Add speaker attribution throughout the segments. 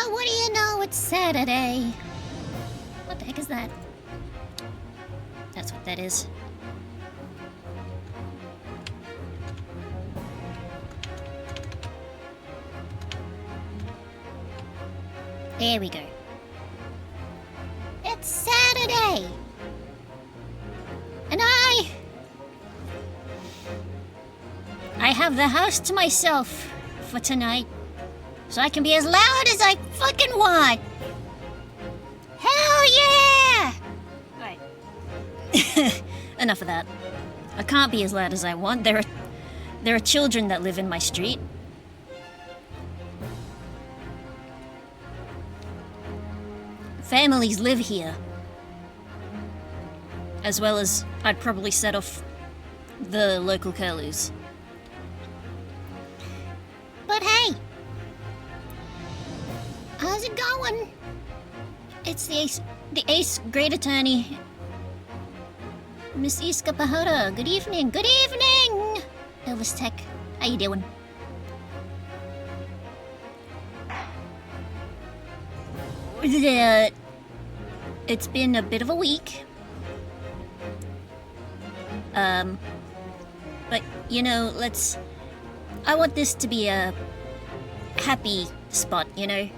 Speaker 1: Well, what do you know? It's Saturday. What the heck is that? That's what that is. There we go. It's Saturday! And I have the house to myself for tonight. So I can be as loud as I fucking want! Hell yeah! Alright. Enough of that. I can't be as loud as I want. There are children that live in my street. Families live here. As well as I'd probably set off the local curlews. But hey! How's it going? It's the Ace Great Attorney. Miss Iska Pahara. Good evening. Good evening! Elvis Tech. How you doing? It's been a bit of a week. But, you know, I want this to be a happy spot, you know?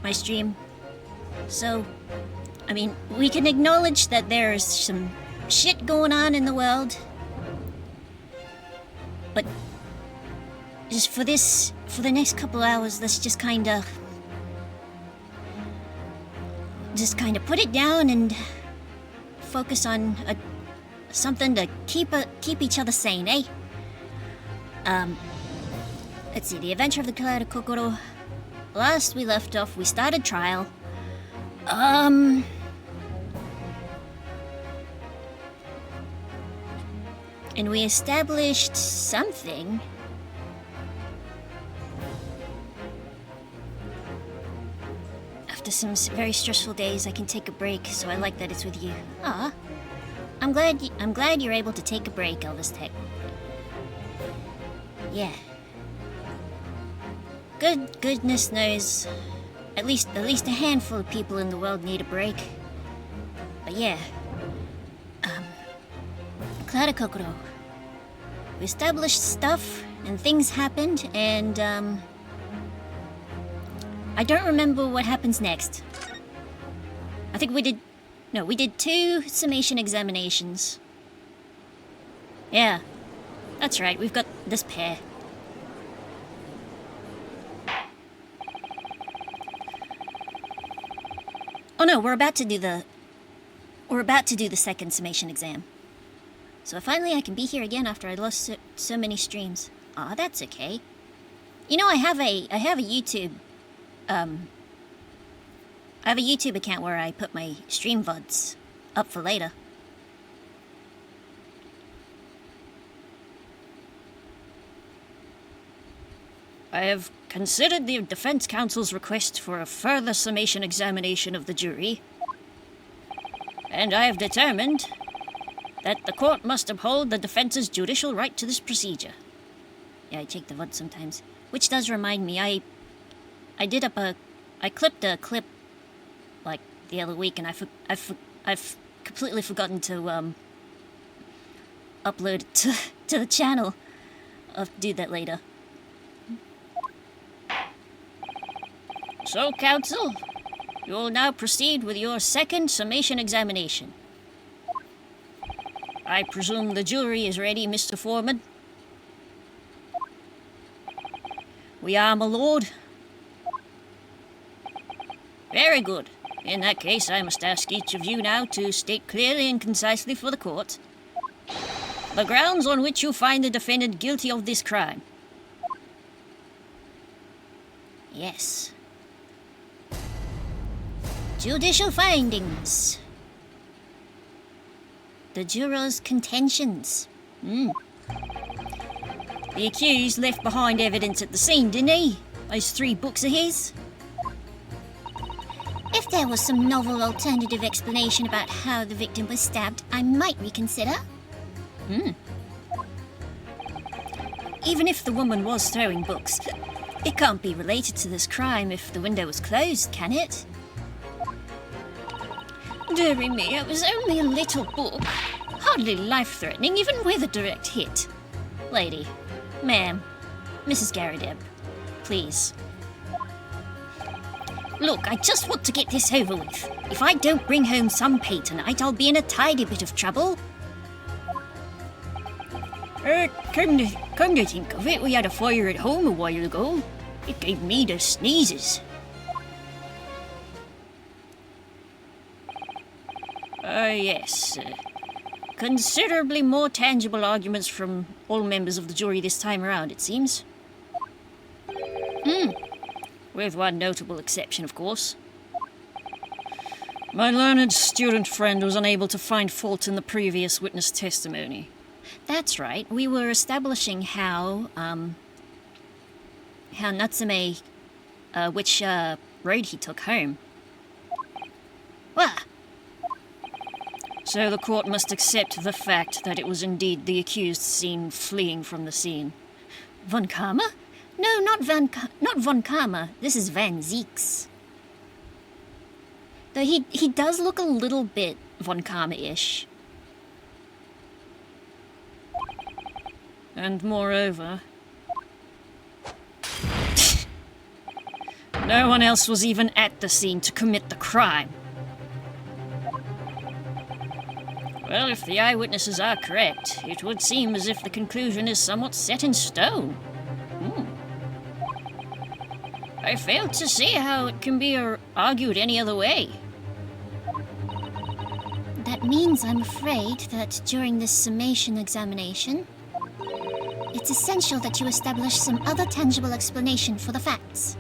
Speaker 1: My stream. So, I mean, we can acknowledge that there's some shit going on in the world. But, just for the next couple hours, let's just kinda put it down and focus on something to keep each other sane, eh? Let's see, the adventure of the Clouded Kokoro. Last we left off, we started trial. And we established something. After some very stressful days, I can take a break, so I like that it's with you. Ah, I'm glad you're able to take a break, Elvis Tech. Yeah. Goodness knows, at least a handful of people in the world need a break. But yeah, Clouded Kokoro. We established stuff, and things happened, and I don't remember what happens next. I think we did 2 summation examinations. Yeah, that's right, we've got this pair. Oh no, we're about to do the second summation exam. So finally I can be here again after I lost so many streams. Aw, that's okay. You know, I have a YouTube account where I put my stream VODs up for later. I have considered the defense counsel's request for a further summation examination of the jury, and I have determined that the court must uphold the defense's judicial right to this procedure. Yeah, I take the VOD sometimes. Which does remind me, I clipped a clip like the other week, and I've completely forgotten to upload it to the channel. I'll do that later. So, counsel, you will now proceed with your second summation examination. I presume the jury is ready, Mr. Foreman? We are, my lord. Very good. In that case, I must ask each of you now to state clearly and concisely for the court the grounds on which you find the defendant guilty of this crime. Yes. Judicial findings. The jurors' contentions. The accused left behind evidence at the scene, didn't he? Those 3 books of his. If there was some novel alternative explanation about how the victim was stabbed, I might reconsider. Even if the woman was throwing books, It can't be related to this crime if the window was closed, can it? Dearie me, it was only a little book. Hardly life-threatening, even with a direct hit. Lady, ma'am, Mrs. Garrideb, please. Look, I just want to get this over with. If I don't bring home some pay tonight, I'll be in a tidy bit of trouble. Come to think of it, we had a fire at home a while ago. It gave me the sneezes. Yes. Considerably more tangible arguments from all members of the jury this time around, it seems. With one notable exception, of course. My learned student friend was unable to find fault in the previous witness testimony. That's right. We were establishing how Natsume, which road he took home. Wah! So the court must accept the fact that it was indeed the accused seen fleeing from the scene. Von Karma? No, not Von Karma. This is Van Zeeks. Though he does look a little bit Von Karma-ish. And moreover, no one else was even at the scene to commit the crime. Well, if the eyewitnesses are correct, it would seem as if the conclusion is somewhat set in stone. I fail to see how it can be argued any other way. That means, I'm afraid, that during this summation examination, it's essential that you establish some other tangible explanation for the facts.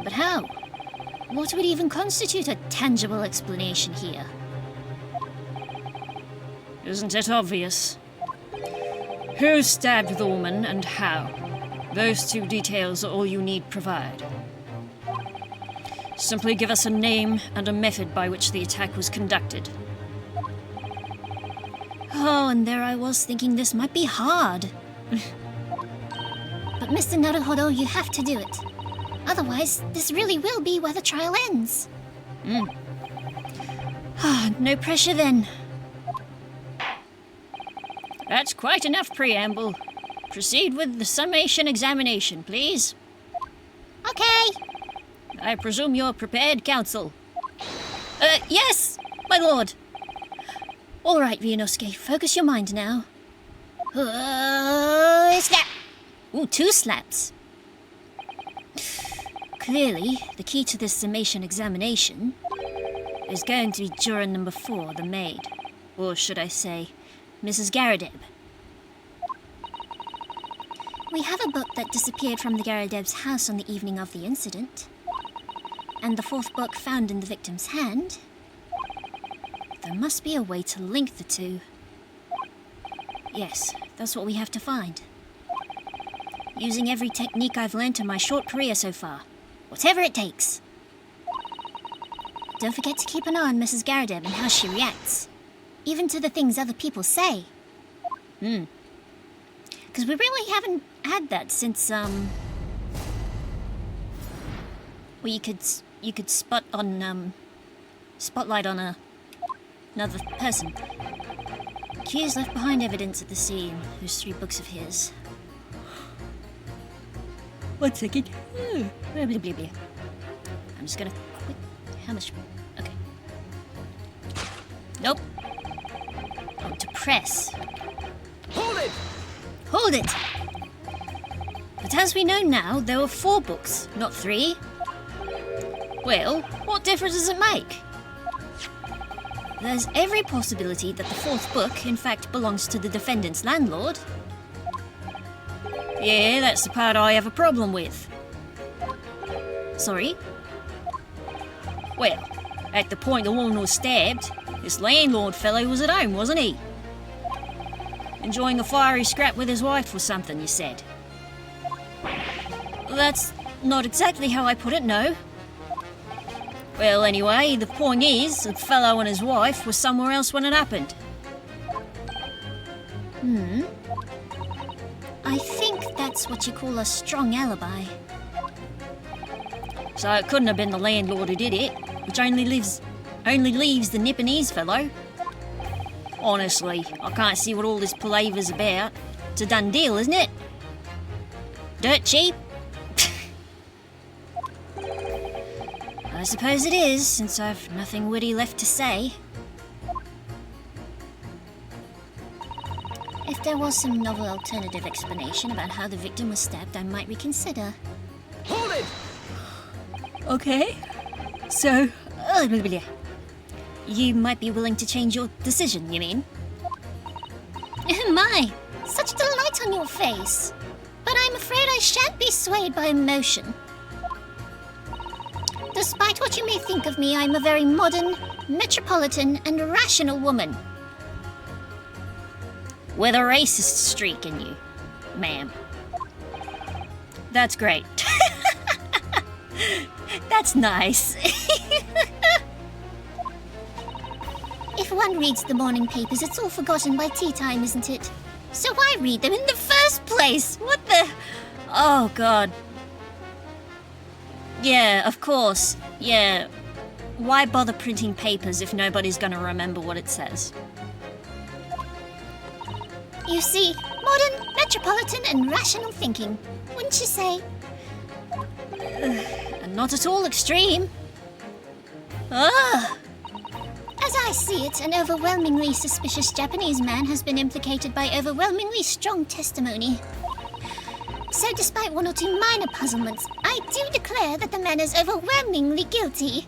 Speaker 1: But how? What would even constitute a tangible explanation here? Isn't it obvious? Who stabbed the woman and how? Those two details are all you need provide. Simply give us a name and a method by which the attack was conducted. Oh, and there I was thinking this might be hard. But Mr. Naruhodo, you have to do it. Otherwise, this really will be where the trial ends. No pressure then. That's quite enough preamble. Proceed with the summation examination, please. Okay. I presume you're prepared, counsel. Yes, my lord. All right, Ryunosuke, focus your mind now. Slap! Ooh, 2 slaps. Clearly, the key to this summation examination is going to be juror number 4, the maid. Or should I say, Mrs. Garrideb. We have a book that disappeared from the Garrideb's house on the evening of the incident. And the 4th book found in the victim's hand. There must be a way to link the two. Yes, that's what we have to find. Using every technique I've learned in my short career so far. Whatever it takes. Don't forget to keep an eye on Mrs. Garrideb and how she reacts. Even to the things other people say. Because we really haven't had that since, well, you could spotlight on another person. Accused left behind evidence at the scene. Those 3 books of his. 1 second. Blah, blah, blah, blah. I'm just gonna quit. How much? Okay. Nope. Oh, to press.
Speaker 2: Hold it!
Speaker 1: Hold it! But as we know now, there were 4 books, not 3. Well, what difference does it make? There's every possibility that the 4th book, in fact, belongs to the defendant's landlord. Yeah, that's the part I have a problem with. Sorry? Well, at the point the woman was stabbed, this landlord fellow was at home, wasn't he? Enjoying a fiery scrap with his wife or something, you said. That's not exactly how I put it, no. Well, anyway, the point is, the fellow and his wife were somewhere else when it happened. I think that That's what you call a strong alibi. So it couldn't have been the landlord who did it, which only leaves the Nipponese fellow. Honestly, I can't see what all this palaver's about. It's a done deal, isn't it? Dirt cheap? I suppose it is, since I've nothing witty left to say. If there was some novel alternative explanation about how the victim was stabbed, I might reconsider.
Speaker 2: Hold it!
Speaker 1: Okay. So, you might be willing to change your decision, you mean? My, such delight on your face. But I'm afraid I shan't be swayed by emotion. Despite what you may think of me, I'm a very modern, metropolitan, and rational woman. With a racist streak in you, ma'am. That's great. That's nice. If one reads the morning papers, it's all forgotten by tea time, isn't it? So why read them in the first place? What the... Oh, God. Yeah, of course. Yeah. Why bother printing papers if nobody's gonna remember what it says? You see, modern, metropolitan, and rational thinking, wouldn't you say? And not at all extreme. Ah! As I see it, an overwhelmingly suspicious Japanese man has been implicated by overwhelmingly strong testimony. So despite one or two minor puzzlements, I do declare that the man is overwhelmingly guilty.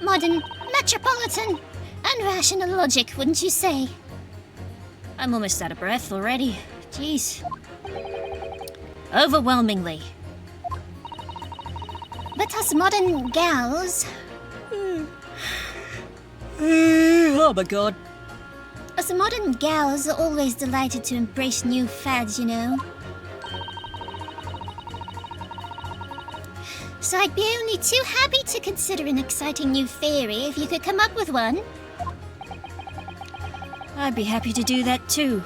Speaker 1: Modern, metropolitan, and rational logic, wouldn't you say? I'm almost out of breath already. Jeez. Overwhelmingly. But us modern gals... Oh my god. Us modern gals are always delighted to embrace new fads, you know. So I'd be only too happy to consider an exciting new theory if you could come up with one. I'd be happy to do that too,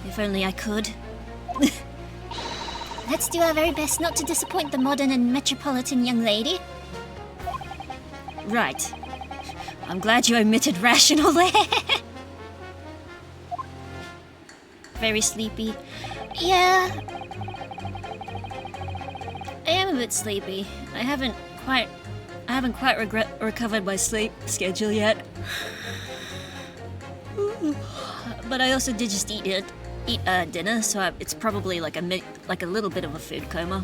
Speaker 1: if only I could. Let's do our very best not to disappoint the modern and metropolitan young lady. Right. I'm glad you omitted rational there. Very sleepy. Yeah. I am a bit sleepy. I haven't quite recovered my sleep schedule yet. But I also did just eat dinner, so it's probably like a little bit of a food coma.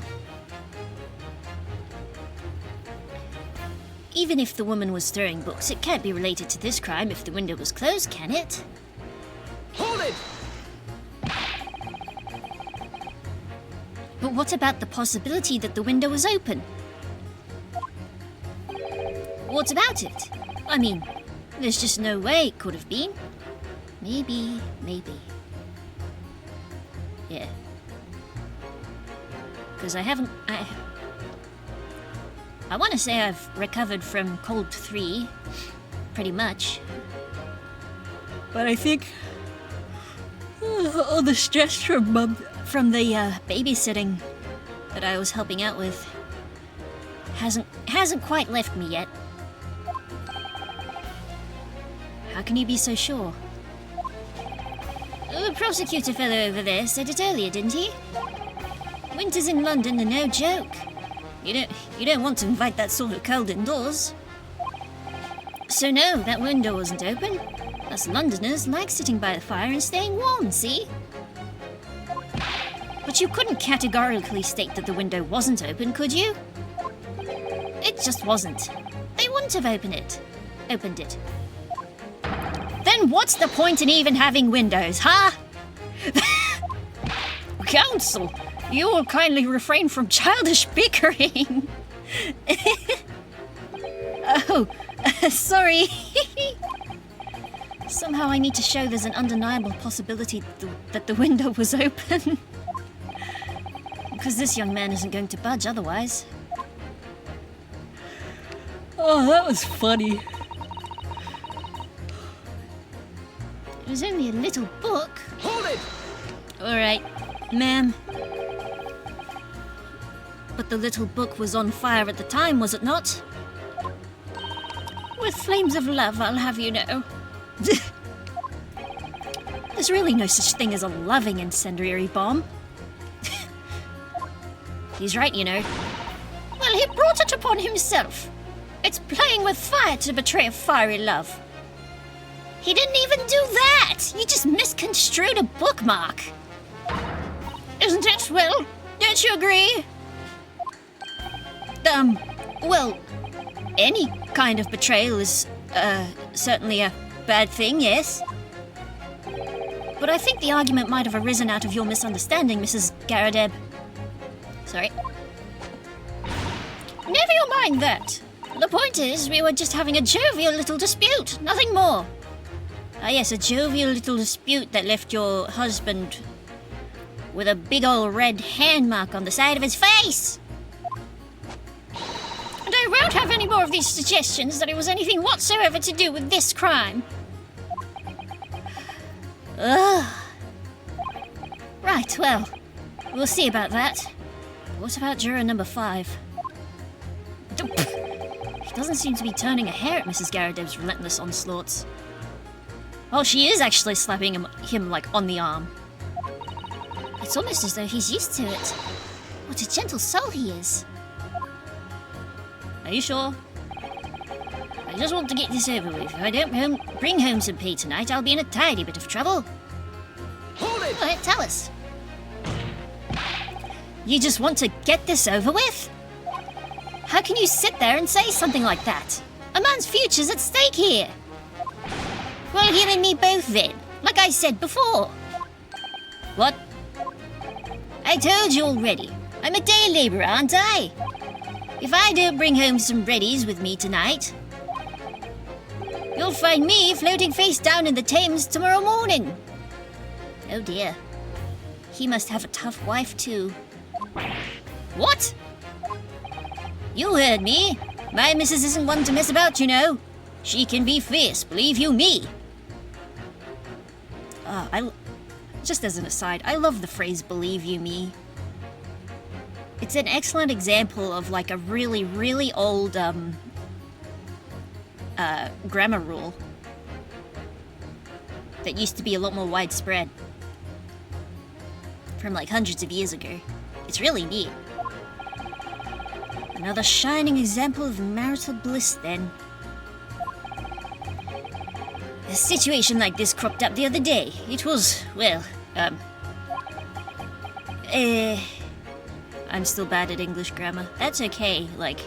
Speaker 1: Even if the woman was throwing books, it can't be related to this crime if the window was closed, can it?
Speaker 2: Hold it!
Speaker 1: But what about the possibility that the window was open? What about it? I mean, there's just no way it could have been. Maybe. Yeah. Because I want to say I've recovered from cold 3, pretty much. But I think all the stress from the babysitting that I was helping out with hasn't quite left me yet. How can you be so sure? The prosecutor fellow over there said it earlier, didn't he? Winters in London are no joke. You don't want to invite that sort of cold indoors. So no, that window wasn't open. Us Londoners like sitting by the fire and staying warm, see? But you couldn't categorically state that the window wasn't open, could you? It just wasn't. They wouldn't have opened it. Then what's the point in even having windows, huh? Counsel, you will kindly refrain from childish bickering. Oh, sorry. Somehow I need to show there's an undeniable possibility that the window was open. Because this young man isn't going to budge otherwise. Oh, that was funny. It was only a little book.
Speaker 2: Hold it!
Speaker 1: Alright, ma'am. But the little book was on fire at the time, was it not? With flames of love, I'll have you know. There's really no such thing as a loving incendiary bomb. He's right, you know. Well, he brought it upon himself. It's playing with fire to betray a fiery love. He didn't even do that! He just misconstrued a bookmark. Isn't it, Will? Don't you agree? Well, any kind of betrayal is, certainly a bad thing, yes? But I think the argument might have arisen out of your misunderstanding, Mrs. Garadeb. Sorry. Never you mind that. The point is, we were just having a jovial little dispute, nothing more. Ah yes, a jovial little dispute that left your husband with a big ol' red hand mark on the side of his face. And I won't have any more of these suggestions that it was anything whatsoever to do with this crime. Ugh. Right, well, we'll see about that. What about juror number 5? He doesn't seem to be turning a hair at Mrs. Garadeb's relentless onslaughts. Oh, she is actually slapping him like, on the arm. It's almost as though he's used to it. What a gentle soul he is. Are you sure? I just want to get this over with. If I don't bring home some pay tonight, I'll be in a tidy bit of trouble.
Speaker 2: Hold it!
Speaker 1: Go ahead, tell us. You just want to get this over with? How can you sit there and say something like that? A man's future's at stake here. Well, you and me both then, like I said before. What? I told you already. I'm a day labourer, aren't I? If I don't bring home some breadies with me tonight, you'll find me floating face down in the Thames tomorrow morning. Oh dear. He must have a tough wife too. What? You heard me. My missus isn't one to mess about, you know. She can be fierce, believe you me. Just as an aside, I love the phrase "believe you me." It's an excellent example of like a really, really old grammar rule that used to be a lot more widespread from like hundreds of years ago. It's really neat. Another shining example of marital bliss, then. A situation like this cropped up the other day. It was, well, I'm still bad at English grammar. That's okay, like...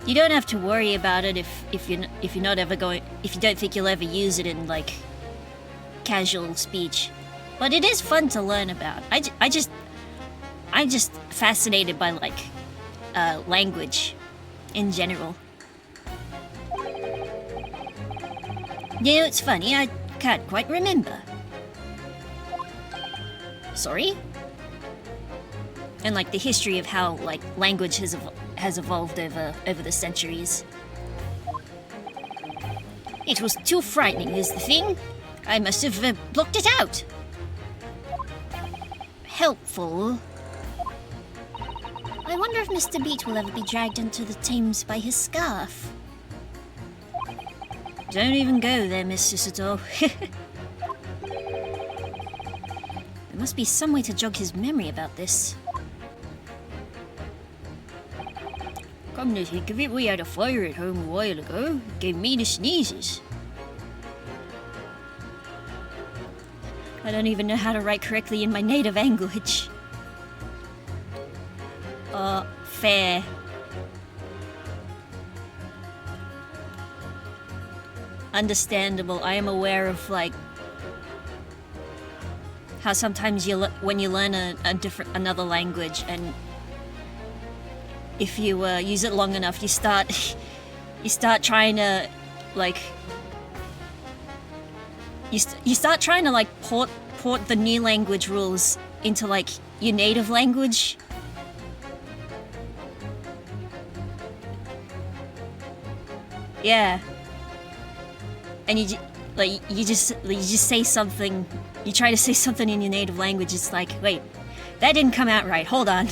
Speaker 1: You don't have to worry about it if you're not ever going... If you don't think you'll ever use it in, like, casual speech. But it is fun to learn about. I'm just fascinated by, like, language in general. You know, it's funny, I can't quite remember. Sorry? And, like, the history of how, like, language has evolved over the centuries. It was too frightening, is the thing. I must have blocked it out. Helpful. I wonder if Mr. Beat will ever be dragged into the Thames by his scarf. Don't even go there, Miss Susato. There must be some way to jog his memory about this. Come to think of it, we had a fire at home a while ago. It gave me the sneezes. I don't even know how to write correctly in my native language. Fair. Understandable. I am aware of, like, how sometimes when you learn another language, and if you use it long enough, you start trying to, like, you start trying to, like, port the new language rules into, like, your native language. Yeah. And Like, you just say something, you try to say something in your native language, it's like, wait, that didn't come out right, hold on.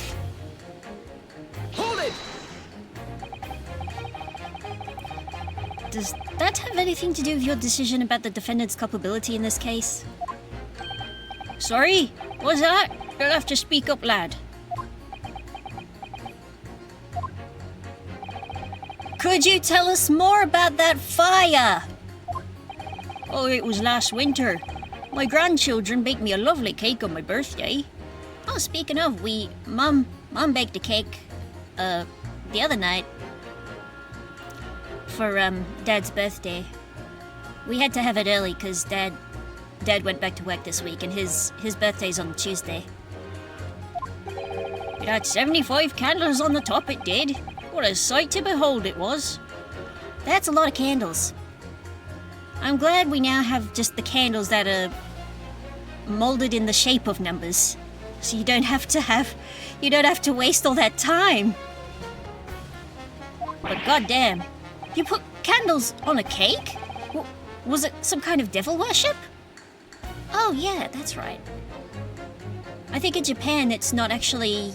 Speaker 2: Hold it!
Speaker 1: Does that have anything to do with your decision about the defendant's culpability in this case? Sorry? What was that? You'll have to speak up, lad. Could you tell us more about that fire? Oh, it was last winter. My grandchildren baked me a lovely cake on my birthday. Oh, speaking of, Mum baked a cake, the other night. For, Dad's birthday. We had to have it early, because Dad went back to work this week, and his birthday's on Tuesday. It had 75 candles on the top, it did. What a sight to behold it was. That's a lot of candles. I'm glad we now have just the candles that are molded in the shape of numbers. So you don't have to waste all that time. But goddamn, you put candles on a cake? Was it some kind of devil worship? Oh yeah, that's right. I think in Japan it's not actually...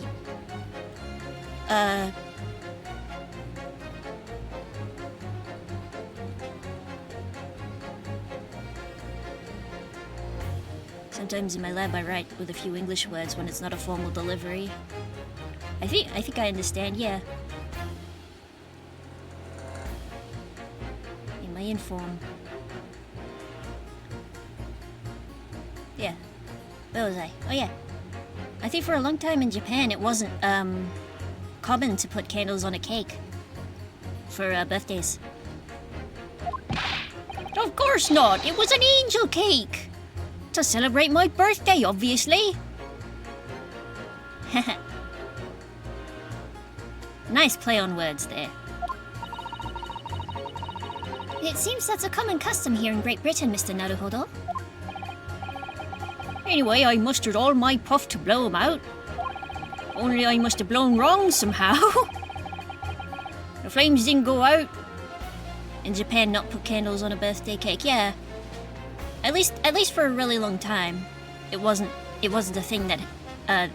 Speaker 1: Sometimes in my lab I write with a few English words when it's not a formal delivery. I think I understand, yeah. In my inform. Yeah. Where was I? Oh yeah. I think for a long time in Japan it wasn't, common to put candles on a cake. For, birthdays. Of course not! It was an angel cake! To celebrate my birthday, obviously! Nice play on words there.
Speaker 3: It seems that's a common custom here in Great Britain, Mr. Naruhodo.
Speaker 1: Anyway, I mustered all my puff to blow 'em out. Only I must have blown wrong somehow. The flames didn't go out. In Japan, not put candles on a birthday cake, yeah. At least for a really long time, it wasn't a thing that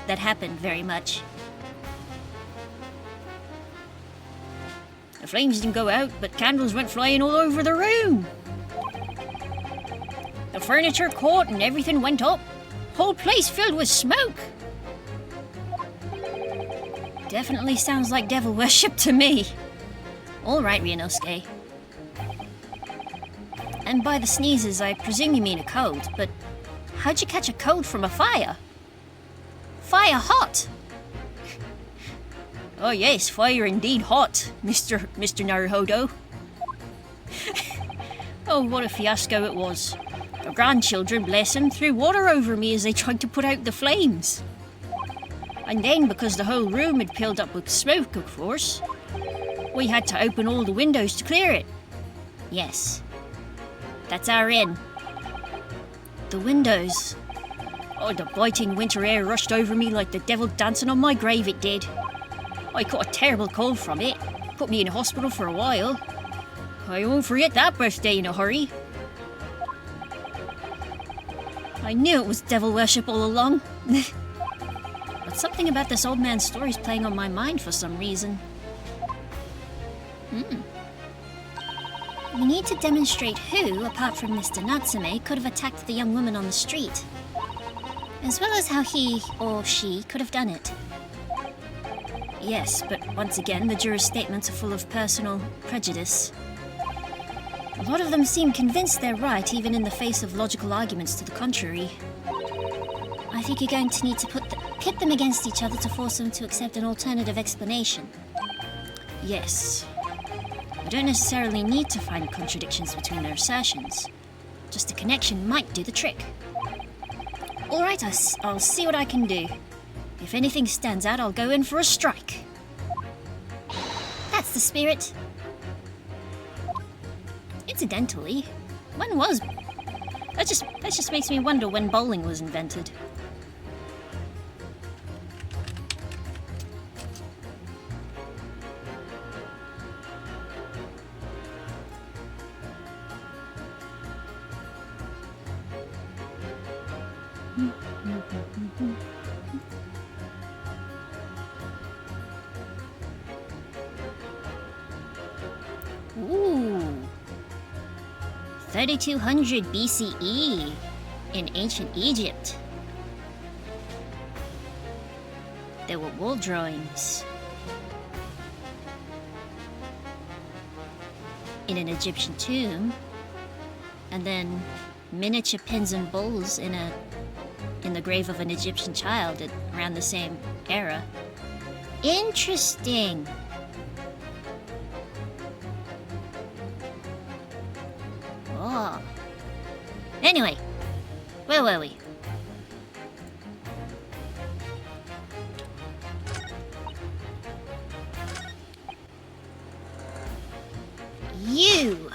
Speaker 1: happened very much. The flames didn't go out, but candles went flying all over the room. The furniture caught and everything went up. Whole place filled with smoke. Definitely sounds like devil worship to me. All right, Ryunosuke. And by the sneezes, I presume you mean a cold, but how'd you catch a cold from a fire? Fire hot! Oh yes, fire indeed hot, Mr. Naruhodo. Oh, what a fiasco it was. The grandchildren, bless them, threw water over me as they tried to put out the flames. And then, because the whole room had filled up with smoke, of course, we had to open all the windows to clear it. Yes. That's our inn. The windows. Oh, the biting winter air rushed over me like the devil dancing on my grave, it did. I caught a terrible cold from it. Put me in hospital for a while. I won't forget that birthday in a hurry. I knew it was devil worship all along. But something about this old man's story is playing on my mind for some reason.
Speaker 3: We need to demonstrate who, apart from Mr. Natsume, could have attacked the young woman on the street. As well as how he or she could have done it.
Speaker 1: Yes, but once again, the jurors' statements are full of personal prejudice. A lot of them seem convinced they're right, even in the face of logical arguments to the contrary.
Speaker 3: I think you're going to need to pit them against each other to force them to accept an alternative explanation.
Speaker 1: Yes. I don't necessarily need to find contradictions between their assertions. Just a connection might do the trick. Alright, I'll see what I can do. If anything stands out, I'll go in for a strike.
Speaker 3: That's the spirit.
Speaker 1: Incidentally, when was... That just makes me wonder when bowling was invented.
Speaker 3: Ooh. 3200 BCE in ancient Egypt. There were wall drawings in an Egyptian tomb, and then miniature pins and bowls in the grave of an Egyptian child around the same era. Interesting. Oh. Anyway, where were we? You.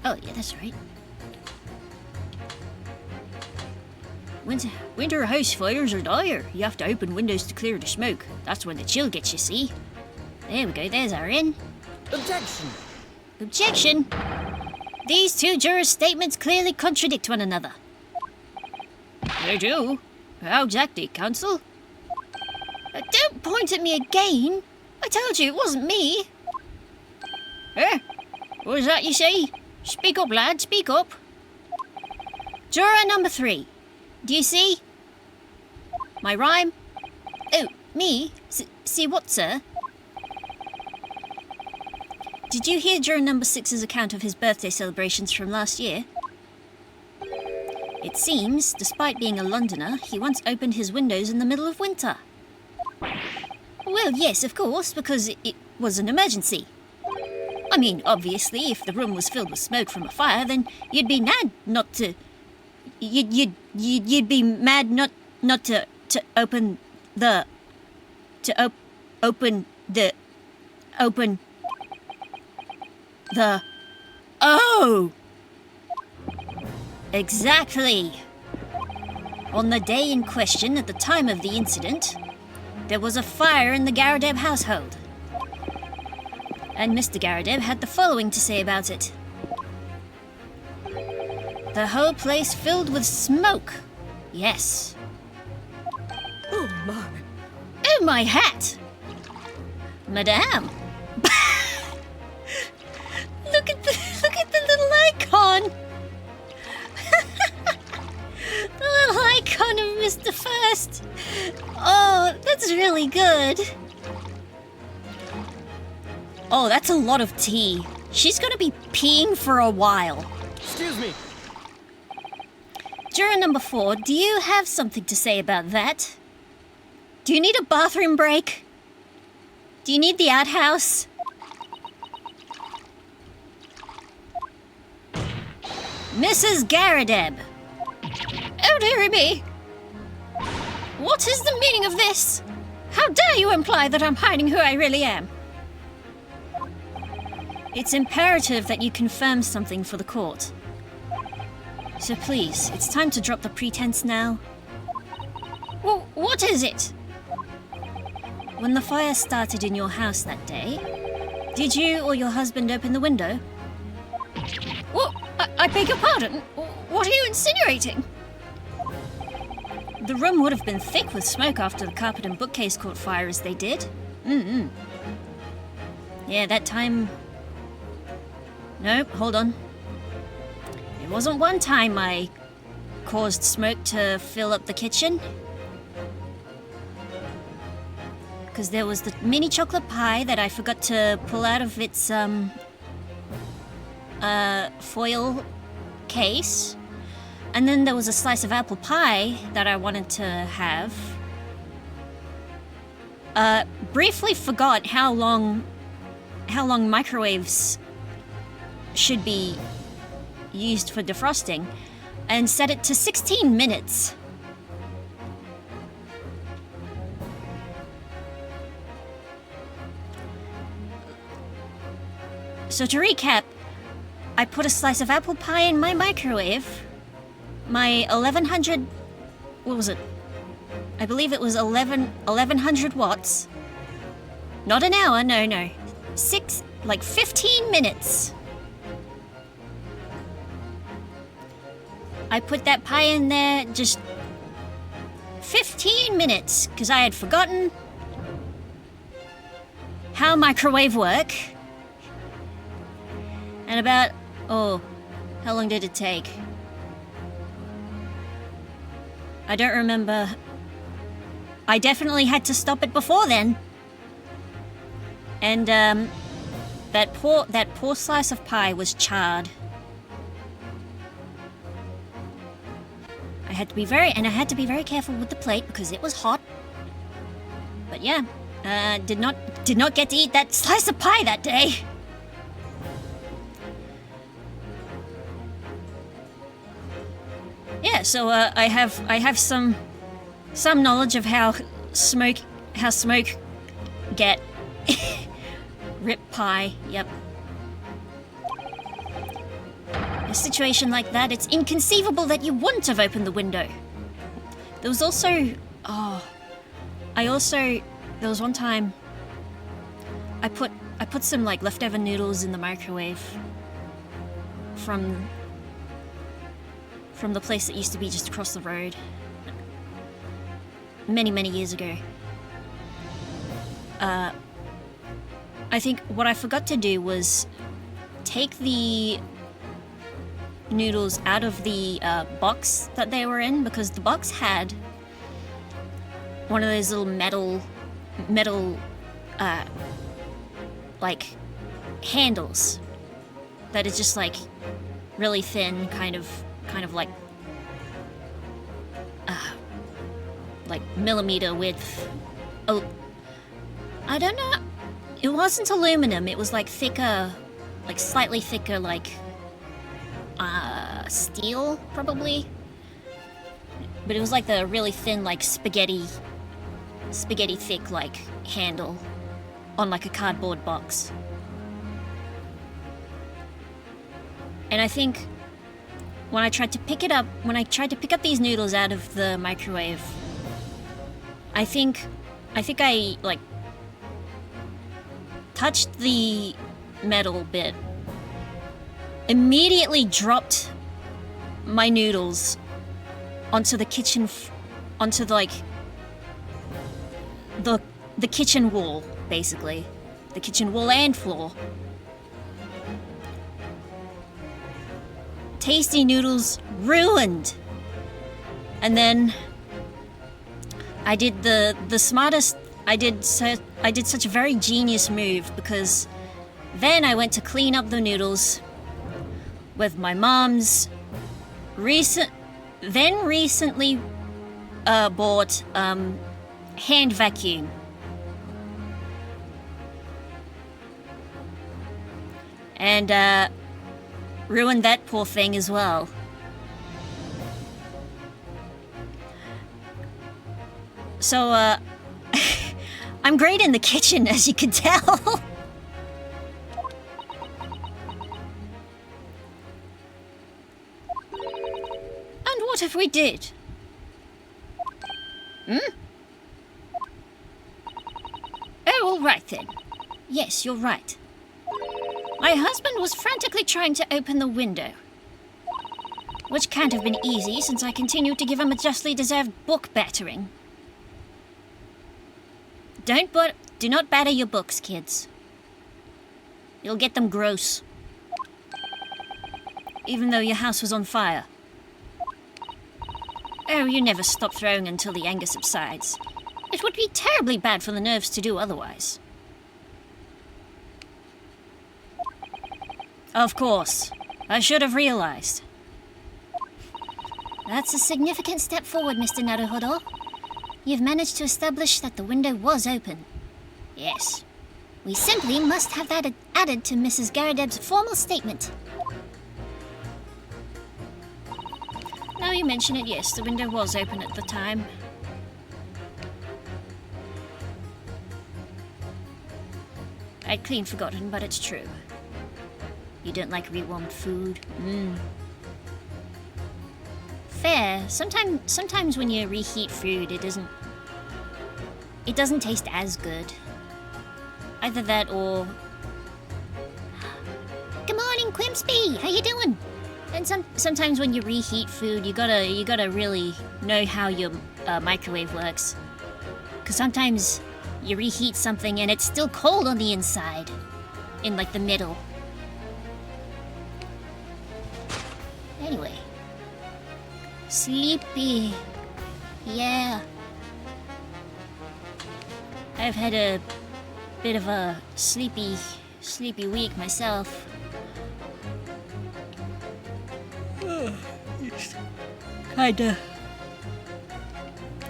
Speaker 3: Oh, yeah, that's right. Winter house fires are dire. You have to open windows to clear the smoke. That's when the chill gets you, see? There we go, there's our in.
Speaker 2: Objection!
Speaker 3: Objection? These two jurors' statements clearly contradict one another.
Speaker 1: They do? How exactly, counsel?
Speaker 3: Don't point at me again. I told you it wasn't me.
Speaker 1: Eh? What was that you say? Speak up, lad, speak up.
Speaker 3: Juror number 3. Do you see? My rhyme? Oh, me? See what, sir? Did you hear juror number 6's account of his birthday celebrations from last year? It seems, despite being a Londoner, he once opened his windows in the middle of winter. Well, yes, of course, because it was an emergency. I mean, obviously, if the room was filled with smoke from a fire, then you'd be mad not to... You'd be mad not to open the... open the... Oh! Exactly. On the day in question, at the time of the incident, there was a fire in the Garadeb household. And Mr. Garadeb had the following to say about it. The whole place filled with smoke. Yes.
Speaker 2: Oh my!
Speaker 3: Oh, my hat! Madame! Look at the little icon! The little icon of Mr. First! Oh, that's really good. Oh, that's a lot of tea. She's gonna be peeing for a while.
Speaker 2: Excuse me!
Speaker 3: Juror number 4, do you have something to say about that? Do you need a bathroom break? Do you need the outhouse? Mrs. Garadeb!
Speaker 1: Oh, dearie me! What is the meaning of this? How dare you imply that I'm hiding who I really am?
Speaker 3: It's imperative that you confirm something for the court. So please, it's time to drop the pretense now.
Speaker 1: What is it?
Speaker 3: When the fire started in your house that day, did you or your husband open the window?
Speaker 1: What? I beg your pardon? What are you insinuating?
Speaker 3: The room would have been thick with smoke after the carpet and bookcase caught fire as they did. Yeah, that time... Nope, hold on. It wasn't one time I caused smoke to fill up the kitchen. Because there was the mini chocolate pie that I forgot to pull out of its foil case. And then there was a slice of apple pie that I wanted to have. Briefly forgot how long microwaves should be used for defrosting, and set it to 16 minutes. So to recap, I put a slice of apple pie in my microwave. My 1100... What was it? I believe it was 1100 watts. Not an hour, no. 15 minutes. I put that pie in there just 15 minutes because I had forgotten how microwave work. And about, how long did it take? I don't remember. I definitely had to stop it before then. And that poor slice of pie was charred. I had to be very careful with the plate because it was hot. But yeah, did not get to eat that slice of pie that day. Yeah, so I have some knowledge of how smoke get rip pie. Yep. In a situation like that, it's inconceivable that you wouldn't have opened the window. There was also there was one time I put some like leftover noodles in the microwave from the place that used to be just across the road many years ago. I think what I forgot to do was take the noodles out of the box that they were in, because the box had one of those little metal like handles that is just like really thin, kind of like millimeter width. Oh, I don't know. It wasn't aluminum. It was like thicker, like slightly thicker, like steel probably. But it was like the really thin, like spaghetti thick, like handle on like a cardboard box. And I think when I tried to pick up these noodles out of the microwave, I think I like touched the metal bit, immediately dropped my noodles onto the kitchen, onto like the kitchen wall, basically, the kitchen wall and floor. Tasty noodles ruined. And then I did the smartest. I did such a very genius move, because then I went to clean up the noodles with my mom's recently bought hand vacuum. And ruined that poor thing as well. So, I'm great in the kitchen, as you can tell. And what if we did? Oh, all right then. Yes, you're right. My husband was frantically trying to open the window, which can't have been easy since I continued to give him a justly deserved book battering. Do not batter your books, kids. You'll get them gross. Even though your house was on fire. Oh, you never stop throwing until the anger subsides. It would be terribly bad for the nerves to do otherwise. Of course. I should have realized. That's a significant step forward, Mr. Naruhodo. You've managed to establish that the window was open.
Speaker 1: Yes.
Speaker 3: We simply must have that added to Mrs. Garadeb's formal statement.
Speaker 1: Now you mention it, yes, the window was open at the time. I'd clean forgotten, but it's true. You don't like rewarmed food?
Speaker 3: Fair. Sometimes when you reheat food, it doesn't taste as good.
Speaker 1: Either that or...
Speaker 3: Good morning, Quimpsby. How you doing? And sometimes when you reheat food, you gotta really know how your microwave works. Because sometimes you reheat something and it's still cold on the inside, in like the middle. Anyway, sleepy. Yeah. I've had a bit of a sleepy week myself. Kinda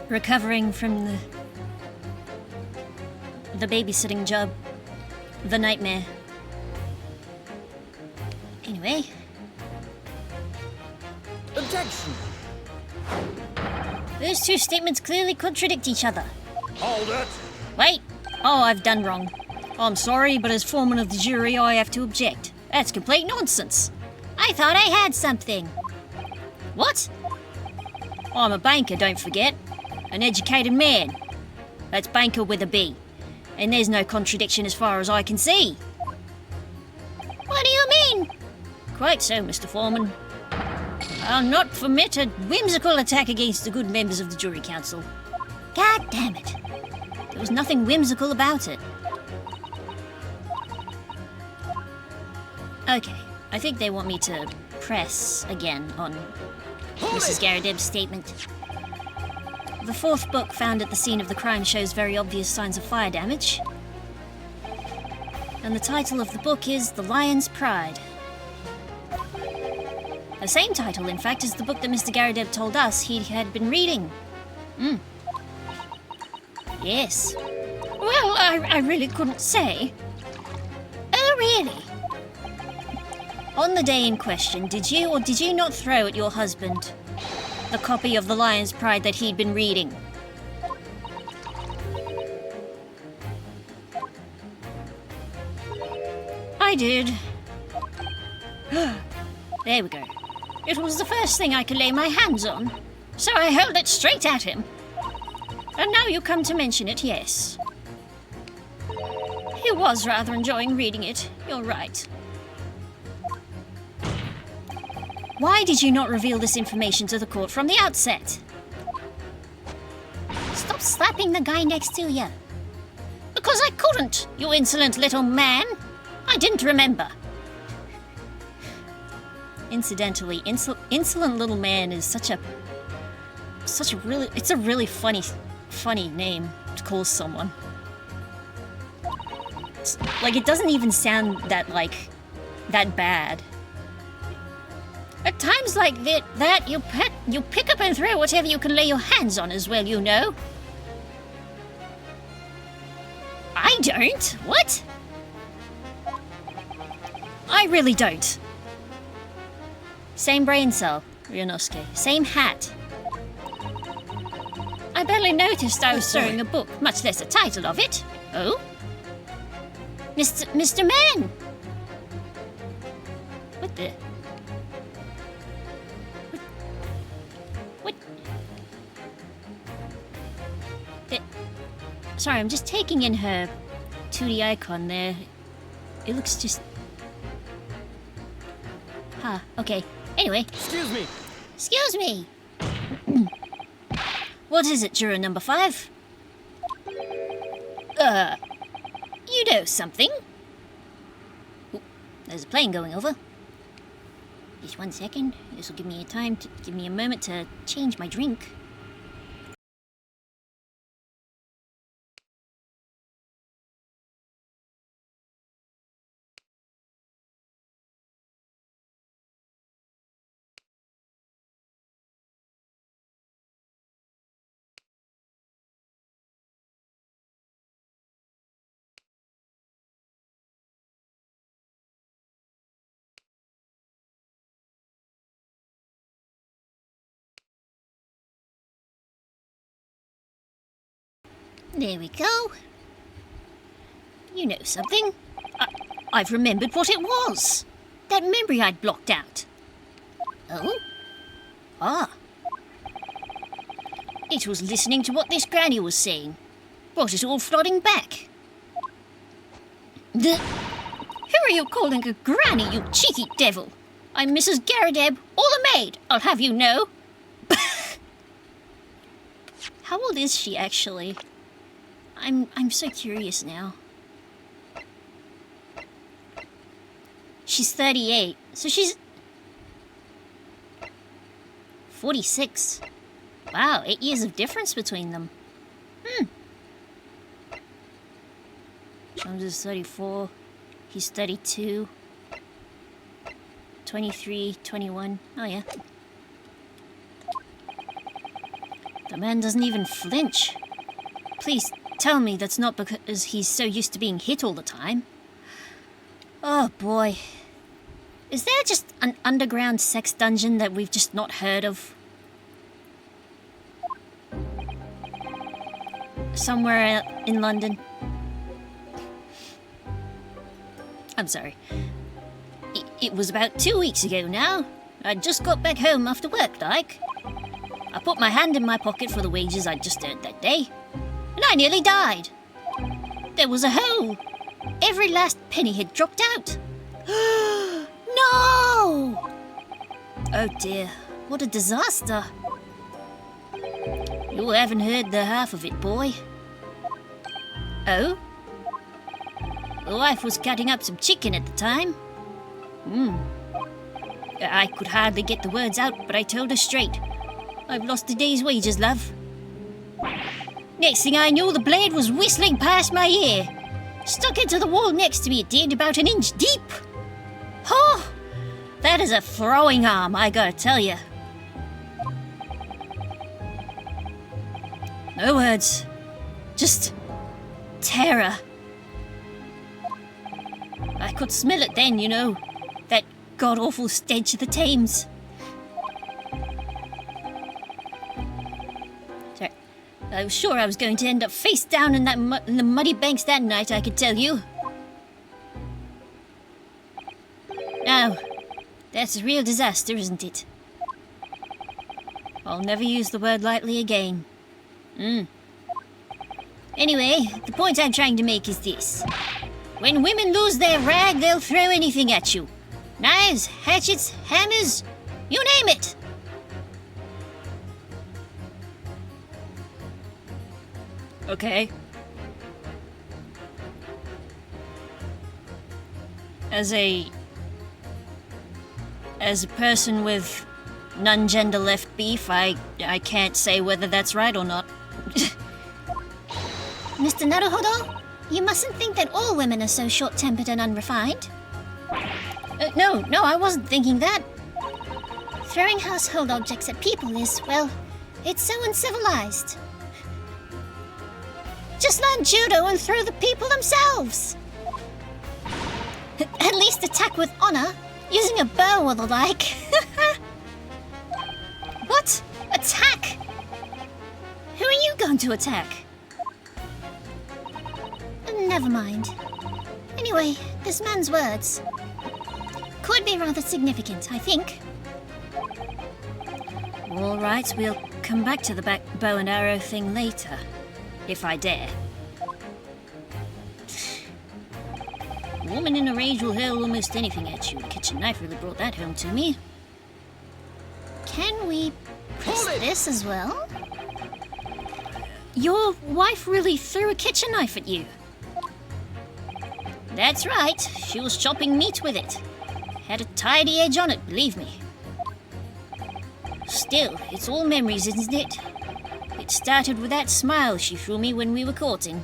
Speaker 3: recovering from the babysitting job, the nightmare. Anyway.
Speaker 2: Objection!
Speaker 3: Those two statements clearly contradict each other.
Speaker 2: Hold it!
Speaker 3: Wait! Oh, I've done wrong. I'm sorry, but as foreman of the jury, I have to object. That's complete nonsense. I thought I had something. What? I'm a banker, don't forget. An educated man. That's banker with a B. And there's no contradiction as far as I can see. What do you mean? Quite so, Mr. Foreman. I'll not permit a whimsical attack against the good members of the jury council. God damn it. There was nothing whimsical about it. Okay, I think they want me to press again on Mrs. Garadeb's statement. The fourth book found at the scene of the crime shows very obvious signs of fire damage. And the title of the book is The Lion's Pride. The same title, in fact, as the book that Mr. Garadeb told us he had been reading. Yes. Well, I really couldn't say. Oh, really? On the day in question, did you or did you not throw at your husband the copy of The Lion's Pride that he'd been reading? I did. There we go. It was the first thing I could lay my hands on, so I held it straight at him. And now you come to mention it, yes. He was rather enjoying reading it, you're right. Why did you not reveal this information to the court from the outset? Stop slapping the guy next to you. Because I couldn't, you insolent little man. I didn't remember. Incidentally, insolent little man is such a really funny name to call someone. Like, it doesn't even sound that bad. At times like that, you pick up and throw whatever you can lay your hands on as well, you know. I don't. What? I really don't. Same brain cell, Ryunosuke. Same hat. I barely noticed I was throwing a book, much less the title of it. Oh? Mr. Man! What the... What? Sorry, I'm just taking in her 2D icon there. It looks just... Huh, okay. Anyway.
Speaker 2: Excuse me!
Speaker 3: Excuse me! What is it, juror number 5? You know something? Ooh, there's a plane going over. Just 1 second. This will give me a moment to change my drink. There we go. You know something? I've remembered what it was. That memory I'd blocked out. Oh? Ah. It was listening to what this granny was saying. Brought it all flooding back. Who are you calling a granny, you cheeky devil?
Speaker 1: I'm Mrs. Garadeb, or the maid, I'll have you know. How old is she, actually? I'm so curious now. She's 38, so she's 46. Wow, 8 years of difference between them. Jones is 34. He's 32. 23, 21. Oh, yeah. The man doesn't even flinch. Please tell me that's not because he's so used to being hit all the time. Oh, boy. Is there just an underground sex dungeon that we've just not heard of? Somewhere in London? I'm sorry. It was about 2 weeks ago now. I just got back home after work, like. I put my hand in my pocket for the wages I'd just earned that day, and I nearly died. There was a hole. Every last penny had dropped out. No! Oh dear, what a disaster. You haven't heard the half of it, boy. Oh? The wife was cutting up some chicken at the time. I could hardly get the words out, but I told her straight. I've lost a day's wages, love. Next thing I knew, the blade was whistling past my ear. Stuck into the wall next to me, it did, about 1 inch deep. Oh, that is a throwing arm, I gotta tell you. No words. Just terror. I could smell it then, you know. That god-awful stench of the Thames. Sorry. I was sure I was going to end up face down in in the muddy banks that night, I could tell you. Now, that's a real disaster, isn't it? I'll never use the word lightly again. Anyway, the point I'm trying to make is this. When women lose their rag, they'll throw anything at you. Knives, hatchets, hammers, you name it. Okay. As a person with non-gender left beef, I can't say whether that's right or not.
Speaker 3: Mr. Naruhodo, you mustn't think that all women are so short-tempered and unrefined.
Speaker 1: No, I wasn't thinking that.
Speaker 3: Throwing household objects at people is, well, it's so uncivilized. Just learn judo and throw the people themselves. At least attack with honor, using a bow or the like.
Speaker 1: What? Attack? Who are you going to attack?
Speaker 3: Never mind. Anyway, this man's words could be rather significant, I think.
Speaker 1: All right, we'll come back to the bow and arrow thing later, if I dare. A woman in a rage will hurl almost anything at you. A kitchen knife really brought that home to me.
Speaker 3: Can we press this as well?
Speaker 1: Your wife really threw a kitchen knife at you. That's right, she was chopping meat with it. Had a tidy edge on it, believe me. Still, it's all memories, isn't it? It started with that smile she threw me when we were courting.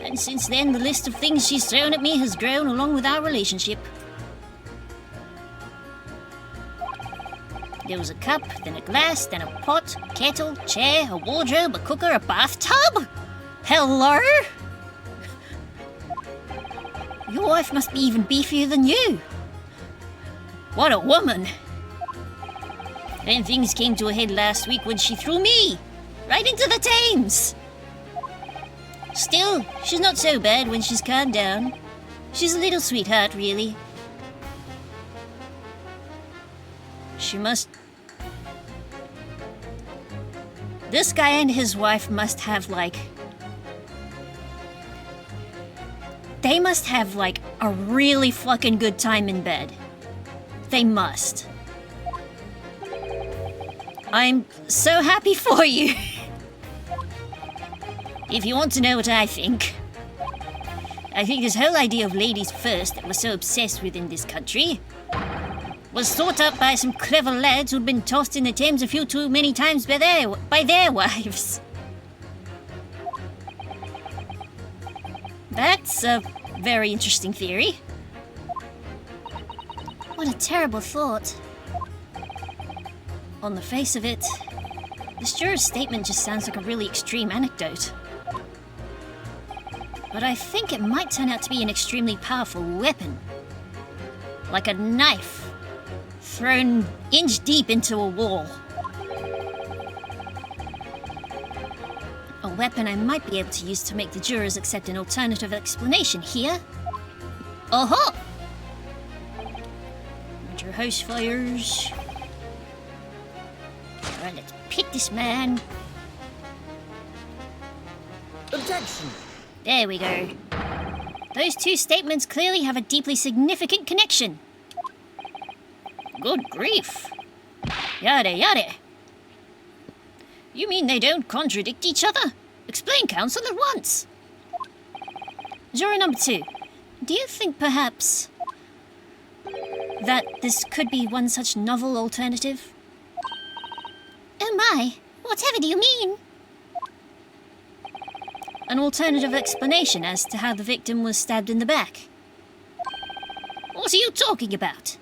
Speaker 1: And since then, the list of things she's thrown at me has grown along with our relationship. There was a cup, then a glass, then a pot, kettle, chair, a wardrobe, a cooker, a bathtub? Hello? Your wife must be even beefier than you. What a woman. Then things came to a head last week when she threw me right into the Thames. Still, she's not so bad when she's calmed down. She's a little sweetheart, really. She must... This guy and his wife must have, they must have, a really fucking good time in bed. they must. I'm so happy for you. If you want to know what I think this whole idea of ladies first that we're so obsessed with in this country was thought up by some clever lads who'd been tossed in the Thames a few too many times by their wives. That's a very interesting theory.
Speaker 3: What a terrible thought.
Speaker 1: On the face of it, this juror's statement just sounds like a really extreme anecdote. But I think it might turn out to be an extremely powerful weapon. Like a knife thrown inch deep into a wall. A weapon I might be able to use to make the jurors accept an alternative explanation here. Oh-ho! Your house fires. Alright, let's pick this man.
Speaker 2: Objection!
Speaker 1: There we go. Those two statements clearly have a deeply significant connection. Good grief. Yada yada. You mean they don't contradict each other? Explain, counsel, at once. Juror number 2, do you think perhaps that this could be one such novel alternative?
Speaker 3: Oh my, whatever do you mean?
Speaker 1: An alternative explanation as to how the victim was stabbed in the back. What are you talking about?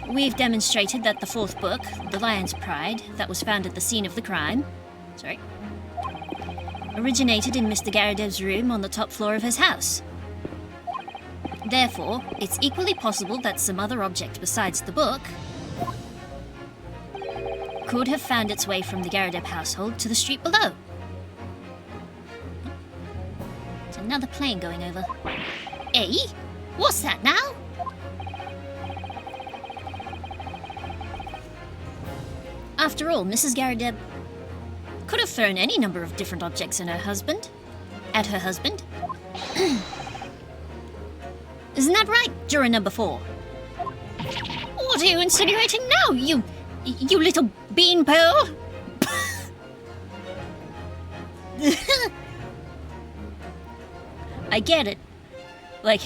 Speaker 1: We've demonstrated that the 4th book, The Lion's Pride, that was found at the scene of the crime, originated in Mr. Garadev's room on the top floor of his house. Therefore, it's equally possible that some other object besides the book could have found its way from the Garadev household to the street below. There's another plane going over.
Speaker 3: Eh? What's that now?
Speaker 1: After all, Mrs. Garadev could have thrown any number of different objects at her husband. Isn't that right, juror number 4? What are you insinuating now, you little beanpole? I get it. Like,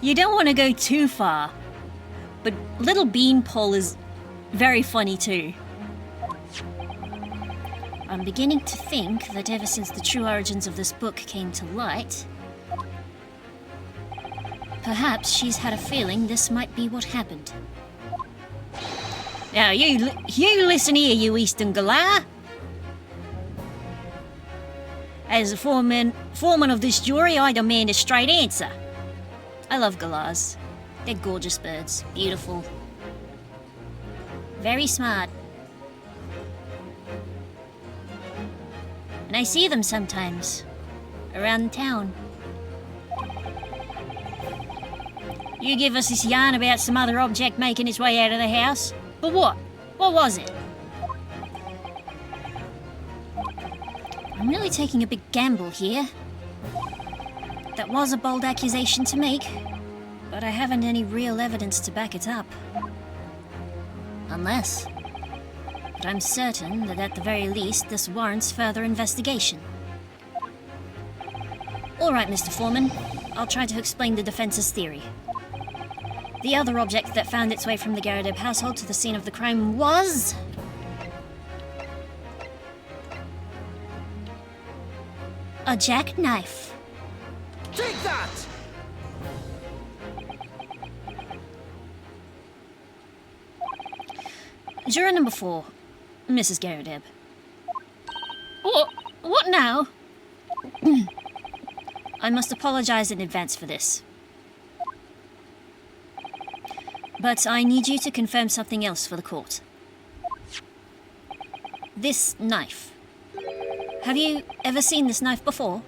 Speaker 1: you don't want to go too far, but little beanpole is very funny too. I'm beginning to think that ever since the true origins of this book came to light, perhaps she's had a feeling this might be what happened. Now, you listen here, you Eastern Galah. As a foreman of this jury, I demand a straight answer. I love Galahs. They're gorgeous birds. Beautiful. Very smart. And I see them sometimes. Around town. You give us this yarn about some other object making its way out of the house. But what? What was it? I'm really taking a big gamble here. That was a bold accusation to make, but I haven't any real evidence to back it up. Unless... But I'm certain that at the very least this warrants further investigation. Alright, Mr. Foreman. I'll try to explain the defense's theory. The other object that found its way from the Garadev household to the scene of the crime was... a jackknife.
Speaker 2: Take that!
Speaker 1: Juror number 4, Mrs. Garadev. What now? I must apologize in advance for this. But I need you to confirm something else for the court. This knife. Have you ever seen this knife before?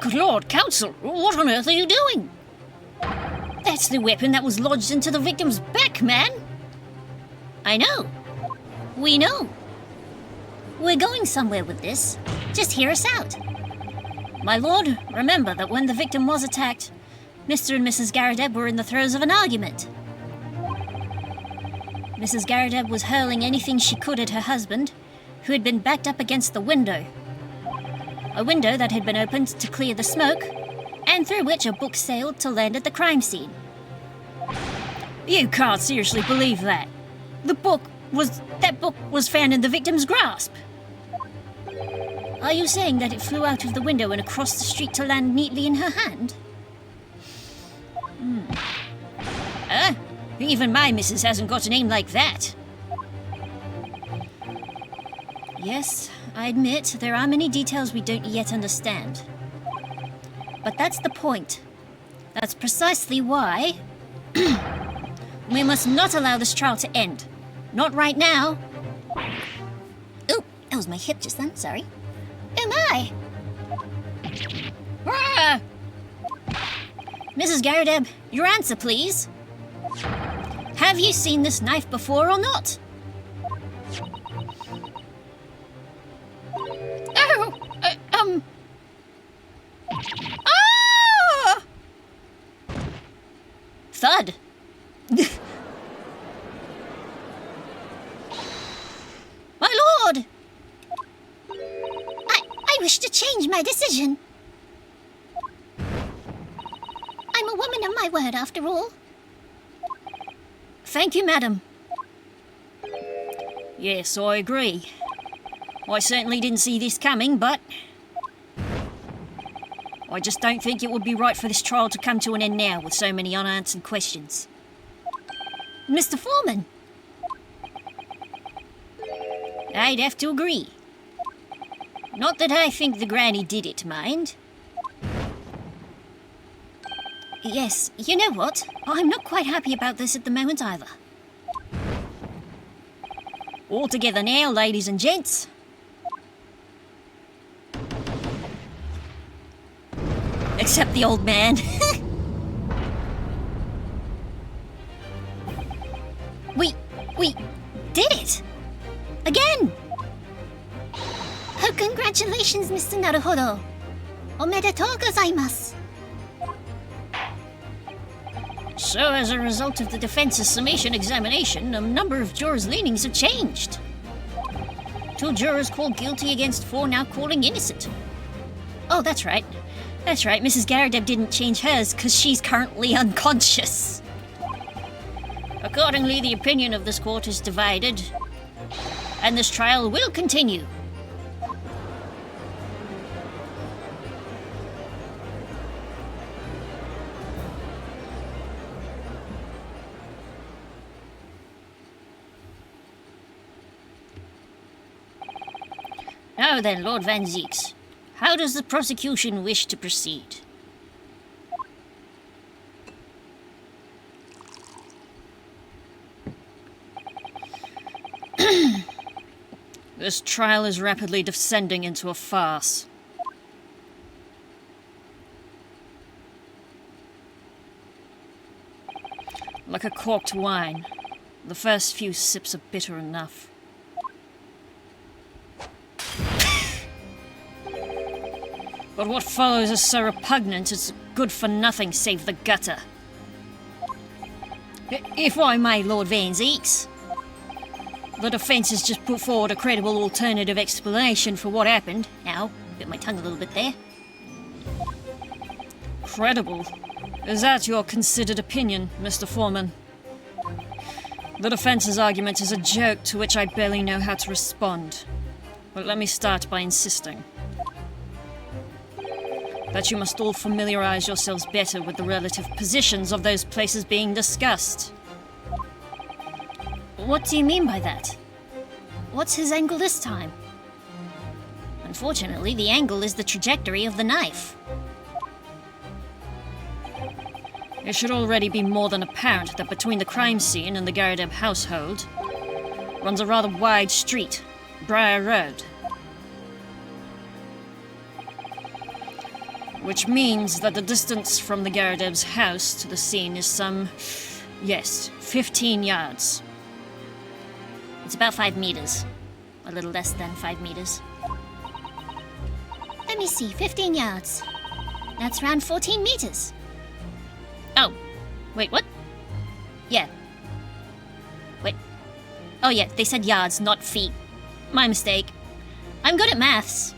Speaker 1: Good Lord, counsel, what on earth are you doing? That's the weapon that was lodged into the victim's back, man. I know. We know. We're going somewhere with this. Just hear us out.
Speaker 3: My lord, remember that when the victim was attacked, Mr. and Mrs. Garadeb were in the throes of an argument. Mrs. Garadeb was hurling anything she could at her husband, who had been backed up against the window. A window that had been opened to clear the smoke, and through which a book sailed to land at the crime scene.
Speaker 1: You can't seriously believe that. That book was found in the victim's grasp.
Speaker 3: Are you saying that it flew out of the window and across the street to land neatly in her hand?
Speaker 1: Even my missus hasn't got a name like that.
Speaker 3: Yes, I admit there are many details we don't yet understand. But that's the point. That's precisely why we must not allow this trial to end. Not right now. Oh, that was my hip just then, sorry. Oh my!
Speaker 1: Ah!
Speaker 3: Mrs. Garadeb, your answer, please. Have you seen this knife before or not?
Speaker 1: Oh! Ah!
Speaker 3: Thud. My lord! I wish to change my decision. I'm a woman of my word, after all.
Speaker 1: Thank you, madam. Yes, I agree. I certainly didn't see this coming, but I just don't think it would be right for this trial to come to an end now with so many unanswered questions.
Speaker 3: Mr. Foreman.
Speaker 1: I'd have to agree. Not that I think the granny did it, mind.
Speaker 3: Yes, you know what? I'm not quite happy about this at the moment either.
Speaker 1: All together now, ladies and gents. Except the old man.
Speaker 3: We did it! Again! Oh, congratulations, Mr. Naruhodo. Omedetou gozaimasu.
Speaker 1: So, as a result of the defense's summation examination, a number of jurors' leanings have changed. 2 jurors called guilty against 4 now calling innocent.
Speaker 3: Oh, that's right. That's right, Mrs. Garadeb didn't change hers because she's currently unconscious.
Speaker 1: Accordingly, the opinion of this court is divided, and this trial will continue. Now then, Lord Van Zieks, how does the prosecution wish to proceed? This trial is rapidly descending into a farce. Like a corked wine, the first few sips are bitter enough. But what follows is so repugnant it's good for nothing save the gutter. If I may, Lord Van Zieks, the defence has just put forward a credible alternative explanation for what happened.
Speaker 3: Ow, bit my tongue a little bit there.
Speaker 1: Credible? Is that your considered opinion, Mr. Foreman? The defence's argument is a joke to which I barely know how to respond. But let me start by insisting that you must all familiarize yourselves better with the relative positions of those places being discussed.
Speaker 3: What do you mean by that? What's his angle this time? Unfortunately, the angle is the trajectory of the knife.
Speaker 1: It should already be more than apparent that between the crime scene and the Garadeb household runs a rather wide street, Briar Road. Which means that the distance from the Garadeb's house to the scene is some, 15 yards.
Speaker 3: It's about 5 meters. A little less than 5 meters. Let me see, 15 yards. That's around 14 meters.
Speaker 1: Oh, wait, what? Yeah. Wait. Oh yeah, they said yards, not feet. My mistake. I'm good at maths.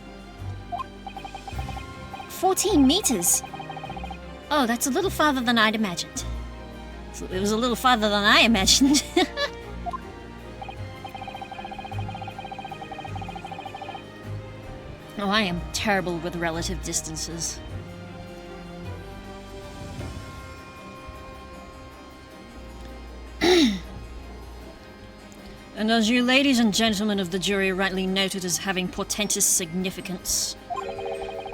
Speaker 3: 14 meters?
Speaker 1: Oh, that's a little farther than I'd imagined. So it was a little farther than I imagined. Oh, I am terrible with relative distances. And as you ladies and gentlemen of the jury rightly noted as having portentous significance,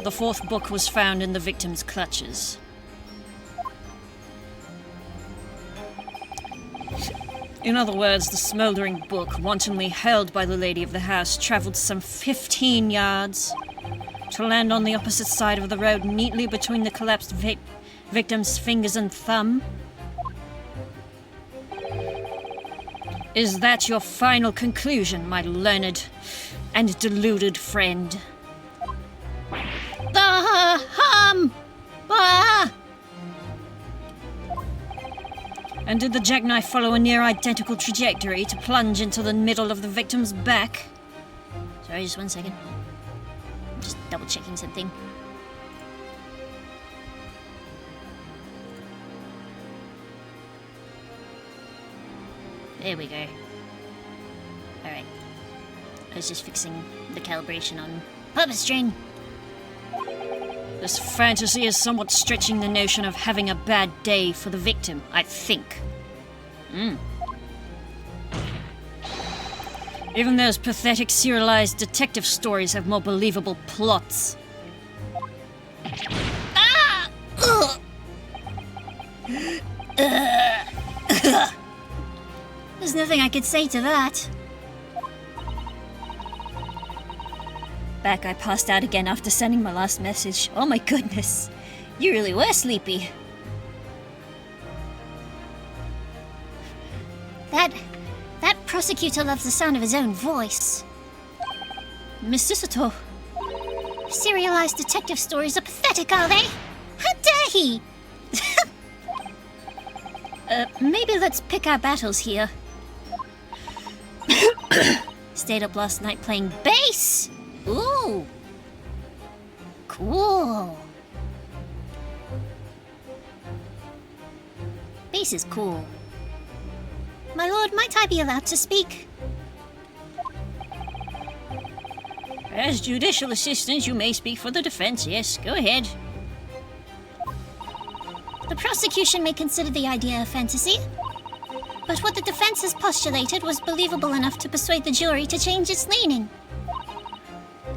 Speaker 1: the fourth book was found in the victim's clutches. In other words, the smouldering book, wantonly held by the lady of the house, travelled some 15 yards to land on the opposite side of the road, neatly between the collapsed victim's fingers and thumb. Is that your final conclusion, my learned and deluded friend? And did the jackknife follow a near-identical trajectory to plunge into the middle of the victim's back?
Speaker 3: Sorry, just 1 second. I'm just double-checking something.
Speaker 1: There we go. Alright. I was just fixing the calibration on purpose string. This fantasy is somewhat stretching the notion of having a bad day for the victim, I think. Even those pathetic serialized detective stories have more believable plots. Ah!
Speaker 3: There's nothing I could say to that.
Speaker 1: Back, I passed out again after sending my last message. Oh my goodness. You really were sleepy.
Speaker 3: That prosecutor loves the sound of his own voice.
Speaker 1: Mr. Sato.
Speaker 3: Serialized detective stories are pathetic, are they? How dare he?
Speaker 1: Maybe let's pick our battles here. Stayed up last night playing bass.
Speaker 3: Ooh. Cool. Bass is cool. My lord, might I be allowed to speak?
Speaker 1: As judicial assistant, you may speak for the defense, yes. Go ahead.
Speaker 3: The prosecution may consider the idea a fantasy, but what the defense has postulated was believable enough to persuade the jury to change its leaning.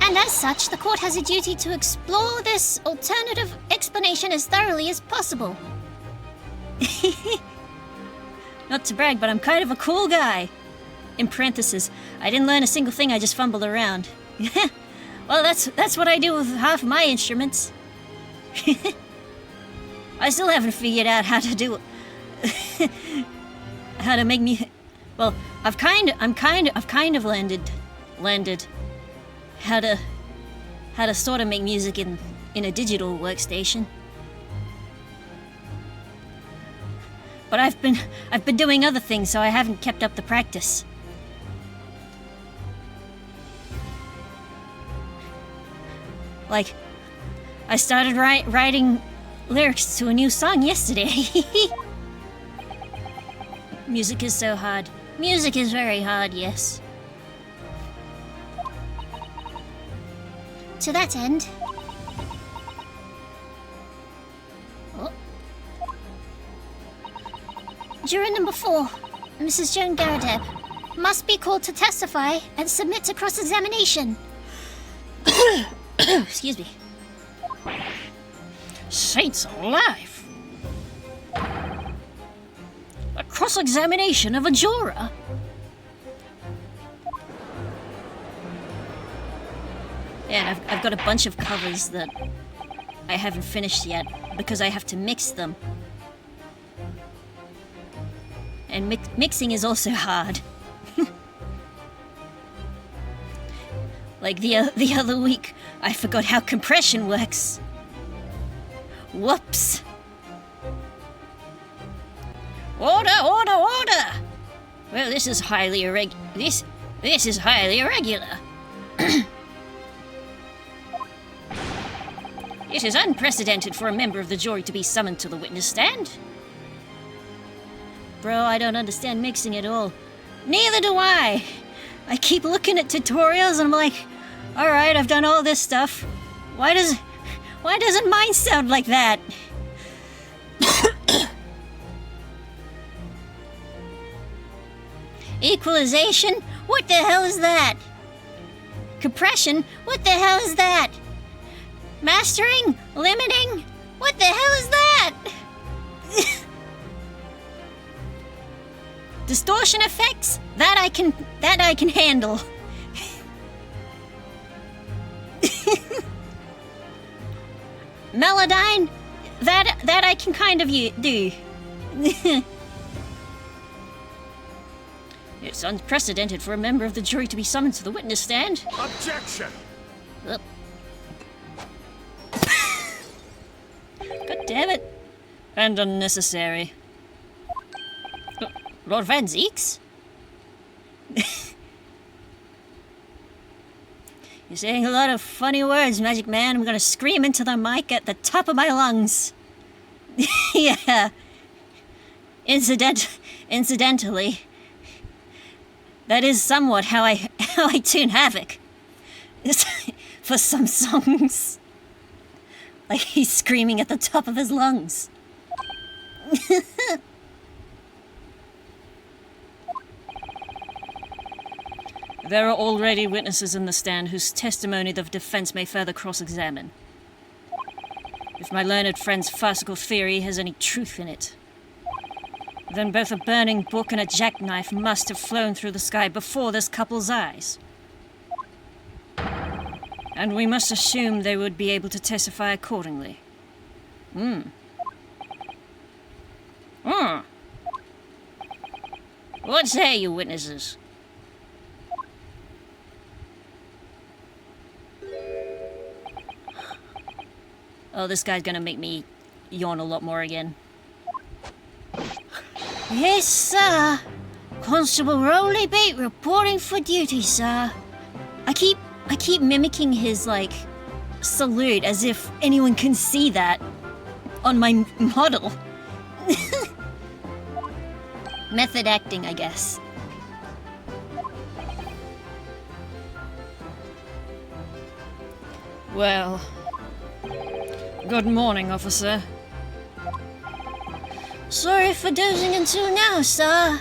Speaker 3: And as such, the court has a duty to explore this alternative explanation as thoroughly as possible.
Speaker 1: Not to brag, but I'm kind of a cool guy. In parentheses, I didn't learn a single thing, I just fumbled around. Well, that's what I do with half of my instruments. I still haven't figured out how to do how to make me. Well, I've kind of landed how to sort of make music in a digital workstation. But I've been doing other things, so I haven't kept up the practice. Like, I started writing lyrics to a new song yesterday. Music is so hard. Music is very hard, yes.
Speaker 3: To that end... Oh. Juror number 4, Mrs. Joan Garadeb, must be called to testify and submit to cross-examination.
Speaker 1: Excuse me. Saints alive! A cross-examination of a juror? Yeah, and I've got a bunch of covers that I haven't finished yet because I have to mix them. And mixing is also hard.
Speaker 3: Like the other week, I forgot how compression works. Whoops.
Speaker 1: Order, order, order! Well, this is highly irregular. This is highly irregular. It is unprecedented for a member of the jury to be summoned to the witness stand.
Speaker 3: Bro, I don't understand mixing at all. Neither do I. I keep looking at tutorials and I'm like, alright, I've done all this stuff. Why doesn't mine sound like that? Equalization? What the hell is that? Compression? What the hell is that? Mastering? Limiting? What the hell is that? Distortion effects? That I can handle. Melodyne? That I can kind of do.
Speaker 1: It's unprecedented for a member of the jury to be summoned to the witness stand.
Speaker 2: Objection!
Speaker 3: God damn it.
Speaker 1: And unnecessary. Lord Van Zeeks?
Speaker 3: You're saying a lot of funny words, Magic Man. I'm gonna scream into the mic at the top of my lungs. Yeah. Incidentally, that is somewhat how I tune Havoc. For some songs. Like he's screaming at the top of his lungs.
Speaker 1: There are already witnesses in the stand whose testimony the defense may further cross-examine. If my learned friend's farcical theory has any truth in it, then both a burning book and a jackknife must have flown through the sky before this couple's eyes. And we must assume they would be able to testify accordingly. What say you, witnesses?
Speaker 3: Oh, this guy's gonna make me yawn a lot more again. Yes, sir. Constable Rowley Bate reporting for duty, sir. I keep mimicking his, like, salute as if anyone can see that on my model. Method acting, I guess.
Speaker 1: Well, good morning, officer.
Speaker 3: Sorry for dozing until now, sir.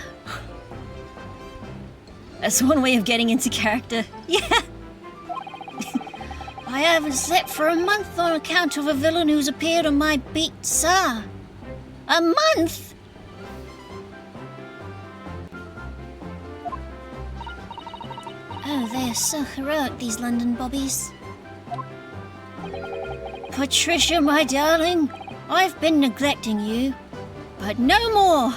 Speaker 3: That's one way of getting into character. Yeah. I haven't slept for a month on account of a villain who's appeared on my beat, sir. A month? Oh, they are so heroic, these London bobbies. Patricia, my darling, I've been neglecting you, but no more.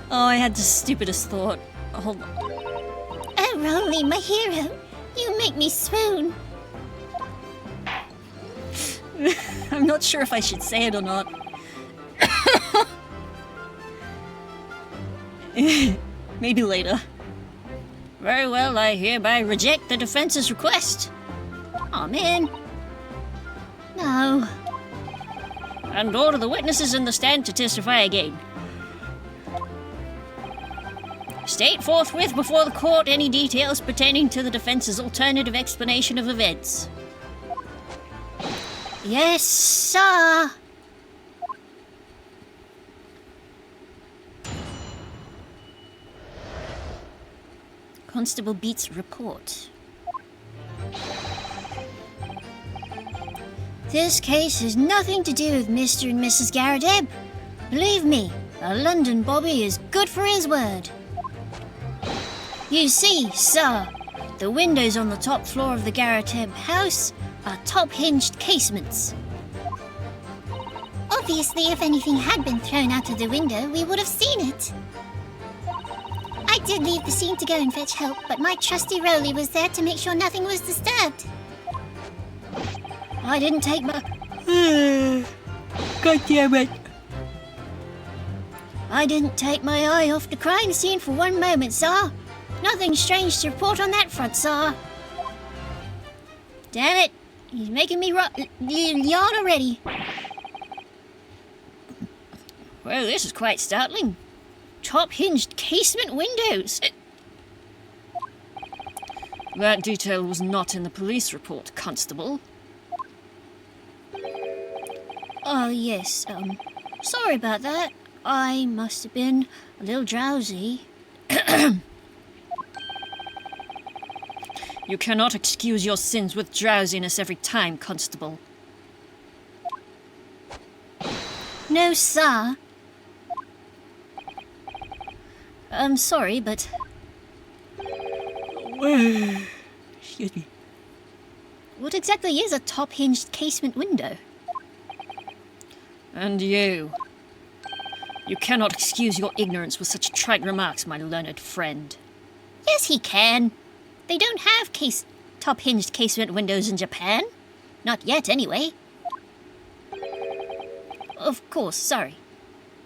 Speaker 1: Oh, I had the stupidest thought. Hold on.
Speaker 3: Oh, Rowley, my hero, you make me swoon.
Speaker 1: I'm not sure if I should say it or not. Maybe later. Very well, I hereby reject the defense's request.
Speaker 3: Aw, man. No.
Speaker 1: And order the witnesses in the stand to testify again. State forthwith before the court any details pertaining to the defense's alternative explanation of events.
Speaker 3: Yes, sir. Constable Beats report. This case has nothing to do with Mr. and Mrs. Garadeb. Believe me, a London bobby is good for his word. You see, sir, the windows on the top floor of the Garadeb house are top-hinged casements. Obviously, if anything had been thrown out of the window, we would have seen it. did leave the scene to go and fetch help, but my trusty Rolly was there to make sure nothing was disturbed.
Speaker 1: I didn't take my... God damn it. I didn't take my eye off the crime scene for one moment, sir. Nothing strange to report on that front, sir. Damn it. He's making me yawn already. Well, this is quite startling. Top-hinged casement windows. That detail was not in the police report, Constable. Oh, yes, sorry about that. I must have been a little drowsy. You cannot excuse your sins with drowsiness every time, Constable. No, sir. I'm sorry, but... Excuse me. What exactly is a top-hinged casement window? And you. You cannot excuse your ignorance with such trite remarks, my learned friend. Yes, he can. They don't have top-hinged casement windows in Japan. Not yet, anyway. Of course, sorry.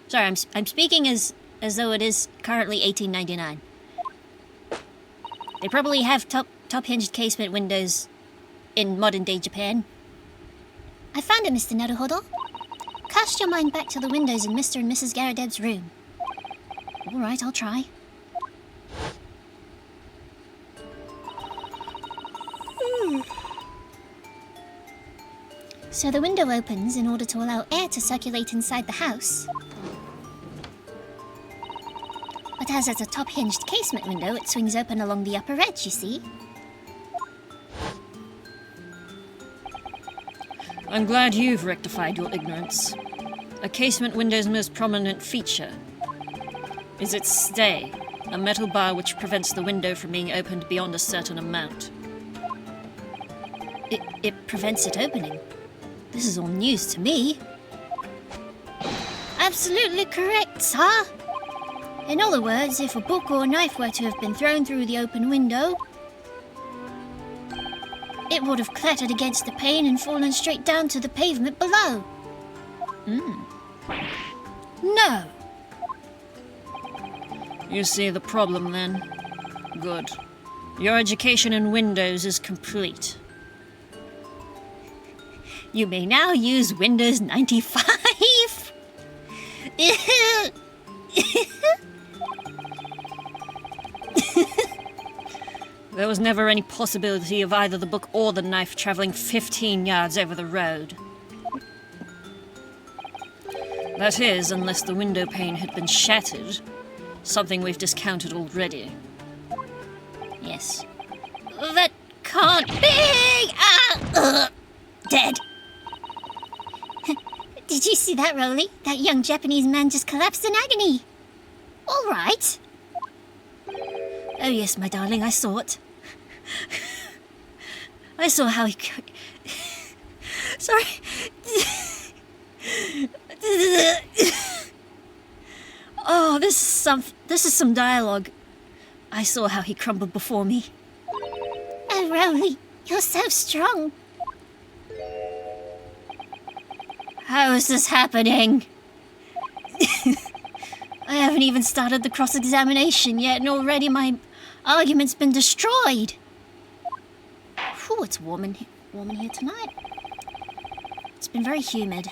Speaker 1: Sorry, I'm speaking as though it is currently 1899. They probably have top-hinged casement windows in modern-day Japan.
Speaker 3: I found it, Mr. Naruhodo. Cast your mind back to the windows in Mr. and Mrs. Garadeb's room.
Speaker 1: All right, I'll try.
Speaker 3: So the window opens in order to allow air to circulate inside the house. But as it's a top-hinged casement window, it swings open along the upper edge, you see?
Speaker 1: I'm glad you've rectified your ignorance. A casement window's most prominent feature is its stay, a metal bar which prevents the window from being opened beyond a certain amount. It prevents it opening? This is all news to me. Absolutely correct, sir. In other words, if a book or a knife were to have been thrown through the open window, it would have clattered against the pane and fallen straight down to the pavement below. No. You see the problem, then? Good. Your education in Windows is complete. You may now use Windows 95. There was never any possibility of either the book or the knife traveling 15 yards over the road. That is, unless the window pane had been shattered, something we've discounted already. Yes. That can't be! Dead.
Speaker 3: Did you see that, Rolly? That young Japanese man just collapsed in agony. All right.
Speaker 1: Oh yes, my darling, I saw it. I saw how he... Sorry. Oh, this is some dialogue. I saw how he crumbled before me.
Speaker 3: Oh, Rolly, you're so strong.
Speaker 1: How is this happening? I haven't even started the cross-examination yet, and already my argument's been destroyed. Whew, it's warm in here tonight. It's been very humid.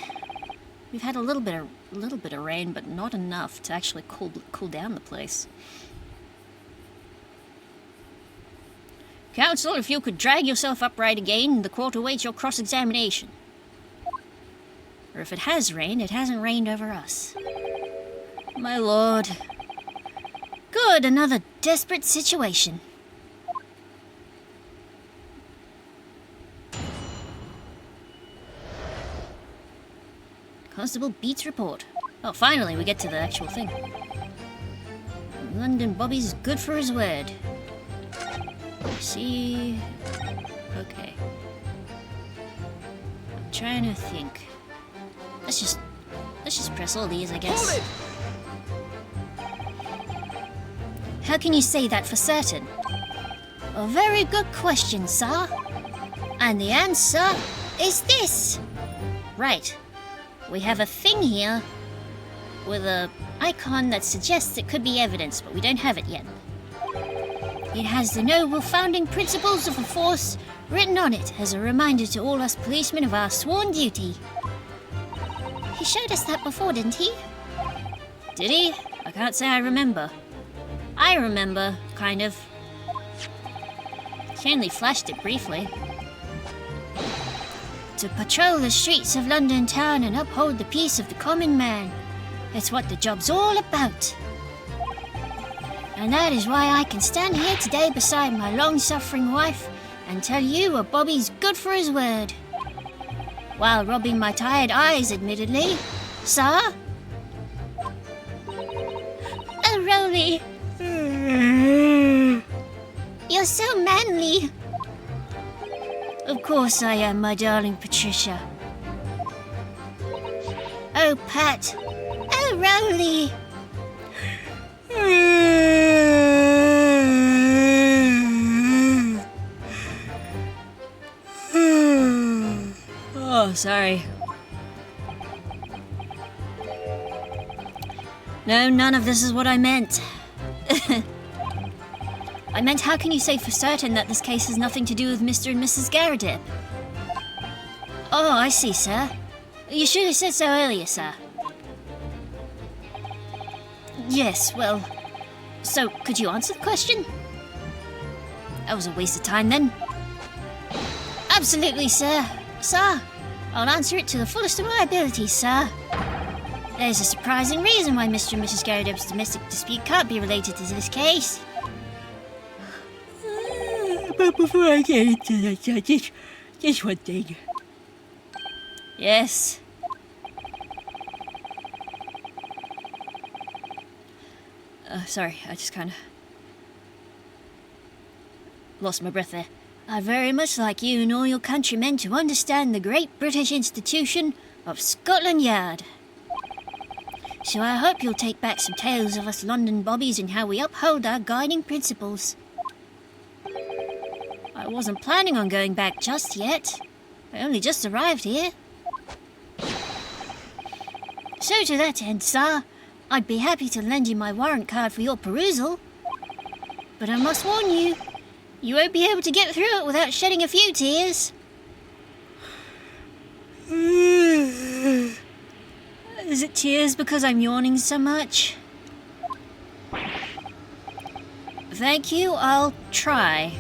Speaker 1: We've had a little bit of rain, but not enough to actually cool down the place. Counsel, if you could drag yourself upright again, the court awaits your cross-examination. Or if it has rained, it hasn't rained over us. My lord. Good, another desperate situation. Constable Beats report. Oh, finally we get to the actual thing. London Bobby's good for his word. See... Okay. I'm trying to think. Let's just press all these, I guess.
Speaker 3: How can you say that for certain? A very good question, sir. And the answer is this. Right. We have a thing here with a icon that suggests it could be evidence, but we don't have it yet. It has the noble founding principles of a force written on it as a reminder to all us policemen of our sworn duty. He showed us that before, didn't he?
Speaker 1: Did he? I can't say I remember. I remember, kind of. He only flashed it briefly.
Speaker 3: To patrol the streets of London town and uphold the peace of the common man. It's what the job's all about. And that is why I can stand here today beside my long-suffering wife and tell you a Bobby's good for his word. While rubbing my tired eyes, admittedly. Sir? Oh, Rowley. You're so manly. Of course I am, my darling Patricia. Oh, Pat. Oh, Rowley.
Speaker 1: Oh, sorry. No, none of this is what I meant. I meant, how can you say for certain that this case has nothing to do with Mr. and Mrs. Garradip? Oh, I see, sir. You should have said so earlier, sir. Yes, well... So, could you answer the question? That was a waste of time, then. Absolutely, sir. Sir, I'll answer it to the fullest of my abilities, sir. There's a surprising reason why Mr. and Mrs. Garradip's domestic dispute can't be related to this case.
Speaker 4: But before I get into that, just one thing.
Speaker 1: Yes. Sorry, I just kind of lost my breath there. I'd very much like you and all your countrymen to understand the great British institution of Scotland Yard. So I hope you'll take back some tales of us London bobbies and how we uphold our guiding principles. I wasn't planning on going back just yet. I only just arrived here. So to that end, sir, I'd be happy to lend you my warrant card for your perusal. But I must warn you, you won't be able to get through it without shedding a few tears. Is it tears because I'm yawning so much? Thank you, I'll try.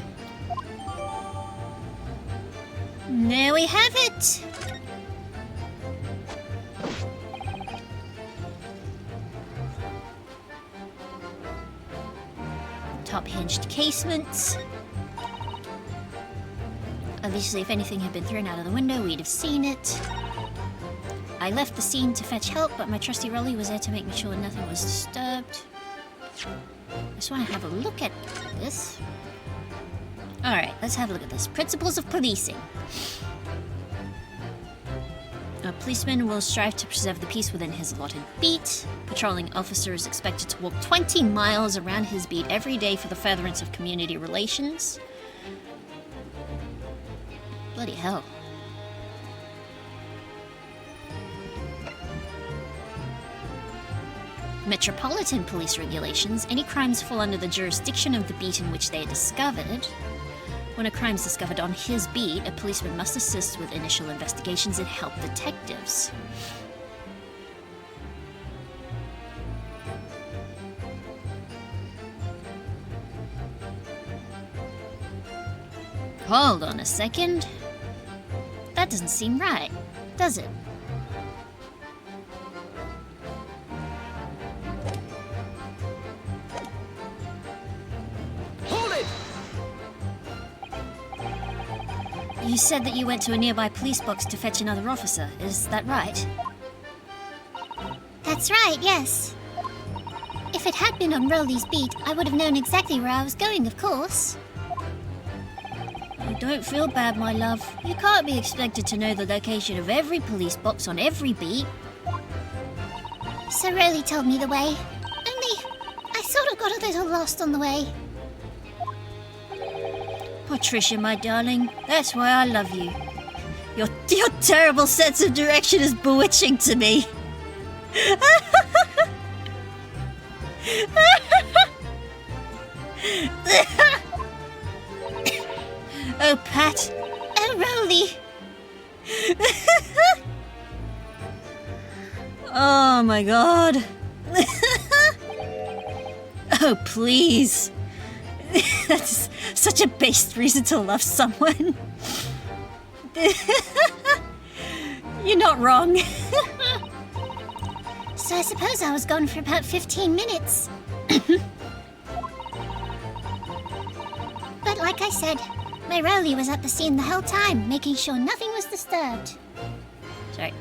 Speaker 1: There we have it! Top hinged casements. Obviously, if anything had been thrown out of the window, we'd have seen it. I left the scene to fetch help, but my trusty Rolly was there to make sure nothing was disturbed. I just want to have a look at this. Alright, let's have a look at this. Principles of policing. A policeman will strive to preserve the peace within his allotted beat. Patrolling officer is expected to walk 20 miles around his beat every day for the furtherance of community relations. Bloody hell. Metropolitan police regulations. Any crimes fall under the jurisdiction of the beat in which they are discovered. When a crime is discovered on his beat, a policeman must assist with initial investigations and help detectives. Hold on a second. That doesn't seem right, does it? You said that you went to a nearby police box to fetch another officer, is that right?
Speaker 3: That's right, yes. If it had been on Rowley's beat, I would have known exactly where I was going, of course.
Speaker 1: Oh, don't feel bad, my love. You can't be expected to know the location of every police box on every beat.
Speaker 3: So Rowley told me the way. Only, I sort of got a little lost on the way.
Speaker 1: Patricia, my darling, that's why I love you. Your terrible sense of direction is bewitching to me. Oh, Pat.
Speaker 3: Oh, Rowley.
Speaker 1: Oh, my God. Oh, please. That's such a base reason to love someone. You're not wrong.
Speaker 3: So I suppose I was gone for about 15 minutes. But like I said, my Rowley was at the scene the whole time, making sure nothing was disturbed.
Speaker 1: Sorry.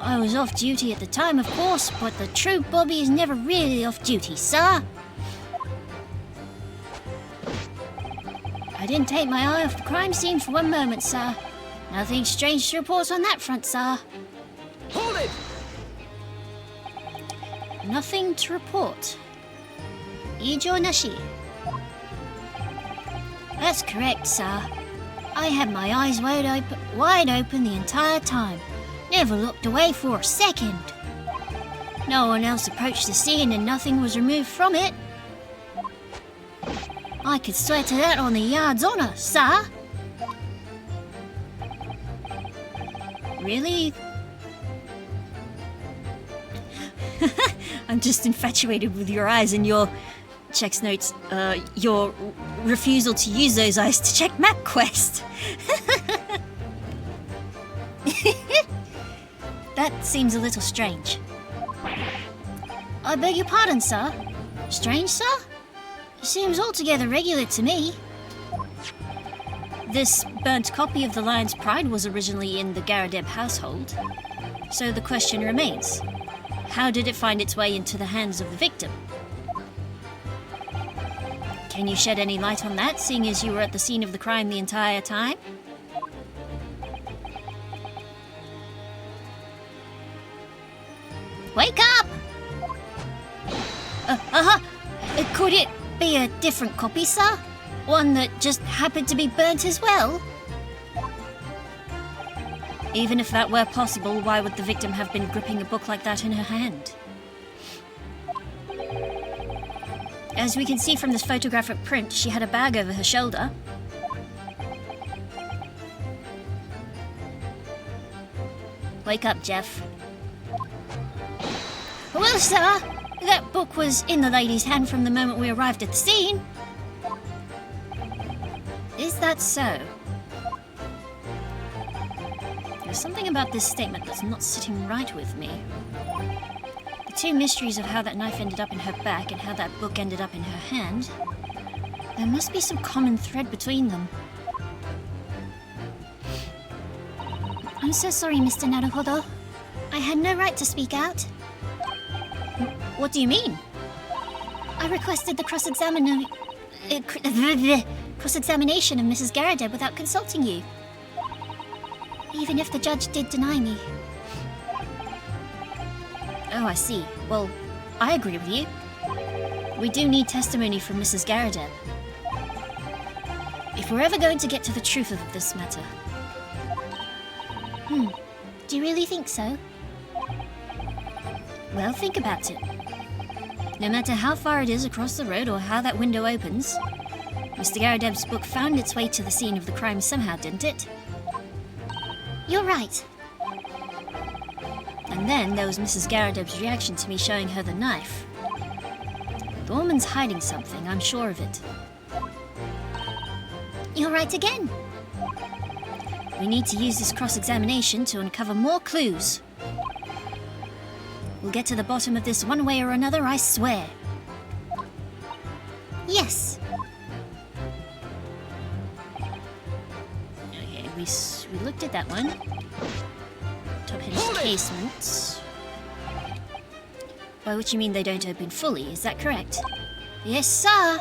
Speaker 1: I was off duty at the time, of course, but the true Bobby is never really off duty, sir. I didn't take my eye off the crime scene for one moment, sir. Nothing strange to report on that front, sir.
Speaker 2: Hold it!
Speaker 1: Nothing to report. Ijo nashi. That's correct, sir. I had my eyes wide open the entire time. Never looked away for a second. No one else approached the scene and nothing was removed from it. I could swear to that on the yard's honour, sir. Really? I'm just infatuated with your eyes and your... checks notes, your refusal to use those eyes to check MapQuest. That seems a little strange. I beg your pardon, sir. Strange, sir? Seems altogether regular to me. This burnt copy of the Lion's Pride was originally in the Garadeb household. So the question remains, how did it find its way into the hands of the victim? Can you shed any light on that, seeing as you were at the scene of the crime the entire time? Wake up! Could it be a different copy, sir? One that just happened to be burnt as well? Even if that were possible, why would the victim have been gripping a book like that in her hand? As we can see from this photographic print, she had a bag over her shoulder. Wake up, Jeff. Well, sir, that book was in the lady's hand from the moment we arrived at the scene. Is that so? There's something about this statement that's not sitting right with me. The two mysteries of how that knife ended up in her back and how that book ended up in her hand. There must be some common thread between them.
Speaker 3: I'm so sorry, Mr. Naruhodo. I had no right to speak out.
Speaker 1: What do you mean?
Speaker 3: I requested the cross-examination of Mrs. Garadeb without consulting you. Even if the judge did deny me.
Speaker 1: Oh, I see. Well, I agree with you. We do need testimony from Mrs. Garadeb. If we're ever going to get to the truth of this matter.
Speaker 3: Do you really think so?
Speaker 1: Well, think about it. No matter how far it is across the road or how that window opens, Mr. Garadeb's book found its way to the scene of the crime somehow, didn't it?
Speaker 3: You're right.
Speaker 1: And then there was Mrs. Garadeb's reaction to me showing her the knife. The woman's hiding something, I'm sure of it.
Speaker 3: You're right again.
Speaker 1: We need to use this cross-examination to uncover more clues. We'll get to the bottom of this one way or another, I swear.
Speaker 3: Yes.
Speaker 1: Okay, we looked at that one. Top hinged casements. By which you mean they don't open fully, is that correct?
Speaker 3: Yes, sir.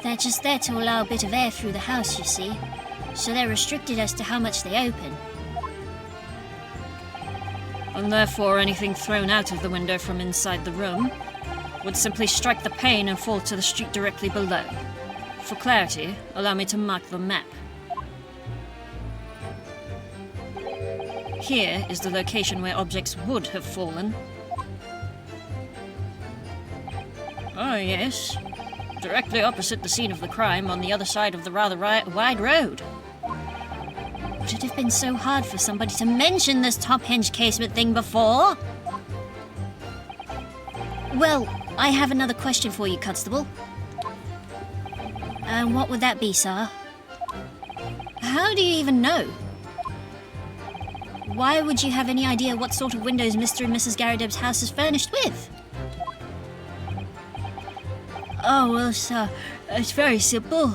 Speaker 1: They're just there to allow a bit of air through the house, you see. So they're restricted as to how much they open. and therefore anything thrown out of the window from inside the room would simply strike the pane and fall to the street directly below. For clarity, allow me to mark the map. Here is the location where objects would have fallen. Oh yes, directly opposite the scene of the crime on the other side of the rather wide road. Would it have been so hard for somebody to mention this top-hinge casement thing before?
Speaker 3: Well, I have another question for you, Constable. And what would that be, sir?
Speaker 1: How do you even know?
Speaker 3: Why would you have any idea what sort of windows Mr. and Mrs. Garrideb's house is furnished with?
Speaker 4: Oh, well, sir, it's very simple.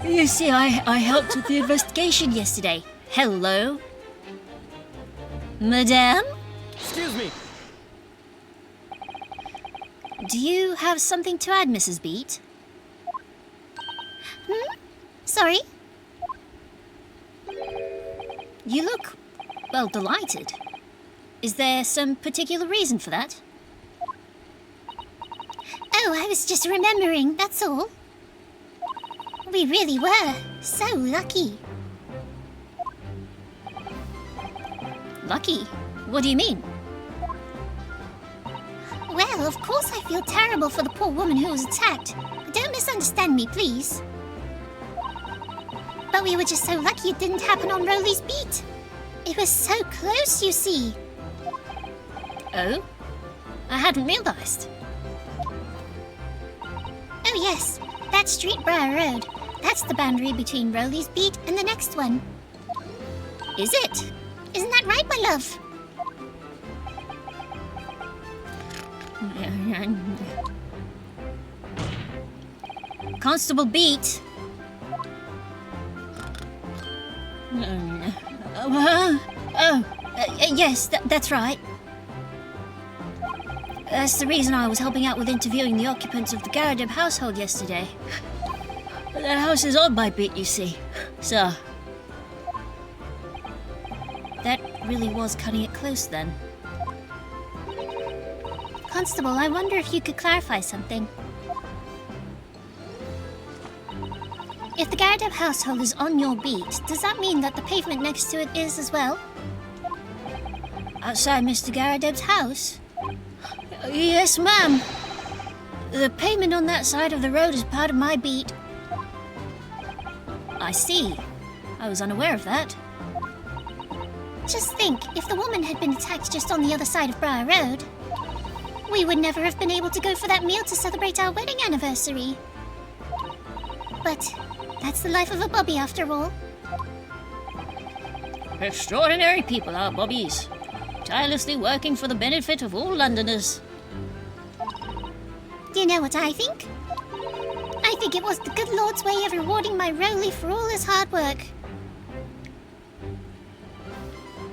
Speaker 4: You see, I helped with the investigation yesterday.
Speaker 3: Hello? Madame?
Speaker 2: Excuse me.
Speaker 3: Do you have something to add, Mrs. Beat? Sorry? You look, well, delighted. Is there some particular reason for that?
Speaker 5: Oh, I was just remembering, that's all. We really were so lucky.
Speaker 3: Lucky? What do you mean?
Speaker 5: Well, of course I feel terrible for the poor woman who was attacked. Don't misunderstand me, please. But we were just so lucky it didn't happen on Rowley's beat. It was so close, you see.
Speaker 3: Oh? I hadn't realized.
Speaker 5: Oh yes, that street Briar Road. That's the boundary between Rowley's beat and the next one.
Speaker 3: Is it?
Speaker 5: Isn't that right, my love?
Speaker 3: Constable Beat. Yes, that's right. That's the reason I was helping out with interviewing the occupants of the Garrideb household yesterday.
Speaker 4: The house is on my beat, you see, sir.
Speaker 3: That really was cutting it close then. Constable, I wonder if you could clarify something. If the Garrideb household is on your beat, does that mean that the pavement next to it is as well? Outside Mr. Garrideb's house?
Speaker 4: Yes, ma'am.
Speaker 3: The pavement on that side of the road is part of my beat. I see. I was unaware of that.
Speaker 5: Just think, if the woman had been attacked just on the other side of Briar Road, we would never have been able to go for that meal to celebrate our wedding anniversary. But that's the life of a bobby after all.
Speaker 1: Extraordinary people are bobbies, tirelessly working for the benefit of all Londoners.
Speaker 5: Do you know what I think? I think it was the good Lord's way of rewarding my Rowley for all his hard work.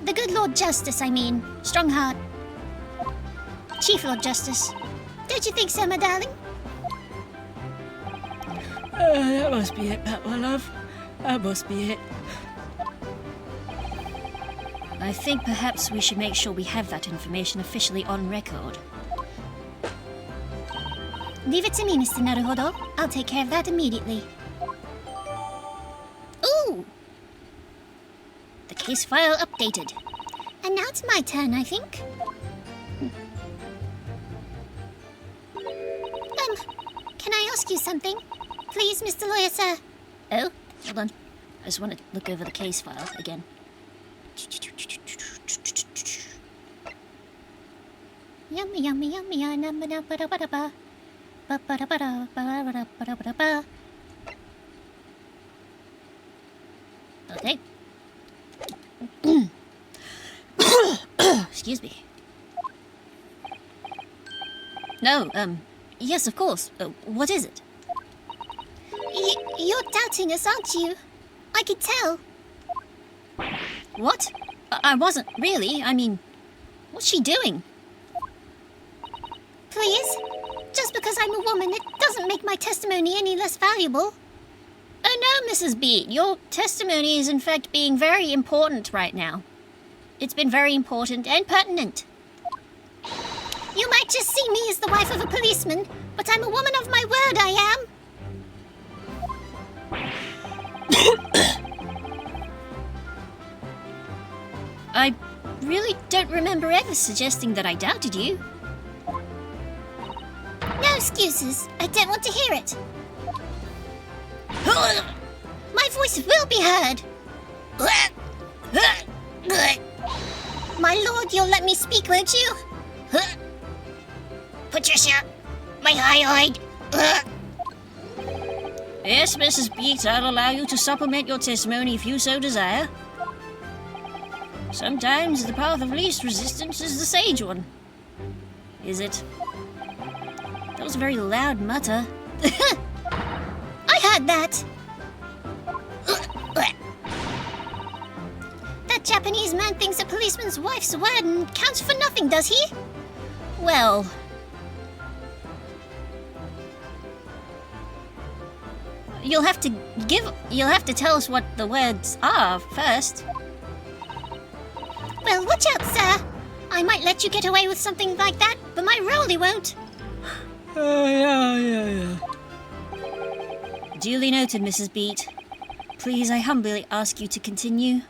Speaker 5: The good Lord Justice, I mean. Strong heart. Chief Lord Justice. Don't you think so, my darling?
Speaker 4: That must be it, Pat, my love. That must be it.
Speaker 3: I think perhaps we should make sure we have that information officially on record.
Speaker 5: Leave it to me, Mr. Naruhodo. I'll take care of that immediately. Ooh!
Speaker 3: The case file updated.
Speaker 5: And now it's my turn, I think. Can I ask you something? Please, Mr. Lawyer, sir.
Speaker 3: Oh, hold on. I just want to look over the case file again.
Speaker 5: Yummy, yummy, yummy, yummy, ba-da-ba-da-ba. Ba-ba-da-ba-da-ba-da-ba-da-ba.
Speaker 3: Okay. Excuse me. No, yes, of course. What is it?
Speaker 5: You're doubting us, aren't you? I could tell.
Speaker 3: What? I wasn't really. I mean, what's she doing?
Speaker 5: Please? Just because I'm a woman, it doesn't make my testimony any less valuable.
Speaker 3: Oh no, Mrs. Beat. Your testimony is in fact being very important right now. It's been very important and pertinent.
Speaker 5: You might just see me as the wife of a policeman, but I'm a woman of my word, I am.
Speaker 3: I really don't remember ever suggesting that I doubted you.
Speaker 5: No excuses. I don't want to hear it. My voice will be heard. My lord, you'll let me speak, won't you? Patricia, my hyoid.
Speaker 1: Yes, Mrs. Beat, I'll allow you to supplement your testimony if you so desire. Sometimes the path of least resistance is the sage one. Is it? That was a very loud mutter.
Speaker 5: I heard that. That Japanese man thinks a policeman's wife's word and counts for nothing, does he?
Speaker 3: Well, you'll have to tell us what the words are first.
Speaker 5: Well, watch out, sir. I might let you get away with something like that, but my Rolly won't.
Speaker 4: Yeah.
Speaker 3: Duly noted, Mrs. Beat. Please, I humbly ask you to continue.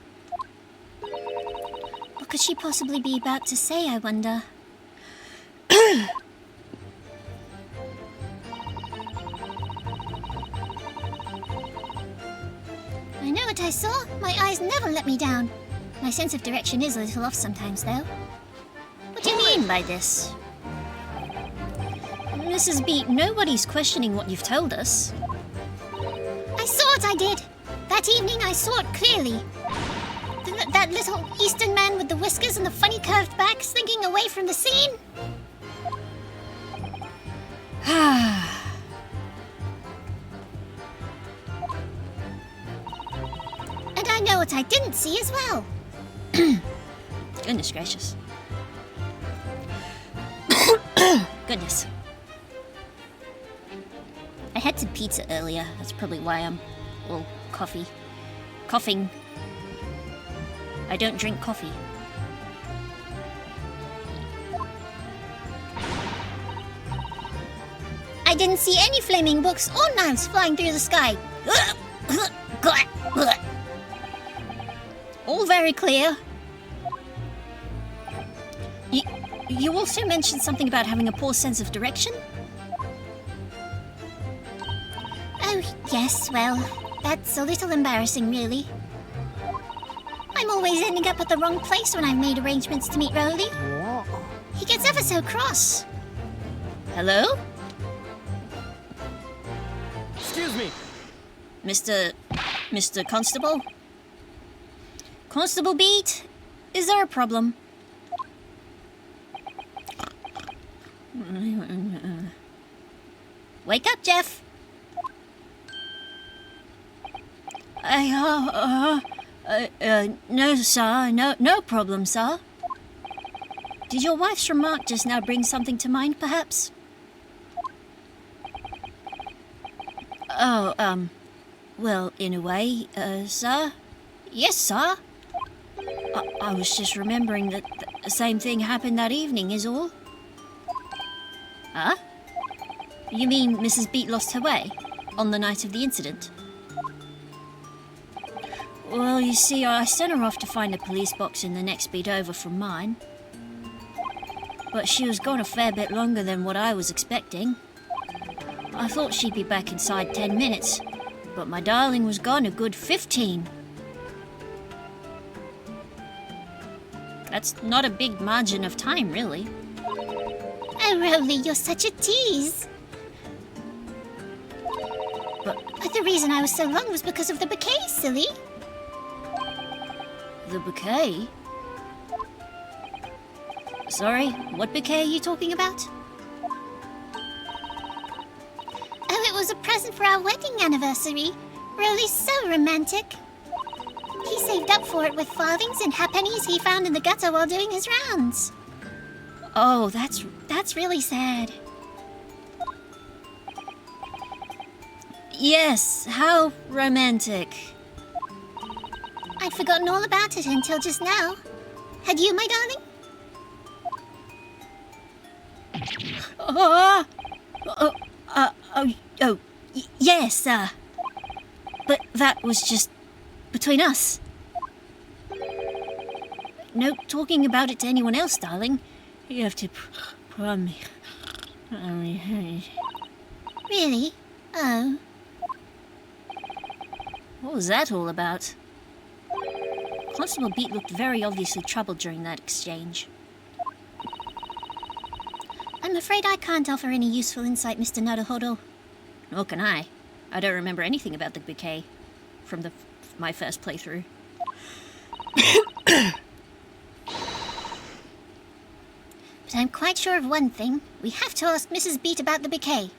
Speaker 5: What could she possibly be about to say, I wonder? I know what I saw. My eyes never let me down. My sense of direction is a little off sometimes, though.
Speaker 3: What do you mean by this? Mrs. Beat, nobody's questioning what you've told us.
Speaker 5: I saw what I did. That evening I saw it clearly. That little Eastern man with the whiskers and the funny curved back slinking away from the scene. And I know what I didn't see as well.
Speaker 3: Goodness gracious. Goodness. I had some pizza earlier. That's probably why I'm all coughing. I don't drink coffee.
Speaker 5: I didn't see any flaming books or knives flying through the sky.
Speaker 3: All very clear. You also mentioned something about having a poor sense of direction?
Speaker 5: Oh, yes, well, that's a little embarrassing, really. I'm always ending up at the wrong place when I've made arrangements to meet Rowley. He gets ever so cross.
Speaker 3: Hello?
Speaker 2: Excuse me.
Speaker 3: Mr. Constable? Constable Beat, is there a problem? Wake up, Jeff. No, sir. No problem, sir. Did your wife's remark just now bring something to mind, perhaps? Oh, well, in a way, sir. Yes, sir. I was just remembering that the same thing happened that evening, is all. Huh? You mean Mrs. Beat lost her way on the night of the incident? Well, you see, I sent her off to find a police box in the next beat over from mine. But she was gone a fair bit longer than what I was expecting. I thought she'd be back inside 10 minutes, but my darling was gone a good 15. That's not a big margin of time, really.
Speaker 5: Oh, Rowley, you're such a tease. But the reason I was so long was because of the bouquet, silly.
Speaker 3: The bouquet? Sorry, what bouquet are you talking about?
Speaker 5: Oh, it was a present for our wedding anniversary. Rowley's so romantic. He saved up for it with farthings and halfpennies he found in the gutter while doing his rounds.
Speaker 3: Oh, that's really sad. Yes, how romantic.
Speaker 5: I'd forgotten all about it until just now. Had you, my darling?
Speaker 3: Yes, but that was just between us. No talking about it to anyone else, darling. You have to promise.
Speaker 5: Really? Oh.
Speaker 3: What was that all about? Constable Beat looked very obviously troubled during that exchange.
Speaker 5: I'm afraid I can't offer any useful insight, Mr. Naruhodo.
Speaker 3: Nor can I. I don't remember anything about the bouquet from my first playthrough.
Speaker 5: But I'm quite sure of one thing. We have to ask Mrs. Beat about the bouquet.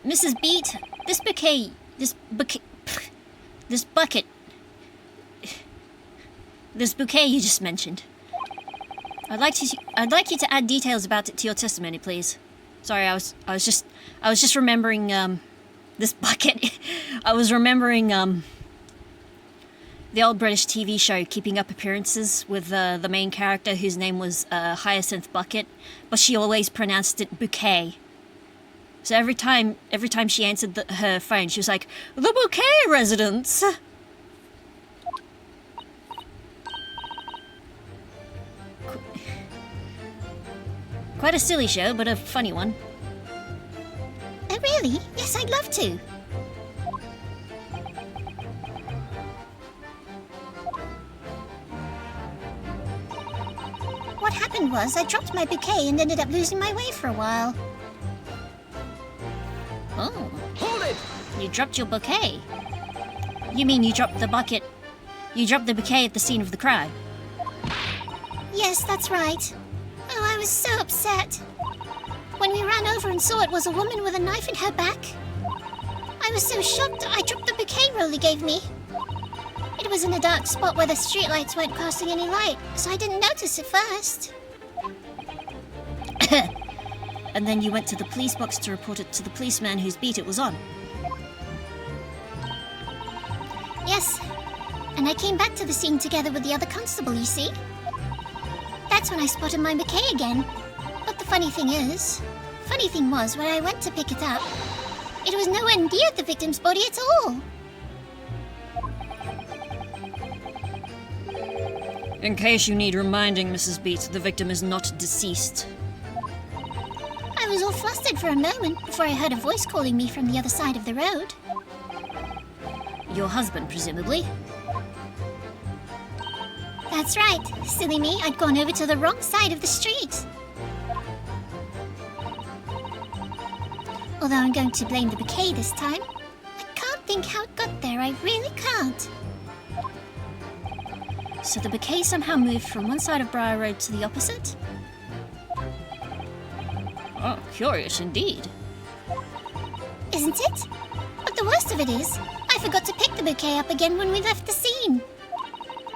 Speaker 3: Mrs. Beat, this bucket, this bouquet you just mentioned. I'd like you to add details about it to your testimony, please. Sorry, I was just remembering this bucket. I was remembering the old British TV show Keeping Up Appearances with the main character whose name was Hyacinth Bucket, but she always pronounced it bouquet. So every time she answered her phone, she was like, "The bouquet residence." Quite a silly show, but a funny one.
Speaker 5: Oh, really? Yes, I'd love to. What happened was I dropped my bouquet and ended up losing my way for a while.
Speaker 3: Oh,
Speaker 2: Hold it!
Speaker 3: you dropped your bouquet. You mean you dropped the bucket? You dropped the bouquet at the scene of the crime?
Speaker 5: Yes, that's right. Oh, I was so upset. When we ran over and saw it was a woman with a knife in her back, I was so shocked I dropped the bouquet Rolly gave me. It was in a dark spot where the streetlights weren't casting any light, so I didn't notice it first.
Speaker 3: And then you went to the police box to report it to the policeman whose beat it was on.
Speaker 5: Yes, and I came back to the scene together with the other constable, you see. That's when I spotted my bouquet again. But the funny thing was, when I went to pick it up, it was nowhere near the victim's body at all.
Speaker 1: In case you need reminding, Mrs. Beat, the victim is not deceased.
Speaker 5: I was all flustered for a moment before I heard a voice calling me from the other side of the road.
Speaker 3: Your husband, presumably.
Speaker 5: That's right. Silly me, I'd gone over to the wrong side of the street. Although I'm going to blame the bouquet this time, I can't think how it got there, I really can't.
Speaker 3: So the bouquet somehow moved from one side of Briar Road to the opposite?
Speaker 1: Oh, curious indeed.
Speaker 5: Isn't it? But the worst of it is, I forgot to pick the bouquet up again when we left the scene.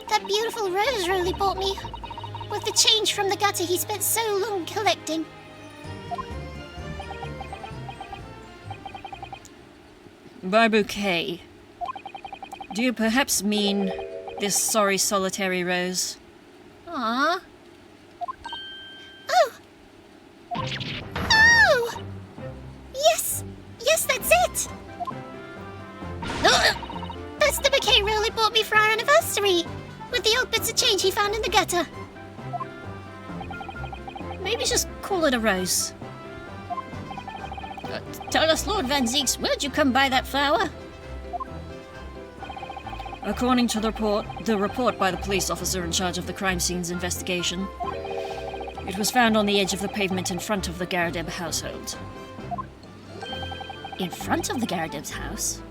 Speaker 5: That beautiful rose Rolly bought me, with the change from the gutter he spent so long collecting.
Speaker 1: By bouquet, do you perhaps mean this sorry solitary rose?
Speaker 3: Aww.
Speaker 5: Oh! Oh! Yes! Yes, that's it! That's the bouquet Rolly bought me for our anniversary, with the old bits of change he found in the gutter.
Speaker 3: Maybe just call it a rose.
Speaker 1: Tell us, Lord Van Zeeks, where'd you come by that flower? According to the report by the police officer in charge of the crime scene's investigation, it was found on the edge of the pavement in front of the Garadeb household.
Speaker 3: In front of the Garadeb's house?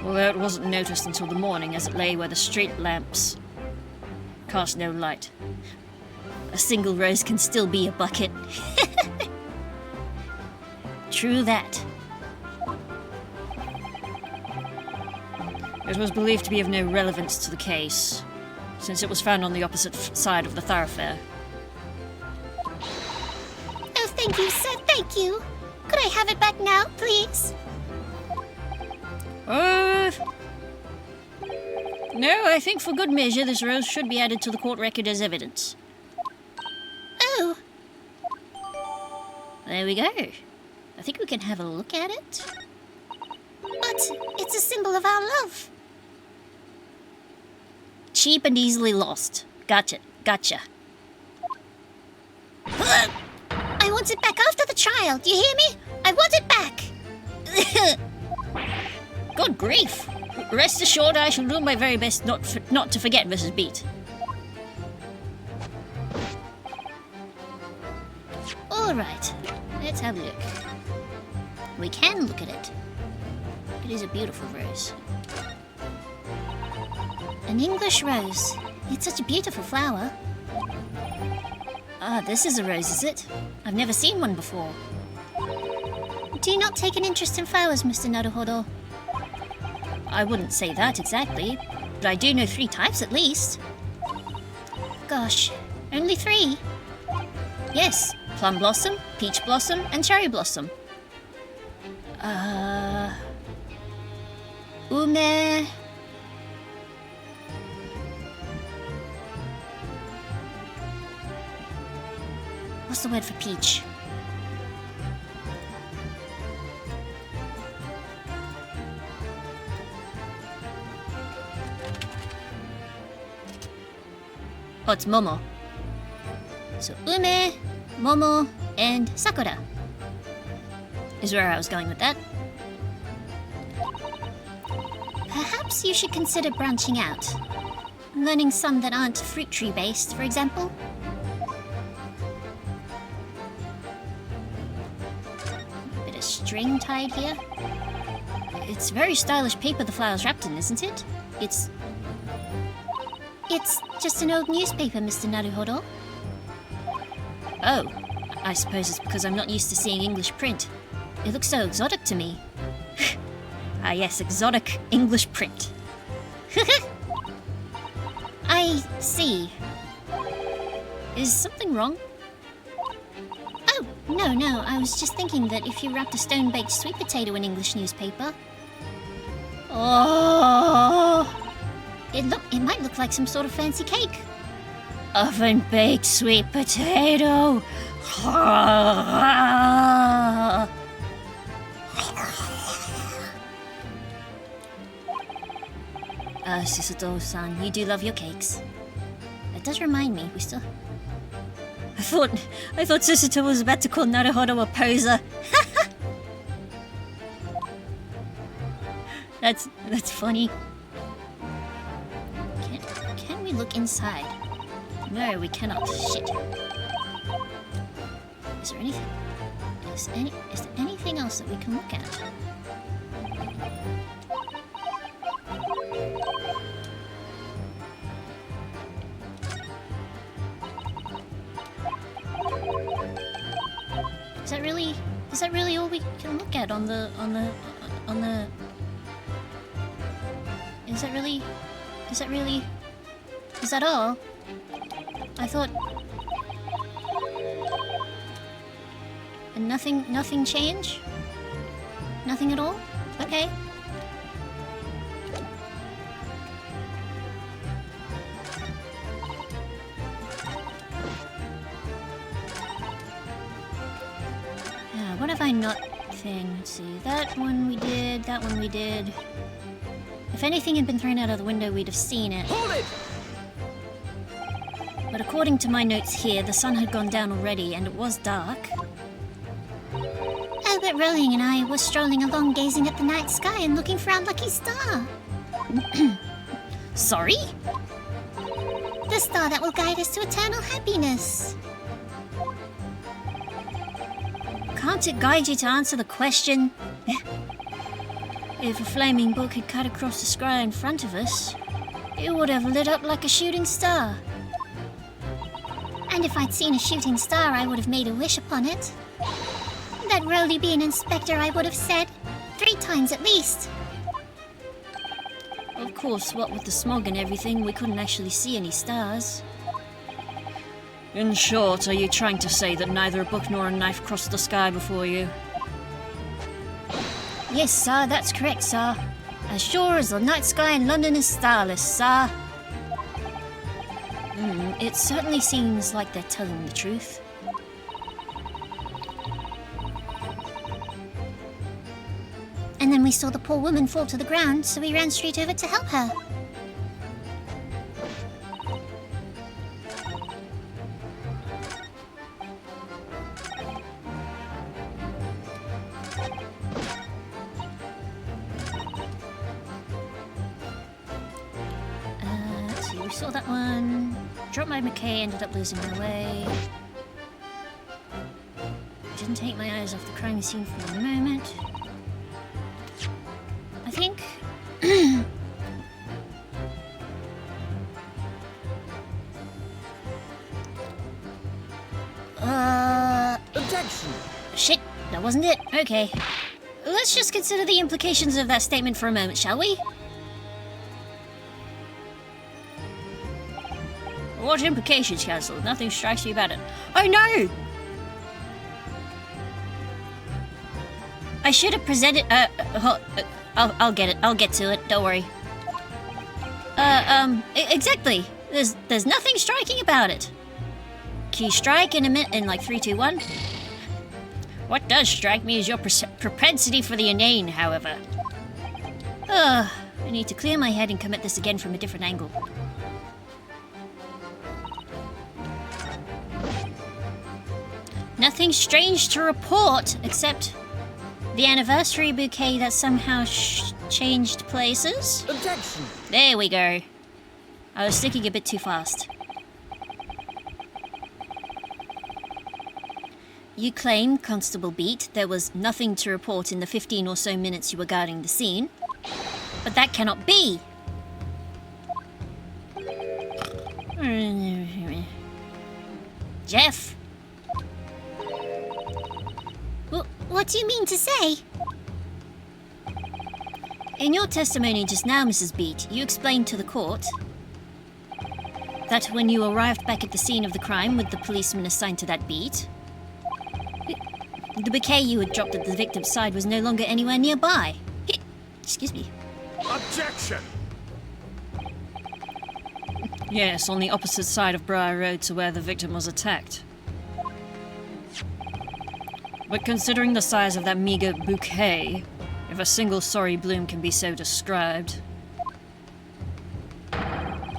Speaker 1: Although it wasn't noticed until the morning as it lay where the street lamps cast no light.
Speaker 3: A single rose can still be a bucket. True that.
Speaker 1: It was believed to be of no relevance to the case, since it was found on the opposite side of the thoroughfare.
Speaker 5: Oh, thank you, sir, thank you. Could I have it back now, please?
Speaker 1: No, I think for good measure this rose should be added to the court record as evidence.
Speaker 5: Oh,
Speaker 1: There we go. I think we can have a look at it.
Speaker 5: but it's a symbol of our love.
Speaker 1: Cheap and easily lost. Gotcha.
Speaker 5: I want it back after the trial. Do you hear me? I want it back.
Speaker 1: Good grief. Rest assured I shall do my very best not to forget, Mrs. Beat.
Speaker 5: All right, let's have a look.
Speaker 1: We can look at it. It is a beautiful rose.
Speaker 5: An English rose. It's such a beautiful flower.
Speaker 1: Ah, this is a rose, is it? I've never seen one before.
Speaker 5: Do you not take an interest in flowers, Mr. Naruhodo?
Speaker 1: I wouldn't say that exactly, but I do know 3 types at least.
Speaker 5: Gosh, only 3?
Speaker 1: Yes, plum blossom, peach blossom, and cherry blossom.
Speaker 5: Ume.
Speaker 1: What's the word for peach? Oh, it's momo. So ume, momo, and sakura is where I was going with that.
Speaker 5: Perhaps you should consider branching out. Learning some that aren't fruit tree based, for example.
Speaker 1: Bit of string tied here. It's very stylish paper the flower's wrapped in, isn't it? It's
Speaker 5: just an old newspaper, Mr. Naruhodo.
Speaker 1: Oh, I suppose it's because I'm not used to seeing English print. It looks so exotic to me. Ah yes, exotic English print.
Speaker 5: I see.
Speaker 1: Is something wrong?
Speaker 5: Oh, no, I was just thinking that if you wrapped a stone-baked sweet potato in English newspaper...
Speaker 1: Oh,
Speaker 5: It might look like some sort of fancy cake.
Speaker 1: oven-baked sweet potato. Susato-san, you do love your cakes.
Speaker 5: That does remind me, we still...
Speaker 1: I thought Susato was about to call Naruhodo a poser. That's funny.
Speaker 5: Can we look inside?
Speaker 1: No, we cannot. Shit.
Speaker 5: Is there anything... Is there anything else that we can look at? Is that really all we can look at on the Is that all? I thought... And nothing change? Nothing at all? Okay. What have I not thing? Let's see. That one we did. If anything had been thrown out of the window, we'd have seen it.
Speaker 2: Hold it!
Speaker 1: But according to my notes here, the sun had gone down already and it was dark.
Speaker 5: Albert Rowling and I were strolling along gazing at the night sky and looking for our lucky star.
Speaker 1: Sorry?
Speaker 5: The star that will guide us to eternal happiness.
Speaker 1: Can't it guide you to answer the question? If a flaming book had cut across the sky in front of us, it would have lit up like a shooting star.
Speaker 5: And if I'd seen a shooting star, I would have made a wish upon it. That Rowley be an inspector, I would have said. 3 times at least.
Speaker 1: Of course, what with the smog and everything, we couldn't actually see any stars. In short, are you trying to say that neither a book nor a knife crossed the sky before you?
Speaker 5: Yes, sir, that's correct, sir.
Speaker 3: As sure as the night sky in London is starless, sir. It certainly seems like they're telling the truth.
Speaker 5: And then we saw the poor woman fall to the ground, so we ran straight over to help her.
Speaker 3: Let's see, we saw that one. Dropped my McKay, ended up losing my way. Didn't take my eyes off the crime scene for a moment. I think...
Speaker 2: Objection!
Speaker 3: Shit, that wasn't it. Okay. Let's just consider the implications of that statement for a moment, shall we? What implications, Counsel? Nothing strikes me about it. Oh no! I should have presented. I'll get it. I'll get to it. Don't worry. Exactly. There's nothing striking about it. Key strike in a minute in like 3, 2, 1. What does strike me is your propensity for the inane, however. I need to clear my head and come at this again from a different angle. Nothing strange to report, except the anniversary bouquet that somehow changed places.
Speaker 2: Objection!
Speaker 3: There we go. I was thinking a bit too fast. You claim, Constable Beat, there was nothing to report in the 15 or so minutes you were guarding the scene. But that cannot be! Jeff?
Speaker 5: What do you mean to say?
Speaker 3: In your testimony just now, Mrs. Beat, you explained to the court that when you arrived back at the scene of the crime with the policeman assigned to that beat, the bouquet you had dropped at the victim's side was no longer anywhere nearby. Excuse me.
Speaker 2: Objection!
Speaker 1: Yes, on the opposite side of Briar Road to where the victim was attacked. But considering the size of that meager bouquet, if a single sorry bloom can be so described,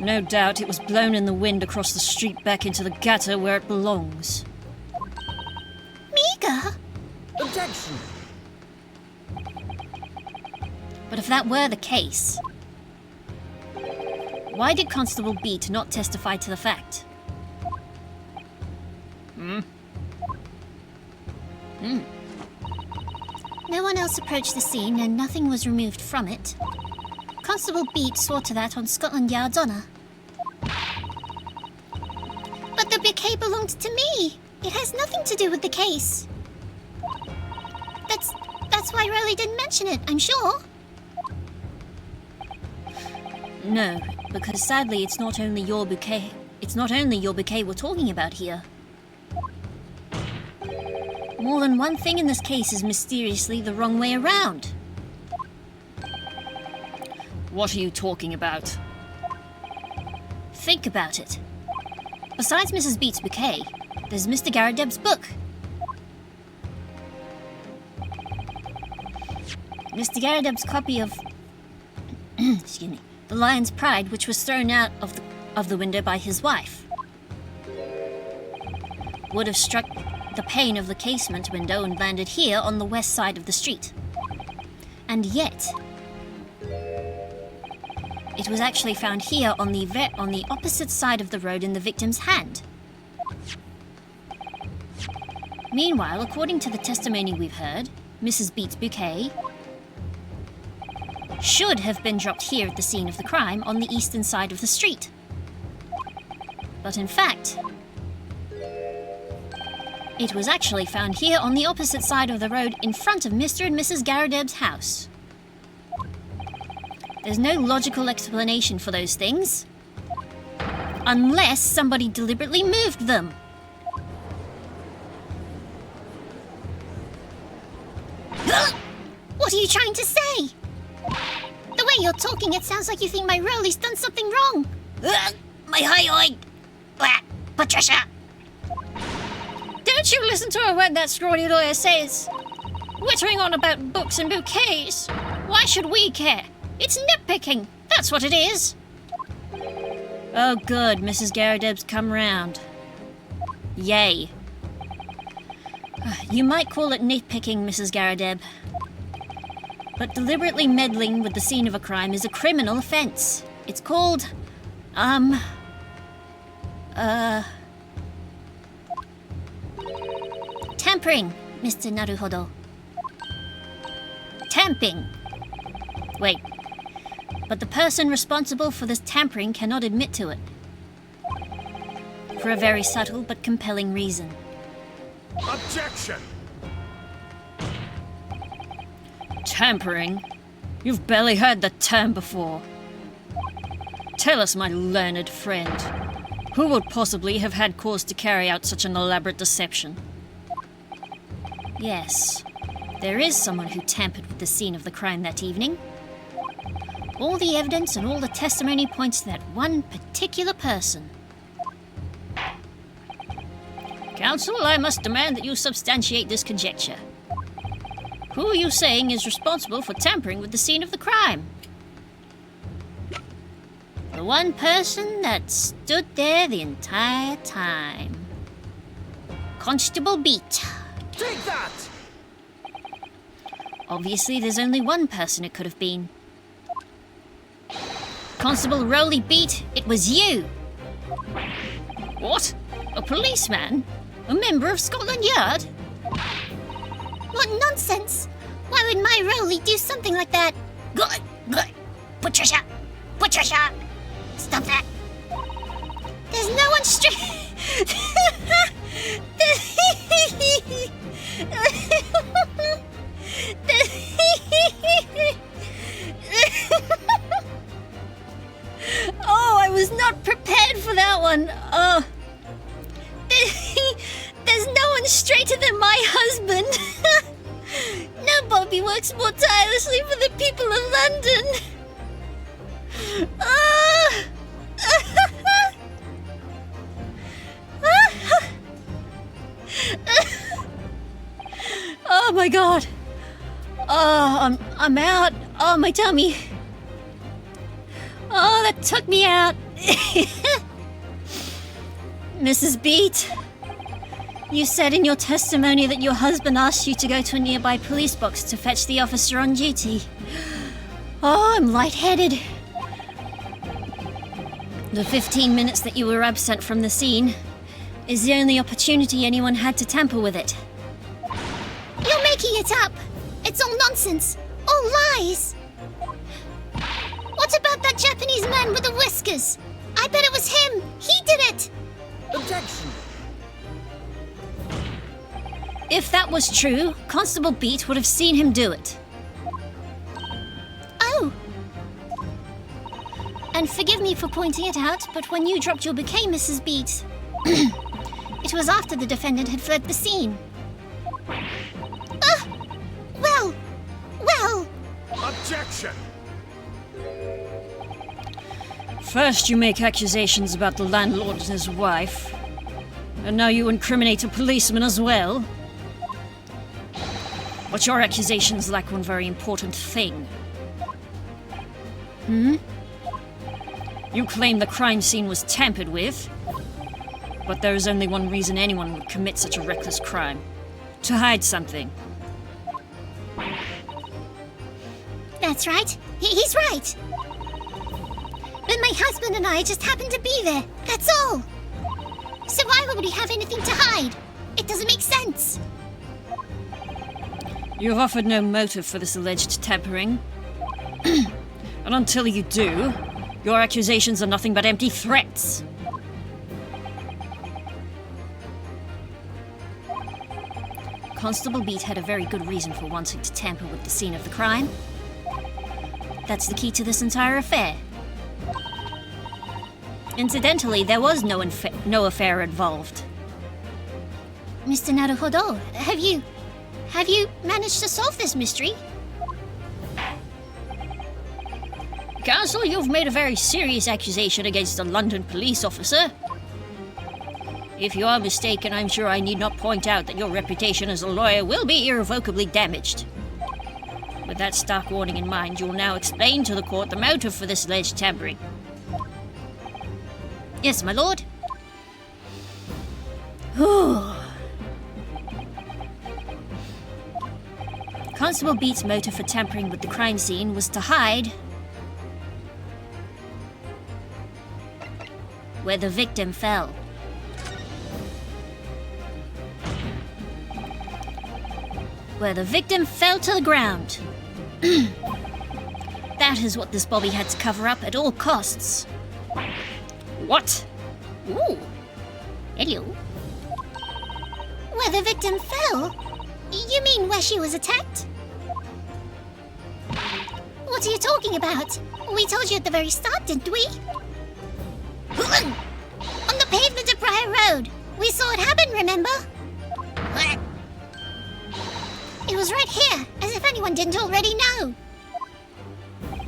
Speaker 1: no doubt it was blown in the wind across the street back into the gutter where it belongs.
Speaker 5: Meager?
Speaker 2: Objection!
Speaker 3: But if that were the case, why did Constable Beat not testify to the fact?
Speaker 5: No one else approached the scene and nothing was removed from it. Constable Beat swore to that on Scotland Yard's honour. But the bouquet belonged to me. It has nothing to do with the case. That's why Riley didn't mention it, I'm sure.
Speaker 3: No, because sadly it's not only your bouquet. It's not only your bouquet we're talking about here. More than one thing in this case is mysteriously the wrong way around.
Speaker 1: What are you talking about?
Speaker 3: Think about it. Besides Mrs. Beat's bouquet, there's Mr. Garradeb's book. Mr. Garradeb's copy of excuse me, The Lion's Pride, which was thrown out of the window by his wife, would have struck the pane of the casement window and landed here on the west side of the street. And yet, it was actually found here on the opposite side of the road in the victim's hand. Meanwhile, according to the testimony we've heard, Mrs. Beat's bouquet should have been dropped here at the scene of the crime on the eastern side of the street. But in fact, it was actually found here on the opposite side of the road in front of Mr. and Mrs. Garradeb's house. There's no logical explanation for those things, unless somebody deliberately moved them.
Speaker 5: What are you trying to say? The way you're talking, it sounds like you think my Rolly's done something wrong.
Speaker 3: My hyoid! Patricia!
Speaker 1: Don't you listen to a word that scrawny lawyer says? Wittering on about books and bouquets. Why should we care? It's nitpicking. That's what it is.
Speaker 3: Oh good, Mrs. Garrideb's come round. Yay. You might call it nitpicking, Mrs. Garrideb. But deliberately meddling with the scene of a crime is a criminal offence. It's called... tampering, Mr. Naruhodo. Tamping. Wait. But the person responsible for this tampering cannot admit to it. For a very subtle but compelling reason.
Speaker 2: Objection!
Speaker 1: Tampering? You've barely heard the term before. Tell us, my learned friend, who would possibly have had cause to carry out such an elaborate deception?
Speaker 3: Yes, there is someone who tampered with the scene of the crime that evening. All the evidence and all the testimony points to that one particular person.
Speaker 1: Counsel, I must demand that you substantiate this conjecture. Who are you saying is responsible for tampering with the scene of the crime?
Speaker 3: The one person that stood there the entire time. Constable Beat.
Speaker 2: Take that!
Speaker 3: Obviously, there's only one person it could have been. Constable Rowley Beat, it was you!
Speaker 1: What? A policeman? A member of Scotland Yard?
Speaker 5: What nonsense! Why would my Rolly do something like that?
Speaker 3: Good. Patricia! Stop that!
Speaker 5: There's no one straight.
Speaker 3: Oh, I was not prepared for that one. Oh. There's no one straighter than my husband. Nobody works more tirelessly for the people of London. Oh my god. Oh, I'm out. Oh, my tummy. Oh, that took me out. Mrs. Beat, you said in your testimony that your husband asked you to go to a nearby police box to fetch the officer on duty. Oh, I'm lightheaded. The 15 minutes that you were absent from the scene is the only opportunity anyone had to tamper with it.
Speaker 5: You're making it up. It's all nonsense. All lies. What about that Japanese man with the whiskers? I bet it was him. He did it.
Speaker 2: Objection!
Speaker 3: If that was true, Constable Beat would have seen him do it.
Speaker 5: Oh. And forgive me for pointing it out, but when you dropped your bouquet, Mrs. Beat, it was after the defendant had fled the scene. Well.
Speaker 2: Objection!
Speaker 1: First you make accusations about the landlord and his wife, and now you incriminate a policeman as well. But your accusations lack one very important thing. You claim the crime scene was tampered with, but there is only one reason anyone would commit such a reckless crime. To hide something.
Speaker 5: That's right. He's right. But my husband and I just happened to be there. That's all. So why would we have anything to hide? It doesn't make sense.
Speaker 1: You have offered no motive for this alleged tampering. And until you do, your accusations are nothing but empty threats.
Speaker 3: Constable Beat had a very good reason for wanting to tamper with the scene of the crime. That's the key to this entire affair. Incidentally, there was no affair involved.
Speaker 5: Mr. Naruhodo, have you managed to solve this mystery?
Speaker 1: Counsel, you've made a very serious accusation against a London police officer. If you are mistaken, I'm sure I need not point out that your reputation as a lawyer will be irrevocably damaged. With that stark warning in mind, you will now explain to the court the motive for this alleged tampering.
Speaker 3: Yes, my lord. Constable Beat's motive for tampering with the crime scene was to hide where the victim fell. Where the victim fell to the ground. That is what this Bobby had to cover up at all costs.
Speaker 1: What?
Speaker 3: Ooh. Hello.
Speaker 5: Where the victim fell? You mean where she was attacked? What are you talking about? We told you at the very start, didn't we? On the pavement of Briar Road. We saw it happen, remember? It was right here, as if anyone didn't already know.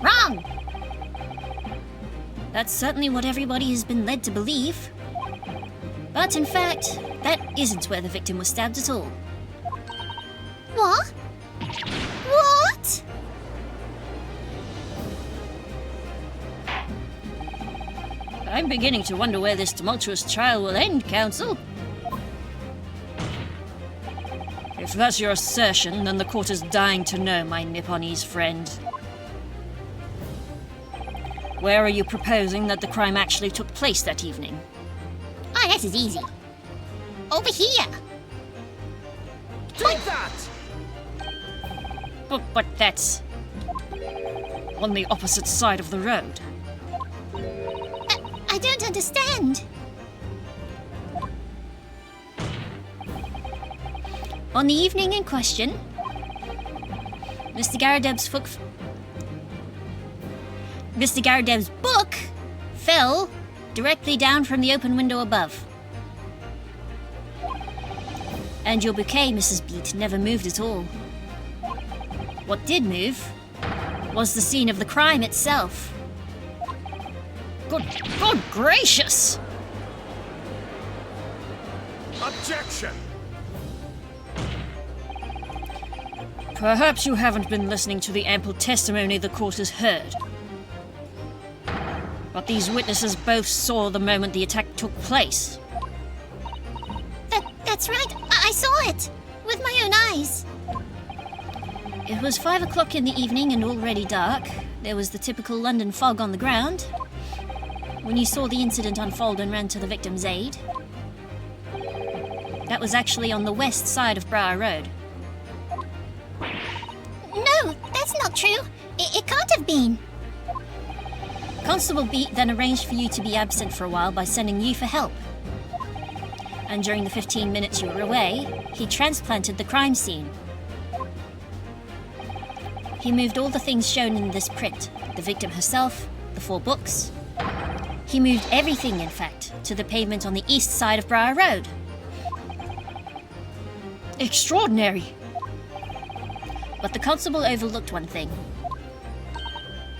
Speaker 3: Wrong! That's certainly what everybody has been led to believe. But in fact, that isn't where the victim was stabbed at all.
Speaker 5: What? What?
Speaker 1: I'm beginning to wonder where this tumultuous trial will end, Counsel. If that's your assertion, then the court is dying to know, my Nipponese friend. Where are you proposing that the crime actually took place that evening?
Speaker 5: Oh, that is easy. Over here.
Speaker 2: Take that!
Speaker 1: But that's on the opposite side of the road.
Speaker 5: I don't understand.
Speaker 3: On the evening in question, Mr. Garadeb's book fell directly down from the open window above. And your bouquet, Mrs. Beat, never moved at all. What did move was the scene of the crime itself.
Speaker 1: Good gracious!
Speaker 2: Objection!
Speaker 1: Perhaps you haven't been listening to the ample testimony the court has heard. But these witnesses both saw the moment the attack took place.
Speaker 5: That's right. I saw it. With my own eyes.
Speaker 3: It was 5 o'clock in the evening and already dark. There was the typical London fog on the ground. When you saw the incident unfold and ran to the victim's aid. That was actually on the west side of Briar Road.
Speaker 5: No, that's not true. It can't have been.
Speaker 3: Constable Beat then arranged for you to be absent for a while by sending you for help. And during the 15 minutes you were away, he transplanted the crime scene. He moved all the things shown in this print, the victim herself, the 4 books. He moved everything, in fact, to the pavement on the east side of Briar Road.
Speaker 1: Extraordinary!
Speaker 3: But the constable overlooked one thing.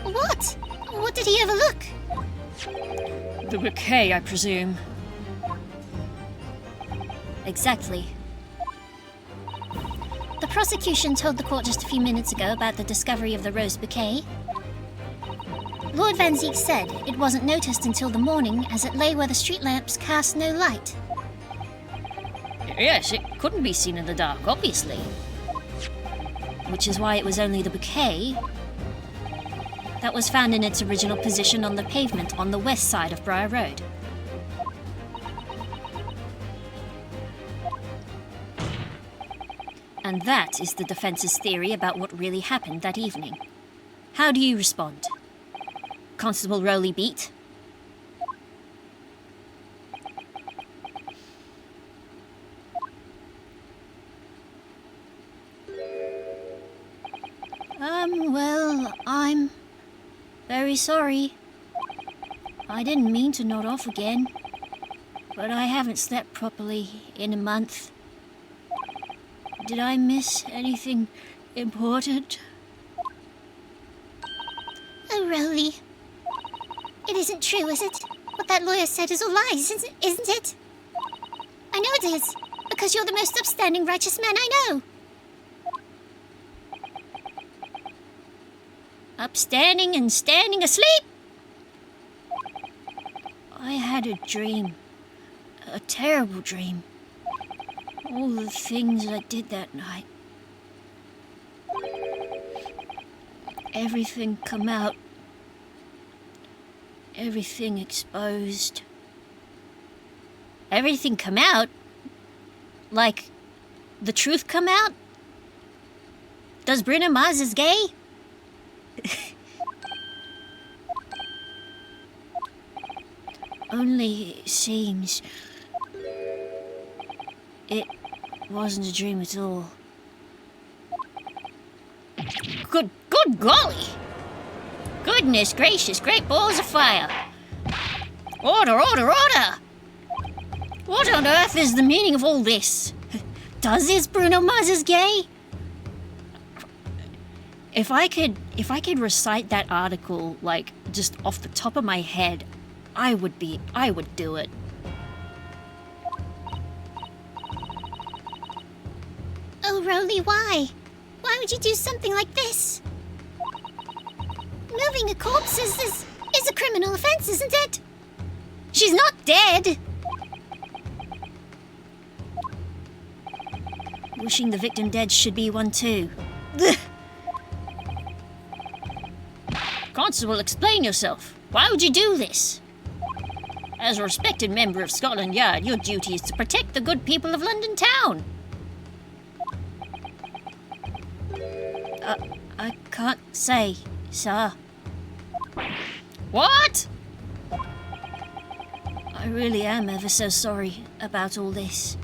Speaker 5: What? What did he overlook?
Speaker 1: The bouquet, I presume.
Speaker 3: Exactly. The prosecution told the court just a few minutes ago about the discovery of the rose bouquet. Lord Van Zeek said it wasn't noticed until the morning as it lay where the street lamps cast no light.
Speaker 1: Yes, it couldn't be seen in the dark, obviously.
Speaker 3: Which is why it was only the bouquet that was found in its original position on the pavement on the west side of Briar Road. And that is the defense's theory about what really happened that evening. How do you respond? Constable Rowley Beat? Well, I'm very sorry. I didn't mean to nod off again, but I haven't slept properly in a month. Did I miss anything important?
Speaker 5: Oh, Rowley, It isn't true, is it? What that lawyer said is all lies, isn't it? I know it is, because you're the most upstanding righteous man I know.
Speaker 1: Upstanding and standing asleep?
Speaker 4: I had a dream. A terrible dream. All the things I did that night. Everything come out. Everything exposed.
Speaker 1: Everything come out? Like, the truth come out? Does Bruno Mars is gay?
Speaker 4: Only it seems it wasn't a dream at all.
Speaker 1: Good golly! Goodness gracious, great balls of fire! Order! What on earth is the meaning of all this?
Speaker 5: Is Bruno Mars is gay?
Speaker 1: If I could recite that article, like, just off the top of my head, I would do it.
Speaker 5: Oh, Rolly, why? Why would you do something like this? Moving a corpse is a criminal offense, isn't it?
Speaker 1: She's not dead!
Speaker 4: Wishing the victim dead should be one too.
Speaker 1: Constable, explain yourself. Why would you do this? As a respected member of Scotland Yard, your duty is to protect the good people of London town.
Speaker 4: I can't say, sir.
Speaker 1: What?
Speaker 4: I really am ever so sorry about all this.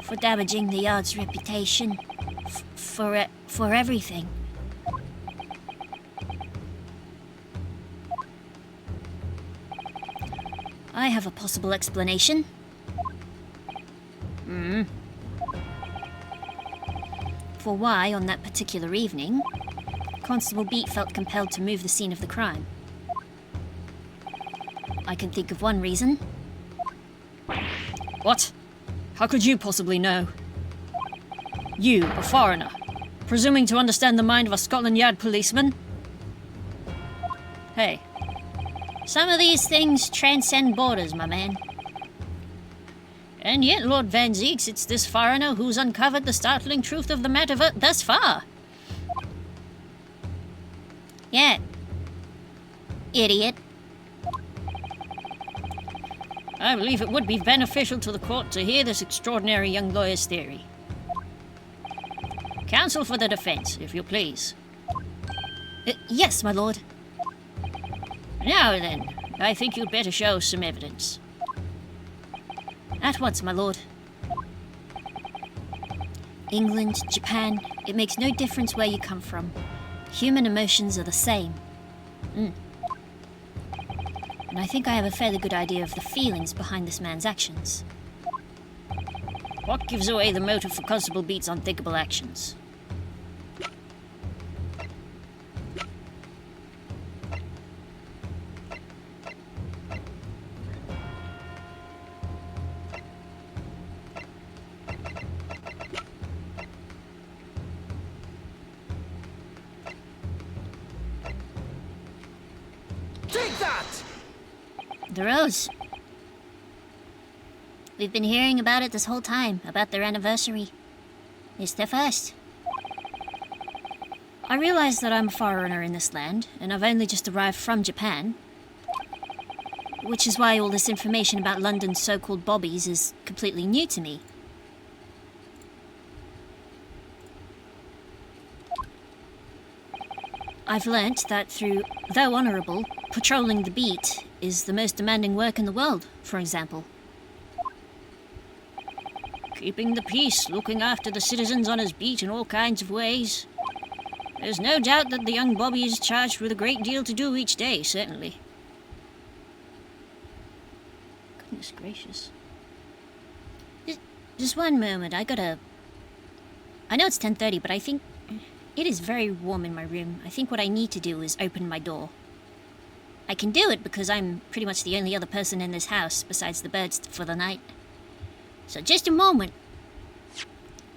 Speaker 4: For damaging the Yard's reputation. For everything. I have a possible explanation. For why, on that particular evening, Constable Beat felt compelled to move the scene of the crime. I can think of one reason.
Speaker 1: What? How could you possibly know? You, a foreigner, presuming to understand the mind of a Scotland Yard policeman? Hey, some of these things transcend borders, my man. And yet, Lord Van Zeeks, it's this foreigner who's uncovered the startling truth of the matter thus far.
Speaker 5: Yeah. Idiot.
Speaker 1: I believe it would be beneficial to the court to hear this extraordinary young lawyer's theory. Counsel for the defense, if you please.
Speaker 4: Yes, my lord.
Speaker 1: Now then, I think you'd better show some evidence.
Speaker 4: At once, my lord. England, Japan, it makes no difference where you come from. Human emotions are the same. And I think I have a fairly good idea of the feelings behind this man's actions.
Speaker 1: What gives away the motive for Constable Beat's unthinkable actions?
Speaker 2: Take that!
Speaker 4: The rose. We've been hearing about it this whole time, about their anniversary. It's their first. I realize that I'm a foreigner in this land, and I've only just arrived from Japan. Which is why all this information about London's so-called bobbies is completely new to me. I've learnt that though honourable, patrolling the beat is the most demanding work in the world, for example.
Speaker 1: Keeping the peace, looking after the citizens on his beat in all kinds of ways. There's no doubt that the young bobby is charged with a great deal to do each day, certainly.
Speaker 4: Goodness gracious. Just one moment, I know it's 10:30, but I think it is very warm in my room. I think what I need to do is open my door. I can do it because I'm pretty much the only other person in this house besides the birds for the night. So just a moment.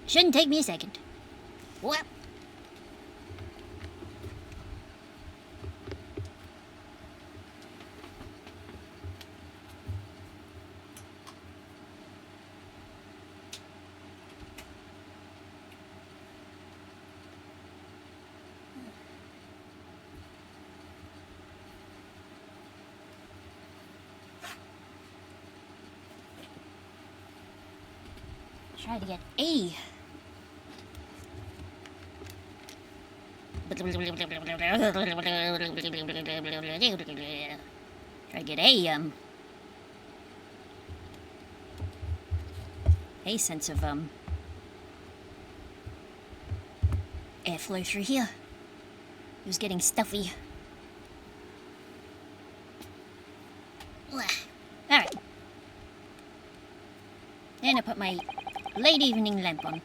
Speaker 4: Shouldn't take me a second. What? Try to get A. Try to get a sense of airflow through here. It was getting stuffy. Alright. Then I put my late evening lamp on.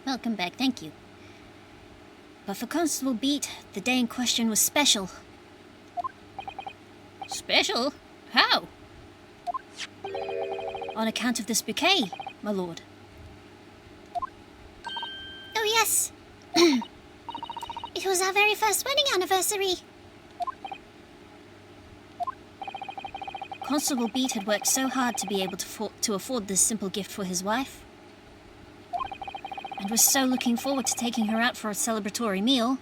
Speaker 4: Welcome back, thank you. But for Constable Beat, the day in question was special.
Speaker 1: Special? How?
Speaker 4: On account of this bouquet, my lord.
Speaker 5: Oh, yes. It was our very first wedding anniversary.
Speaker 4: Constable Beat had worked so hard to be able to afford this simple gift for his wife, and was so looking forward to taking her out for a celebratory meal.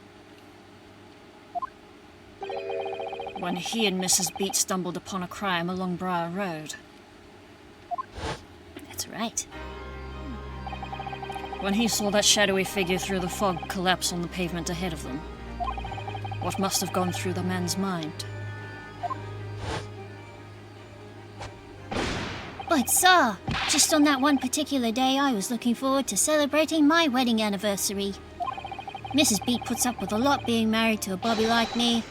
Speaker 1: When he and Mrs. Beat stumbled upon a crime along Briar Road.
Speaker 4: That's right.
Speaker 1: When he saw that shadowy figure through the fog collapse on the pavement ahead of them. What must have gone through the man's mind?
Speaker 5: But sir, just on that one particular day I was looking forward to celebrating my wedding anniversary. Mrs. Beat puts up with a lot being married to a bobby like me.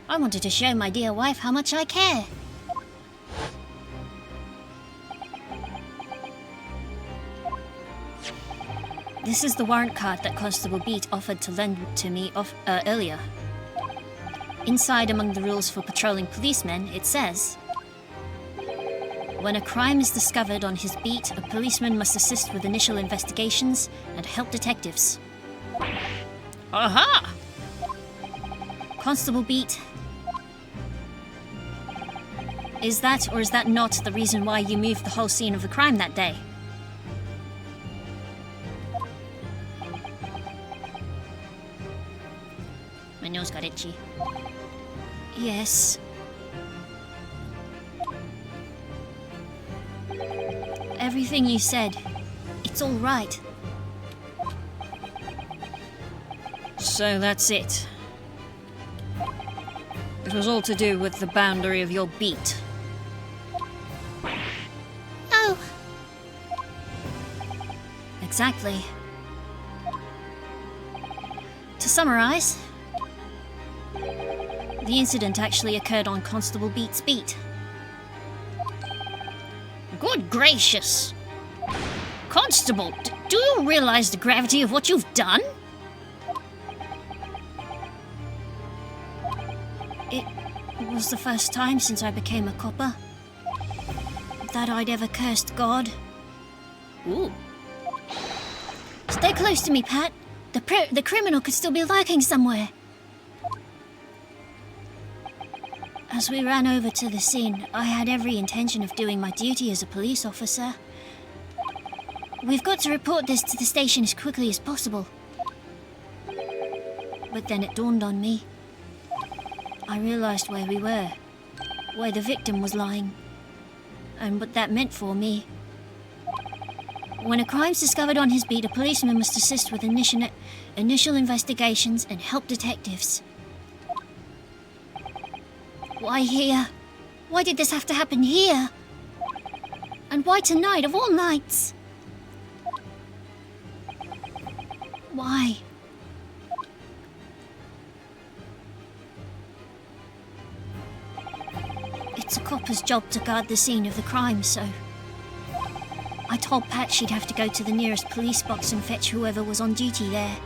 Speaker 5: I wanted to show my dear wife how much I care.
Speaker 4: This is the warrant card that Constable Beat offered to lend to me earlier. Inside, among the rules for patrolling policemen, it says, when a crime is discovered on his beat, a policeman must assist with initial investigations and help detectives.
Speaker 1: Aha!
Speaker 4: Constable Beat, is that or is that not the reason why you moved the whole scene of the crime that day? My nose got itchy.
Speaker 5: Yes.
Speaker 4: Everything you said, it's all right.
Speaker 1: So that's it. It was all to do with the boundary of your beat.
Speaker 5: Oh,
Speaker 4: Exactly. To summarize, the incident actually occurred on Constable Beat's beat.
Speaker 1: Good gracious! Constable, do you realize the gravity of what you've done?
Speaker 4: It was the first time since I became a copper that I'd ever cursed God.
Speaker 1: Ooh.
Speaker 4: Stay close to me, Pat. The criminal could still be lurking somewhere. As we ran over to the scene, I had every intention of doing my duty as a police officer. We've got to report this to the station as quickly as possible. But then it dawned on me. I realized where we were, where the victim was lying, and what that meant for me. When a crime's discovered on his beat, a policeman must assist with initial investigations and help detectives. Why here? Why did this have to happen here? And why tonight of all nights? Why? It's a copper's job to guard the scene of the crime, so I told Pat she'd have to go to the nearest police box and fetch whoever was on duty there.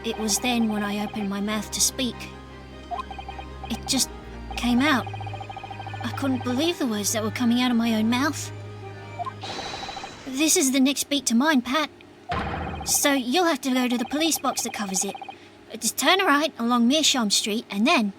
Speaker 4: It was then when I opened my mouth to speak
Speaker 3: It just came out. I couldn't believe the words that were coming out of my own mouth. This is the next beat to mine, Pat. So you'll have to go to the police box that covers it. Just turn right along Meerschaum Street and then...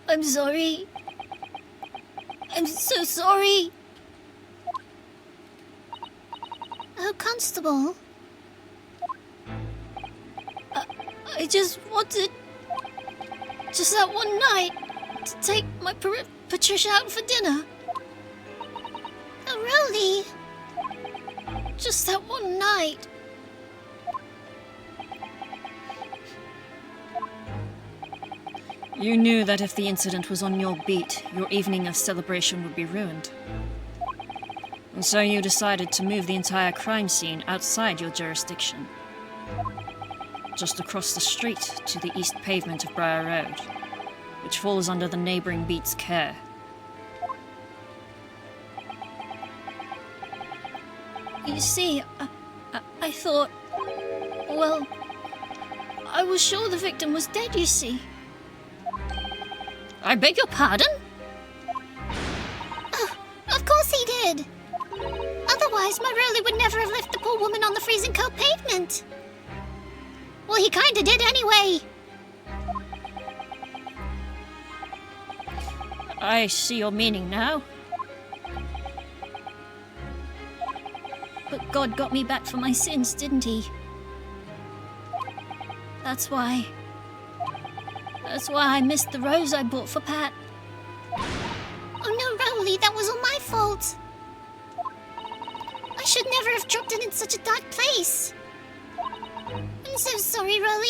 Speaker 3: I'm sorry. I'm so sorry.
Speaker 5: Oh, Constable.
Speaker 3: I just wanted, just that one night, to take my Patricia out for dinner.
Speaker 5: Oh, really?
Speaker 3: Just that one night.
Speaker 1: You knew that if the incident was on your beat, your evening of celebration would be ruined. And so you decided to move the entire crime scene outside your jurisdiction. Just across the street to the east pavement of Briar Road, which falls under the neighboring beat's care.
Speaker 3: You see, I thought... Well, I was sure the victim was dead, you see.
Speaker 1: I beg your pardon?
Speaker 5: Of course he did. Otherwise, Maroli would never have left the poor woman on the freezing cold pavement. Well, he kinda did anyway.
Speaker 1: I see your meaning now.
Speaker 3: But God got me back for my sins, didn't he? That's why I missed the rose I bought for Pat.
Speaker 5: Oh no, Rowley, that was all my fault. I should never have dropped it in such a dark place. I'm so sorry, Rowley.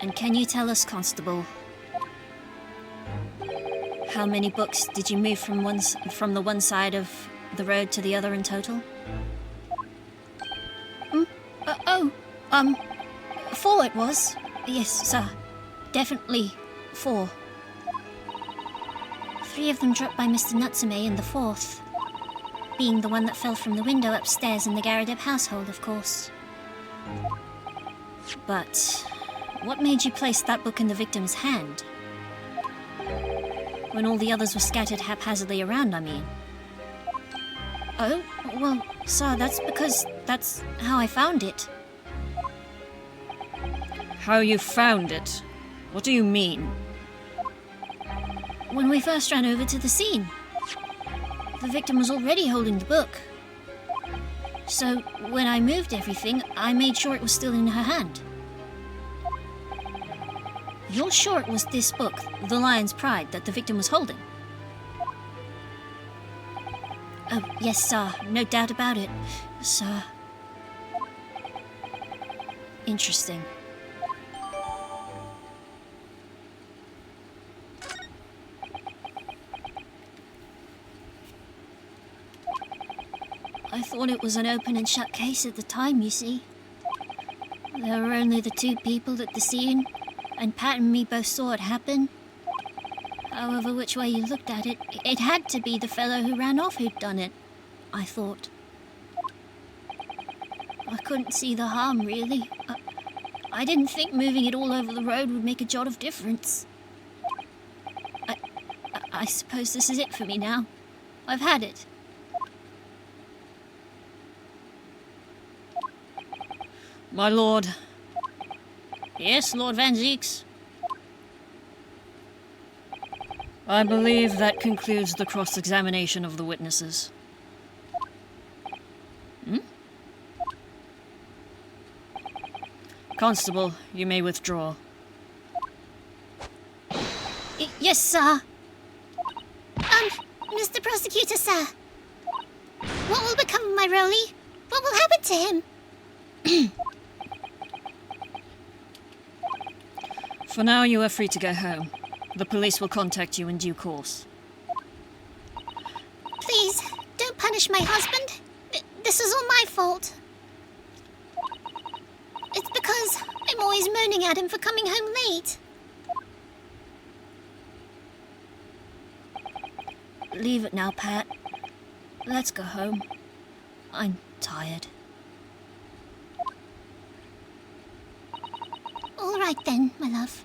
Speaker 3: And can you tell us, Constable, how many books did you move from the one side of the road to the other in total? 4 it was. Yes, sir. Definitely 4. 3 of them dropped by Mr. Natsume, and the 4th being the one that fell from the window upstairs in the Garadeb household, of course. But what made you place that book in the victim's hand? When all the others were scattered haphazardly around, I mean. Oh, well, sir, that's because that's how I found it.
Speaker 1: How you found it? What do you mean?
Speaker 3: When we first ran over to the scene, the victim was already holding the book. So when I moved everything, I made sure it was still in her hand. You're sure it was this book, The Lion's Pride, that the victim was holding? Oh, yes, sir. No doubt about it, sir. Interesting. I thought it was an open and shut case at the time, you see. There were only the 2 people at the scene, and Pat and me both saw it happen. However, which way you looked at it, it had to be the fellow who ran off who'd done it, I thought. I couldn't see the harm, really. I didn't think moving it all over the road would make a jot of difference. I suppose this is it for me now. I've had it.
Speaker 1: My lord.
Speaker 3: Yes, Lord Van Zeeks?
Speaker 1: I believe that concludes the cross-examination of the witnesses. Constable, you may withdraw.
Speaker 3: Yes, sir.
Speaker 5: prosecutor, sir. What will become of my Rolly? What will happen to him?
Speaker 1: For now, you are free to go home. The police will contact you in due course.
Speaker 5: Please, don't punish my husband. This is all my fault. It's because I'm always moaning at him for coming home late.
Speaker 3: Leave it now, Pat. Let's go home. I'm tired.
Speaker 5: All right then, my love.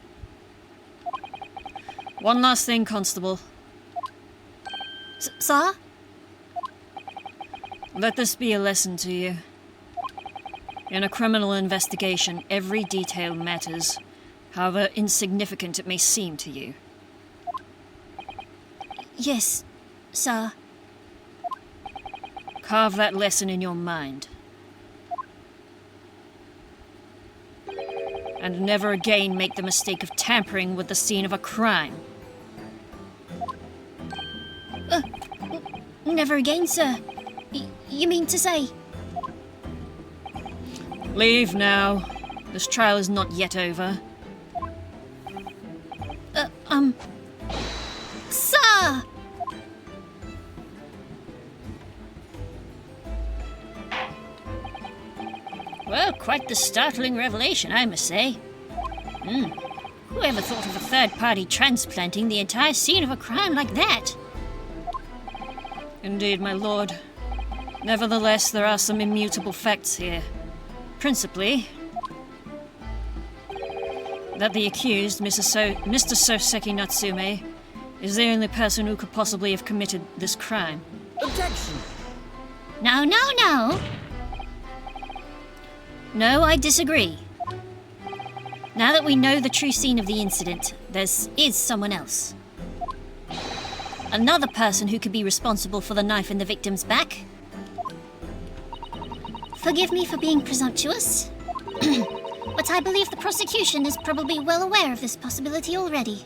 Speaker 1: One last thing, Constable.
Speaker 3: Sir?
Speaker 1: Let this be a lesson to you. In a criminal investigation, every detail matters, however insignificant it may seem to you.
Speaker 3: Yes, sir.
Speaker 1: Carve that lesson in your mind. And never again make the mistake of tampering with the scene of a crime.
Speaker 3: Never again, sir. You mean to say?
Speaker 1: Leave now. This trial is not yet over.
Speaker 3: Sir!
Speaker 1: Well, quite the startling revelation, I must say. Whoever thought of a third party transplanting the entire scene of a crime like that? Indeed, my lord. Nevertheless, there are some immutable facts here. Principally, that the accused, Mr. Soseki Natsume, is the only person who could possibly have committed this crime.
Speaker 2: Objection!
Speaker 3: No. No, I disagree. Now that we know the true scene of the incident, there is someone else. Another person who could be responsible for the knife in the victim's back.
Speaker 5: Forgive me for being presumptuous, but I believe the prosecution is probably well aware of this possibility already.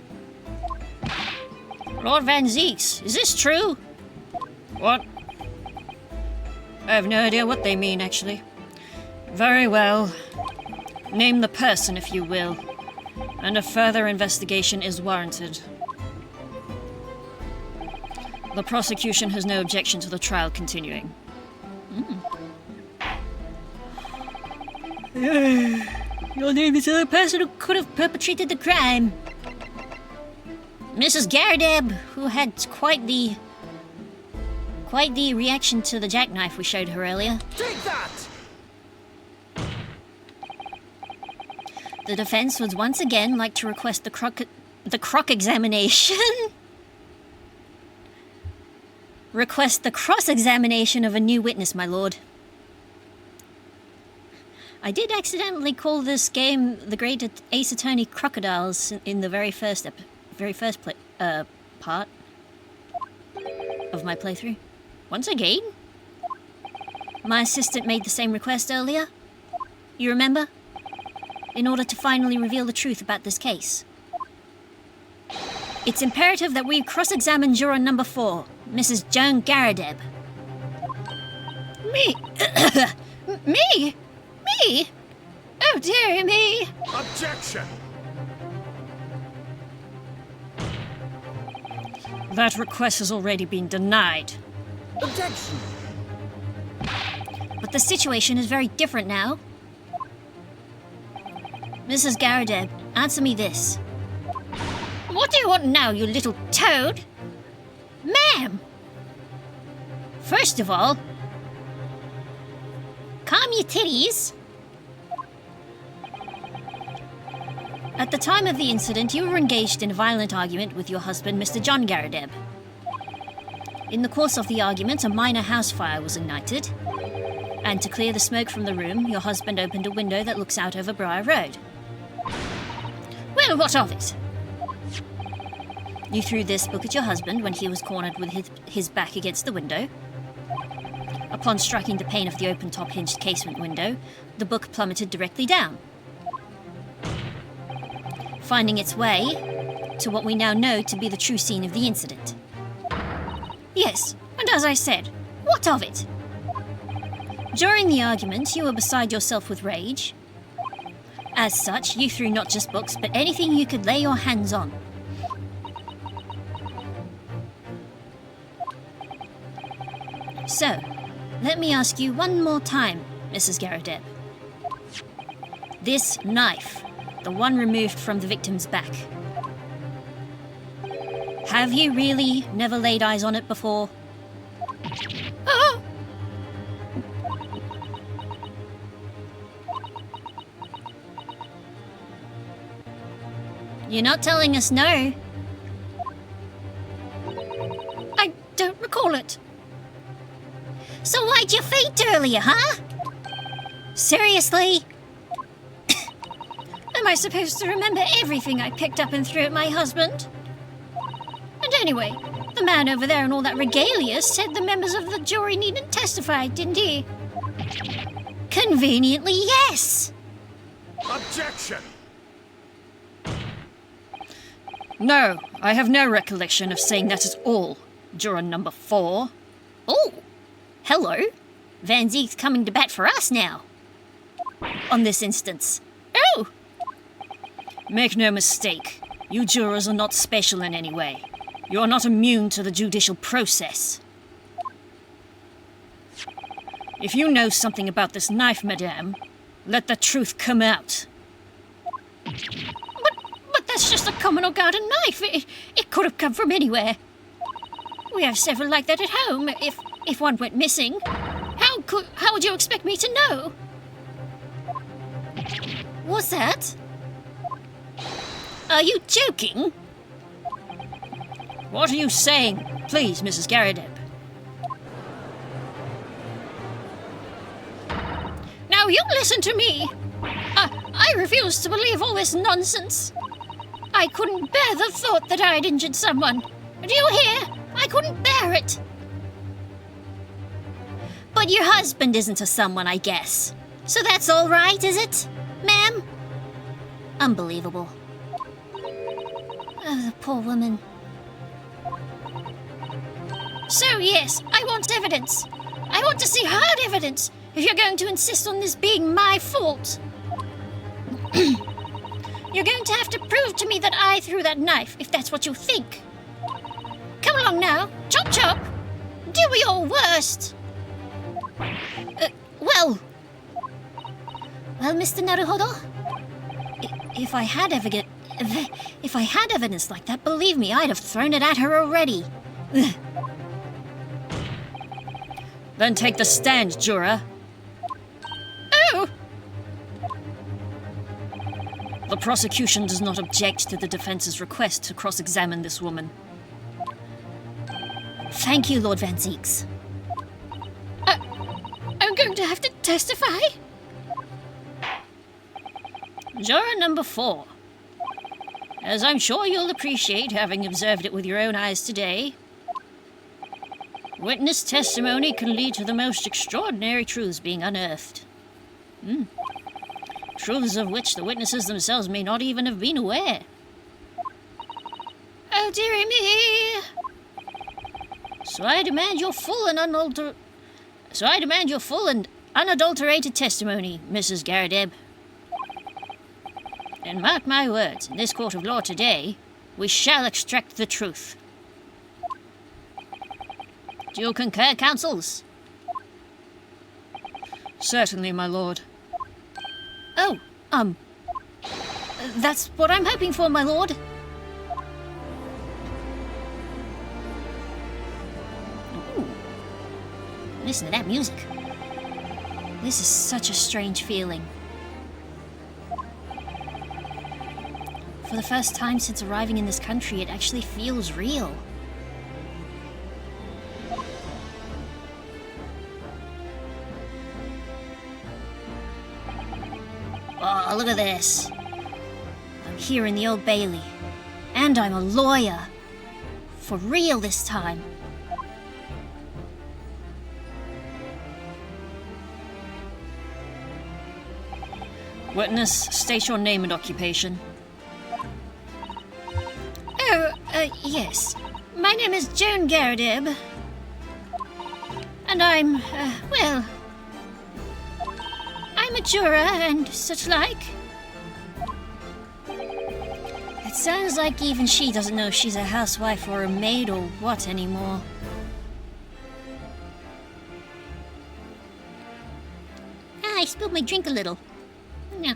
Speaker 1: Lord Van Zeeks, is this true? What? I have no idea what they mean, actually. Very well. Name the person, if you will, and a further investigation is warranted. The prosecution has no objection to the trial continuing.
Speaker 3: Your name is the person who could have perpetrated the crime.
Speaker 1: Mrs. Garadeb, who had quite the reaction to the jackknife we showed her earlier.
Speaker 2: Take that!
Speaker 3: The defense would once again like to request the croc examination. Request the cross-examination of a new witness, my lord. I did accidentally call this game the Great Ace Attorney Crocodiles in the very first part of my playthrough. Once again? My assistant made the same request earlier. You remember? In order to finally reveal the truth about this case. It's imperative that we cross-examine juror number 4, Mrs. Joan Garadeb.
Speaker 1: Me? Me? Oh, dear me!
Speaker 2: Objection!
Speaker 1: That request has already been denied.
Speaker 2: Objection!
Speaker 3: But the situation is very different now. Mrs. Garadeb, answer me this.
Speaker 1: What do you want now, you little toad? Ma'am! First of all, calm your titties.
Speaker 3: At the time of the incident, you were engaged in a violent argument with your husband, Mr. John Garadeb. In the course of the argument, a minor house fire was ignited, and to clear the smoke from the room, your husband opened a window that looks out over Briar Road.
Speaker 1: Well, what of it?
Speaker 3: You threw this book at your husband when he was cornered with his back against the window. Upon striking the pane of the open-top hinged casement window, the book plummeted directly down, finding its way to what we now know to be the true scene of the incident.
Speaker 1: Yes,
Speaker 3: And as I said, what of it? During the argument, you were beside yourself with rage. As such, you threw not just books, but anything you could lay your hands on. So, let me ask you one more time, Mrs. Garadeb. This knife, the one removed from the victim's back. Have you really never laid eyes on it before?
Speaker 5: Oh!
Speaker 3: You're not telling us no.
Speaker 5: I don't recall it. So why'd you faint earlier, huh?
Speaker 3: Seriously?
Speaker 5: Am I supposed to remember everything I picked up and threw at my husband? And anyway, the man over there in all that regalia said the members of the jury needn't testify, didn't he?
Speaker 3: Conveniently, yes.
Speaker 2: Objection!
Speaker 1: No, I have no recollection of saying that at all, juror number 4.
Speaker 3: Oh, hello. Van Ziek's coming to bat for us now. On this instance.
Speaker 5: Oh!
Speaker 1: Make no mistake, you jurors are not special in any way. You are not immune to the judicial process. If you know something about this knife, madame, let the truth come out.
Speaker 5: But that's just a common or garden knife. It could have come from anywhere. We have several like that at home. If one went missing, how would you expect me to know?
Speaker 3: What's that?
Speaker 5: Are you joking?
Speaker 1: What are you saying? Please, Mrs. Garadeb.
Speaker 5: Now you listen to me. I refuse to believe all this nonsense. I couldn't bear the thought that I'd injured someone. Do you hear? I couldn't bear it.
Speaker 3: But your husband isn't a someone, I guess. So that's all right, is it, ma'am? Unbelievable. Oh, the poor woman.
Speaker 5: So yes, I want evidence. I want to see hard evidence if you're going to insist on this being my fault. You're going to have to prove to me that I threw that knife, if that's what you think. Come along now, chop chop. Do your worst.
Speaker 3: Well, Mr. Naruhodo, if I had evidence like that, believe me, I'd have thrown it at her already.
Speaker 1: Then take the stand, juror.
Speaker 5: Oh!
Speaker 1: The prosecution does not object to the defense's request to cross-examine this woman.
Speaker 3: Thank you, Lord Van Zieks.
Speaker 5: I'm going to have to testify?
Speaker 1: Juror number 4. As I'm sure you'll appreciate, having observed it with your own eyes today, witness testimony can lead to the most extraordinary truths being unearthed. Truths of which the witnesses themselves may not even have been aware.
Speaker 5: Oh, dearie me.
Speaker 1: So I demand your full and unadulterated testimony, Mrs. Garadeb. And mark my words, in this court of law today, we shall extract the truth. Do you concur, counsels? Certainly, my lord.
Speaker 3: Oh, that's what I'm hoping for, my lord. Ooh. Listen to that music. This is such a strange feeling. For the first time since arriving in this country, it actually feels real. Oh, look at this. I'm here in the Old Bailey. And I'm a lawyer. For real this time.
Speaker 1: Witness, state your name and occupation.
Speaker 5: Oh, yes. My name is Joan Garadeb.
Speaker 3: And I'm, I'm a juror and such like. It sounds like even she doesn't know if she's a housewife or a maid or what anymore.
Speaker 5: I spilled my drink a little. No.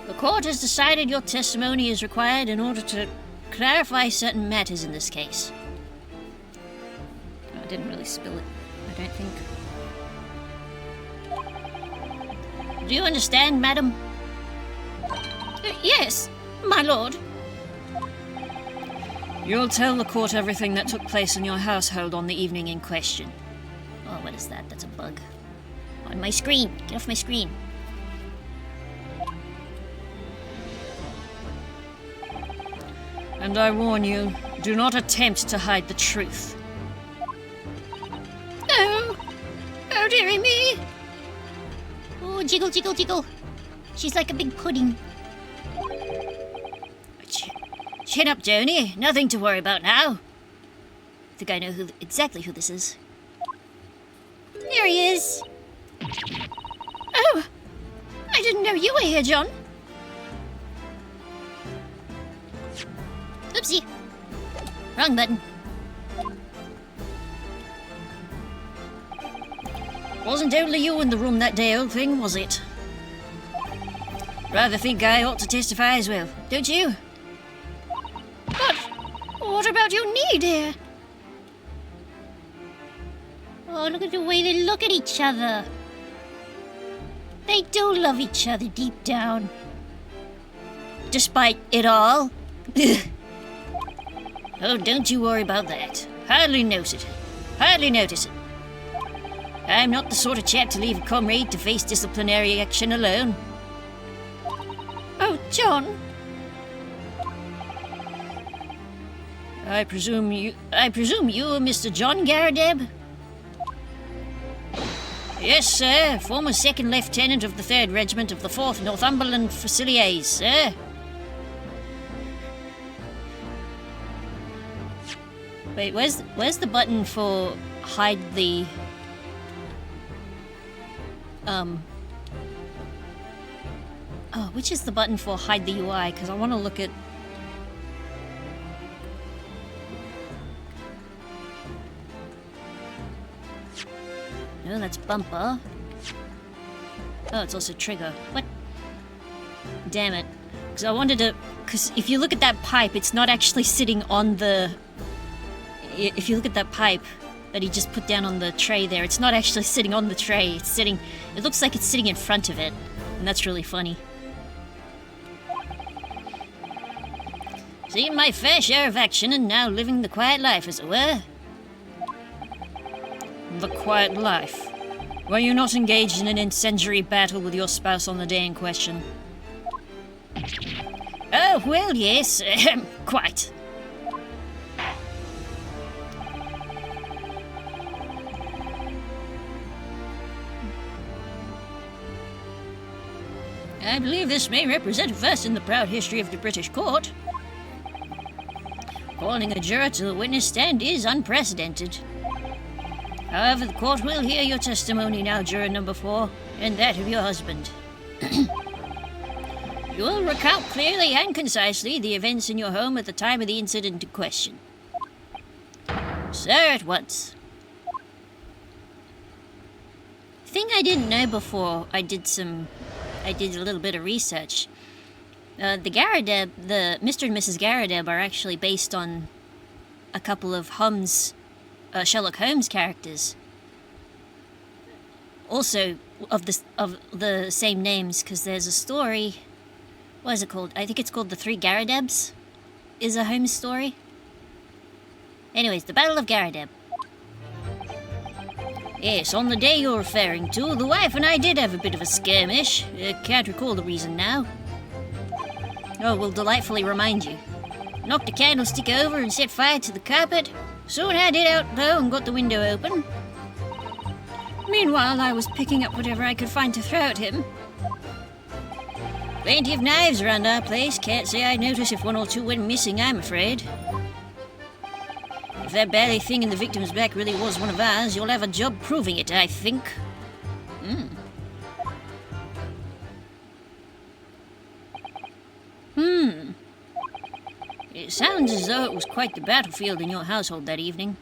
Speaker 1: The court has decided your testimony is required in order to clarify certain matters in this case.
Speaker 3: I didn't really spill it, I don't think.
Speaker 1: Do you understand, madam?
Speaker 3: Yes, my lord.
Speaker 1: You'll tell the court everything that took place in your household on the evening in question.
Speaker 3: Oh, what is that? That's a bug. On my screen. Get off my screen.
Speaker 1: And I warn you, do not attempt to hide the truth.
Speaker 3: Oh! Oh, dearie me!
Speaker 5: Oh, jiggle, jiggle, jiggle. She's like a big pudding.
Speaker 1: Chin up, Joni. Nothing to worry about now.
Speaker 3: I think I know exactly who this is.
Speaker 5: There he is.
Speaker 3: Oh! I didn't know you were here, John.
Speaker 5: Oopsie.
Speaker 3: Wrong button.
Speaker 1: Wasn't only you in the room that day, old thing, was it? Rather think I ought to testify as well, don't you?
Speaker 3: But what about your knee, dear?
Speaker 5: Oh, look at the way they look at each other. They do love each other deep down.
Speaker 1: Despite it all? Oh, don't you worry about that. Hardly notice it. Hardly notice it. I'm not the sort of chap to leave a comrade to face disciplinary action alone.
Speaker 3: Oh, John.
Speaker 1: I presume you are Mr. John Garadeb? Yes, sir. Former second lieutenant of the 3rd Regiment of the 4th Northumberland Fusiliers, sir.
Speaker 3: Wait, where's the button for hide the... Oh, which is the button for hide the UI? Because I want to look at... No, that's bumper. Oh, it's also trigger. What? Damn it. Because I wanted to... Because if you look at that pipe, it's not actually sitting on the... If you look at that pipe that he just put down on the tray there, it's not actually sitting on the tray. It's sitting... It looks like it's sitting in front of it. And that's really funny.
Speaker 1: Seen my fair share of action and now living the quiet life, as it were. The quiet life? Were you not engaged in an incendiary battle with your spouse on the day in question? Oh, well, yes, quite. I believe this may represent a first in the proud history of the British court. Calling a juror to the witness stand is unprecedented. However, the court will hear your testimony now, juror number 4, and that of your husband. You will recount clearly and concisely the events in your home at the time of the incident in question. Sir, at once.
Speaker 3: Thing I didn't know before I did a little bit of research. The Garadeb, the Mr. and Mrs. Garadeb are actually based on a couple of Sherlock Holmes characters. Also of the same names, because there's a story. What is it called? I think it's called The Three Garadebs. Is a Holmes story. Anyways, the Battle of Garadeb.
Speaker 1: Yes, on the day you're referring to, the wife and I did have a bit of a skirmish. Can't recall the reason now.
Speaker 3: Oh, we'll delightfully remind you.
Speaker 1: Knocked a candlestick over and set fire to the carpet. Soon had it out though and got the window open.
Speaker 3: Meanwhile, I was picking up whatever I could find to throw at him.
Speaker 1: Plenty of knives around our place. Can't say I notice if one or two went missing, I'm afraid. If that bally thing in the victim's back really was one of ours, you'll have a job proving it, I think. It sounds as though it was quite the battlefield in your household that evening.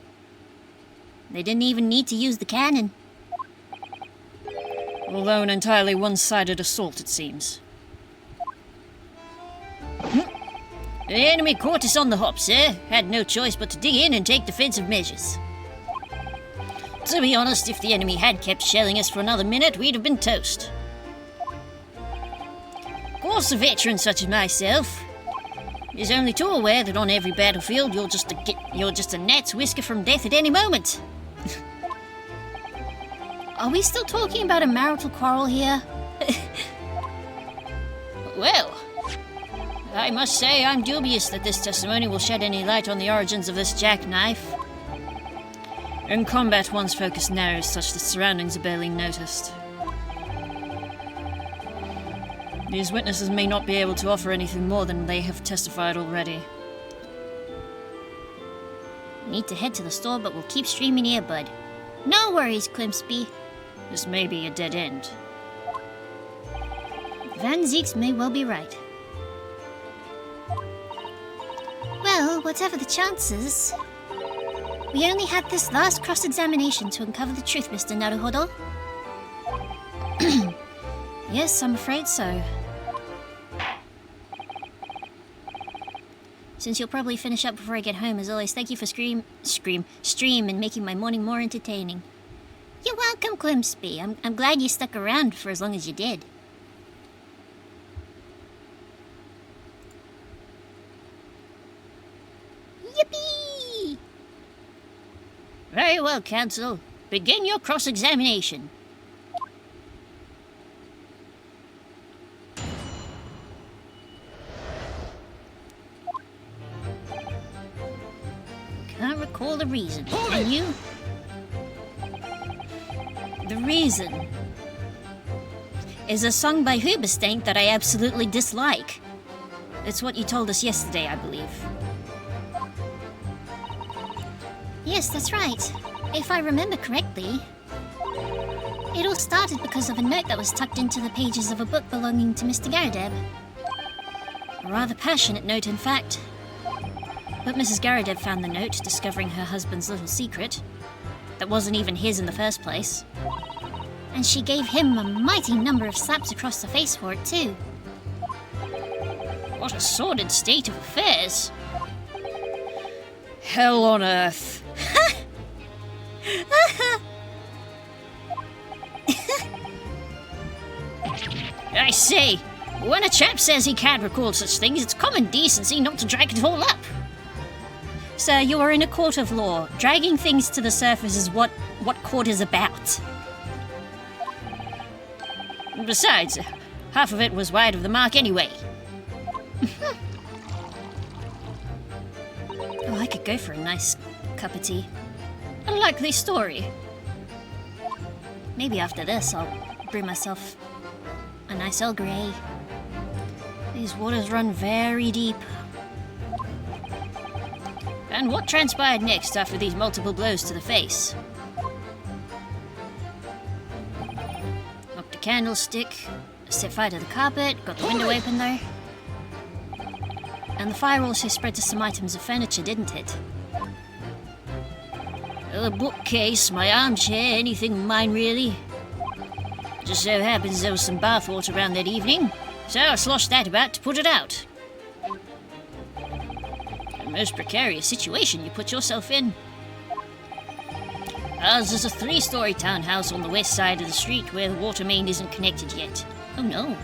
Speaker 3: They didn't even need to use the cannon.
Speaker 1: Although an entirely one-sided assault, it seems. The enemy caught us on the hop, sir. Had no choice but to dig in and take defensive measures. To be honest, if the enemy had kept shelling us for another minute, we'd have been toast. Of course, a veteran such as myself is only too aware that on every battlefield you're just a gnat's whisker from death at any moment.
Speaker 3: Are we still talking about a marital quarrel here?
Speaker 1: Well, I must say I'm dubious that this testimony will shed any light on the origins of this jackknife. In combat, one's focus narrows such that surroundings are barely noticed. These witnesses may not be able to offer anything more than they have testified already.
Speaker 3: Need to head to the store, but we'll keep streaming here, bud. No worries, Climsby.
Speaker 1: This may be a dead end.
Speaker 3: Van Zeeks may well be right.
Speaker 5: Well, whatever the chances, we only had this last cross-examination to uncover the truth, Mr. Naruhodo.
Speaker 3: Yes, I'm afraid so. Since you'll probably finish up before I get home, as always, thank you for stream and making my morning more entertaining.
Speaker 5: You're welcome, Climsby.
Speaker 3: I'm glad you stuck around for as long as you did.
Speaker 5: Yippee!
Speaker 1: Very well, counsel. Begin your cross-examination. Can't recall the reason. Can you?
Speaker 3: The reason is a song by Hoobastank that I absolutely dislike. It's what you told us yesterday, I believe.
Speaker 5: Yes, that's right. If I remember correctly, it all started because of a note that was tucked into the pages of a book belonging to Mr. Garadeb.
Speaker 3: A rather passionate note, in fact. But Mrs. Garadeb found the note, discovering her husband's little secret. That wasn't even his in the first place.
Speaker 5: And she gave him a mighty number of slaps across the face for it, too.
Speaker 1: What a sordid state of affairs. Hell on earth. I say, when a chap says he can't recall such things, it's common decency not to drag it all up.
Speaker 3: Sir, you are in a court of law. Dragging things to the surface is what court is about.
Speaker 1: Besides, half of it was wide of the mark anyway.
Speaker 3: Oh, I could go for a nice cup of tea.
Speaker 1: A likely story.
Speaker 3: Maybe after this, I'll brew myself a nice Earl Grey.
Speaker 1: These waters run very deep. And what transpired next after these multiple blows to the face? Knocked a candlestick,
Speaker 3: Set fire to the carpet, got the window open though. And the fire also spread to some items of furniture, didn't it?
Speaker 1: A bookcase, my armchair, anything of mine really. Just so happens there was some bathwater around that evening, so I sloshed that about to put it out. A most precarious situation you put yourself in. Ours is a 3-story townhouse on the west side of the street where the water main isn't connected yet. Oh no.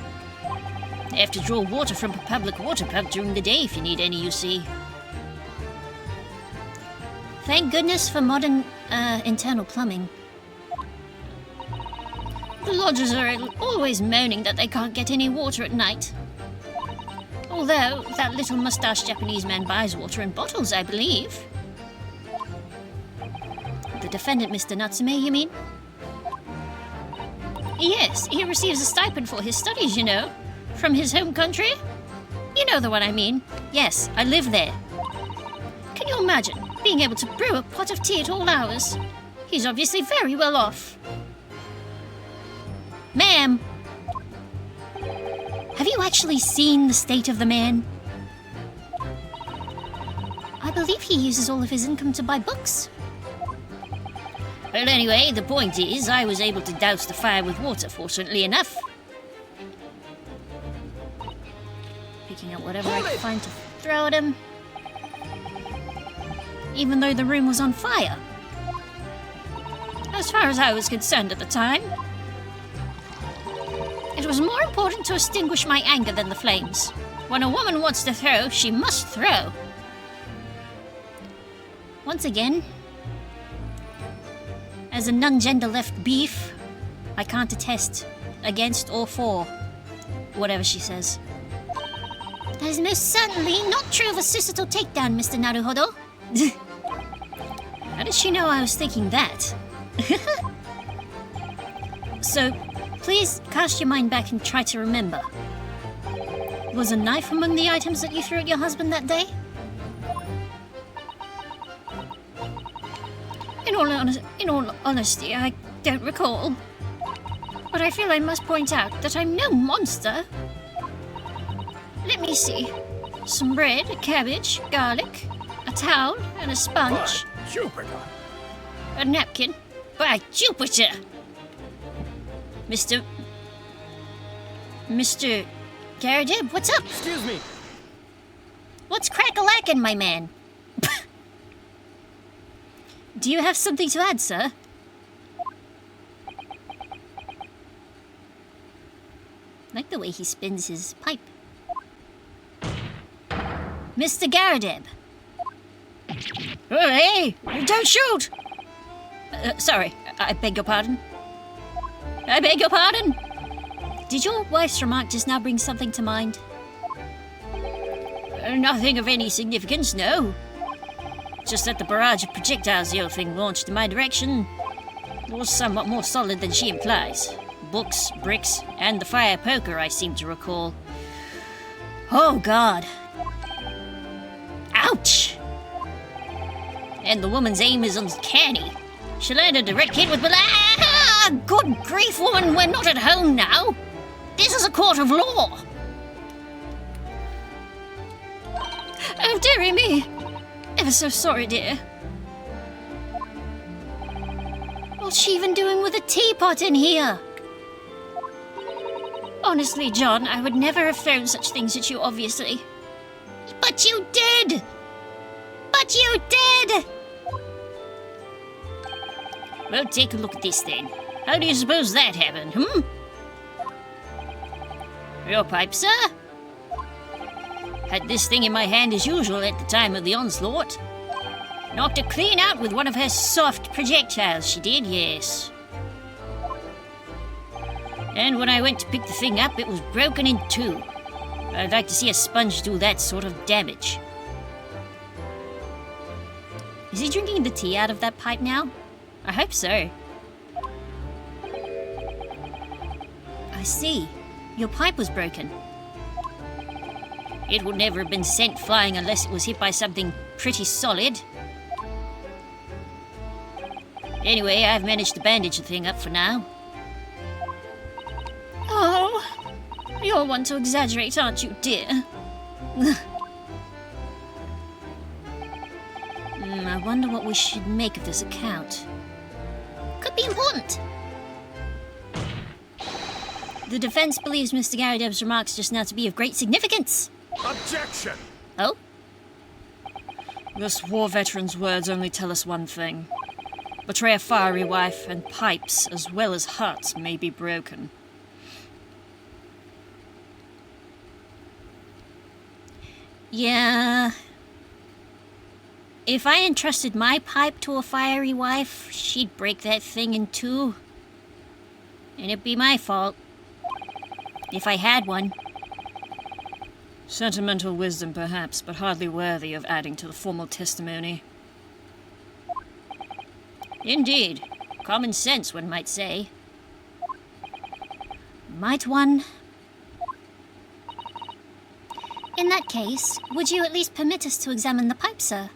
Speaker 1: You have to draw water from a public water pump during the day if you need any, you see.
Speaker 3: Thank goodness for modern internal plumbing.
Speaker 1: The lodgers are always moaning that they can't get any water at night. Although, that little mustached Japanese man buys water in bottles, I believe.
Speaker 3: The defendant, Mr. Natsume, you mean?
Speaker 1: Yes, he receives a stipend for his studies, you know. From his home country? You know the one I mean. Yes, I live there. Can you imagine being able to brew a pot of tea at all hours? He's obviously very well off. Ma'am! Have you actually seen the state of the man?
Speaker 5: I believe he uses all of his income to buy books.
Speaker 1: Well, anyway, the point is, I was able to douse the fire with water, fortunately enough. Picking up whatever I could find to throw at him. Even though the room was on fire. As far as I was concerned at the time, it was more important to extinguish my anger than the flames. When a woman wants to throw, she must throw. Once again, as a non-gender left beef, I can't attest against or for whatever she says.
Speaker 5: That is most certainly not true of a suicidal takedown, Mr. Naruhodo.
Speaker 1: How did she know I was thinking that? So, please cast your mind back and try to remember. Was a knife among the items that you threw at your husband that day? In all honesty, I don't recall. But I feel I must point out that I'm no monster. Let me see. Some bread, a cabbage, garlic, a towel, and a sponge.
Speaker 2: By Jupiter!
Speaker 1: A napkin. By Jupiter! Mr. Garadib, what's up?
Speaker 2: Excuse me!
Speaker 1: What's crack-a-lackin', my man? Do you have something to add, sir? Like the way he spins his pipe. Mr. Garadib! Oh, hey! Don't shoot! Sorry, I beg your pardon. I beg your pardon? Did your wife's remark just now bring something to mind? Nothing of any significance, no. Just that the barrage of projectiles the old thing launched in my direction was somewhat more solid than she implies. Books, bricks, and the fire poker, I seem to recall. Oh, God. Ouch! And the woman's aim is uncanny. She landed a direct hit with... Ah! Good grief, woman, we're not at home now. This is a court of law. Oh, dearie me. Ever so sorry, dear. What's she even doing with a teapot in here? Honestly, John, I would never have thrown such things at you, obviously. But you did! But you did! Well, take a look at this then. How do you suppose that happened, Your pipe, sir? Had this thing in my hand as usual at the time of the onslaught. Knocked it clean out with one of her soft projectiles, she did, yes. And when I went to pick the thing up, it was broken in two. I'd like to see a sponge do that sort of damage. Is he drinking the tea out of that pipe now? I hope so. I see. Your pipe was broken. It would never have been sent flying unless it was hit by something pretty solid. Anyway, I've managed to bandage the thing up for now. Oh, you're one to exaggerate, aren't you, dear? I wonder what we should make of this account.
Speaker 5: Could be important.
Speaker 1: The defense believes Mr. Garadeb's remarks just now to be of great significance.
Speaker 2: Objection!
Speaker 1: Oh?
Speaker 4: This war veteran's words only tell us one thing. Betray a fiery wife, and pipes, as well as hearts, may be broken.
Speaker 1: Yeah. If I entrusted my pipe to a fiery wife, she'd break that thing in two. And it'd be my fault. If I had one.
Speaker 4: Sentimental wisdom, perhaps, but hardly worthy of adding to the formal testimony.
Speaker 1: Indeed. Common sense, one might say. Might one?
Speaker 5: In that case, would you at least permit us to examine the pipe, sir?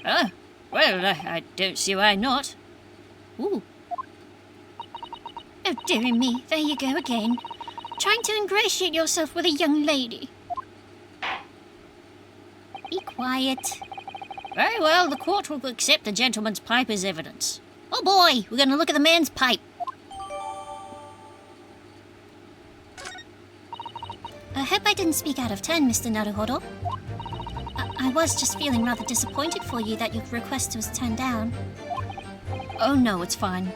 Speaker 1: Ah, well, I don't see why not.
Speaker 5: Ooh. Oh, dearie me, there you go again. Trying to ingratiate yourself with a young lady. Be quiet.
Speaker 1: Very well, the court will accept the gentleman's pipe as evidence.
Speaker 5: Oh boy, we're gonna look at the man's pipe. I hope I didn't speak out of turn, Mr. Naruhodo. I was just feeling rather disappointed for you that your request was turned down.
Speaker 1: Oh no, it's fine.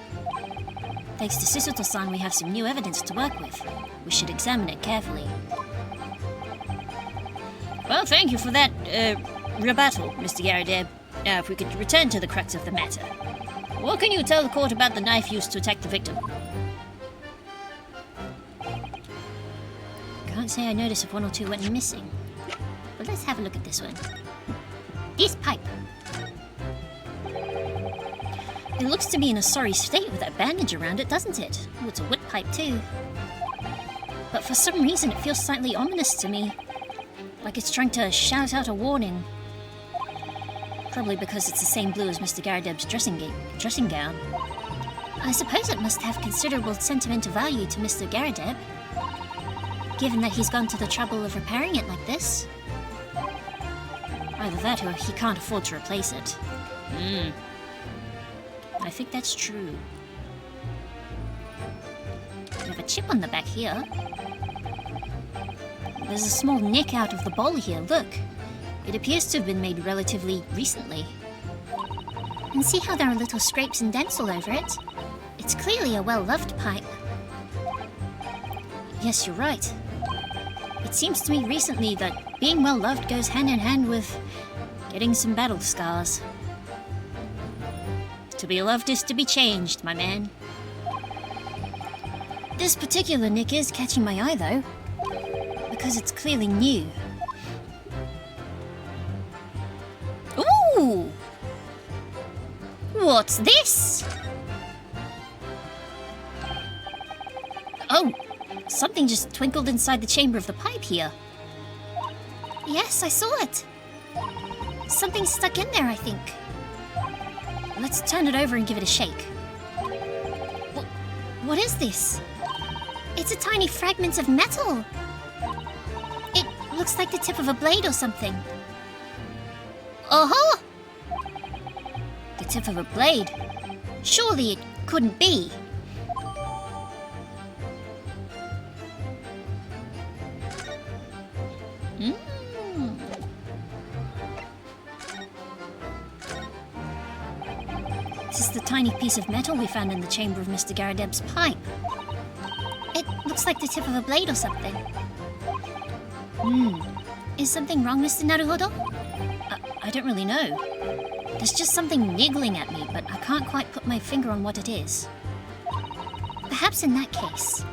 Speaker 1: Thanks to Sisuto-san, we have some new evidence to work with. We should examine it carefully. Well, thank you for that, rebuttal, Mr. Garadeb. Now, if we could return to the crux of the matter. What can you tell the court about the knife used to attack the victim?
Speaker 3: Can't say I noticed if one or two went missing. But let's have a look at this one.
Speaker 5: This pipe.
Speaker 3: It looks to be in a sorry state with that bandage around it, doesn't it? Oh, it's a wood pipe too. But for some reason it feels slightly ominous to me. Like it's trying to shout out a warning. Probably because it's the same blue as Mr. Garadeb's dressing gown.
Speaker 5: I suppose it must have considerable sentimental value to Mr. Garadeb, given that he's gone to the trouble of repairing it like this.
Speaker 3: Either that or he can't afford to replace it. I think that's true.
Speaker 5: You have a chip on the back here.
Speaker 3: There's a small nick out of the bowl here, look. It appears to have been made relatively recently.
Speaker 5: And see how there are little scrapes and dents all over it? It's clearly a well-loved pipe.
Speaker 3: Yes, you're right. It seems to me recently that being well-loved goes hand in hand with getting some battle scars. To be loved is to be changed, my man. This particular nick is catching my eye, though, because it's clearly new.
Speaker 5: Ooh! What's this?
Speaker 3: Oh, something just twinkled inside the chamber of the pipe here.
Speaker 5: Yes, I saw it. Something's stuck in there, I think.
Speaker 3: Let's turn it over and give it a shake.
Speaker 5: What is this? It's a tiny fragment of metal. It looks like the tip of a blade or something. Uh-huh!
Speaker 3: The tip of a blade?
Speaker 5: Surely it couldn't be.
Speaker 3: This is the tiny piece of metal we found in the chamber of Mr. Garadeb's pipe.
Speaker 5: It looks like the tip of a blade or something. Is something wrong, Mr. Naruhodo?
Speaker 3: I don't really know. There's just something niggling at me, but I can't quite put my finger on what it is.
Speaker 5: Perhaps in that case,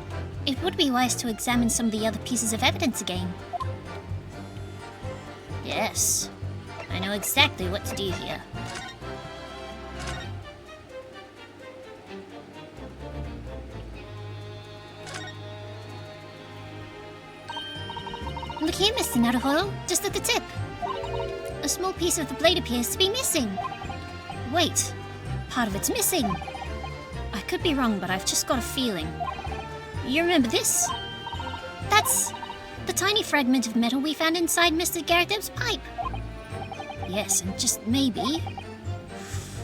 Speaker 5: it would be wise to examine some of the other pieces of evidence again.
Speaker 3: Yes, I know exactly what to do here.
Speaker 5: Look here, Mr. Naruhodo, just at the tip. A small piece of the blade appears to be missing.
Speaker 3: Wait, part of it's missing. I could be wrong, but I've just got a feeling. You remember this?
Speaker 5: That's the tiny fragment of metal we found inside Mr. Garadeb's pipe.
Speaker 3: Yes, and just maybe...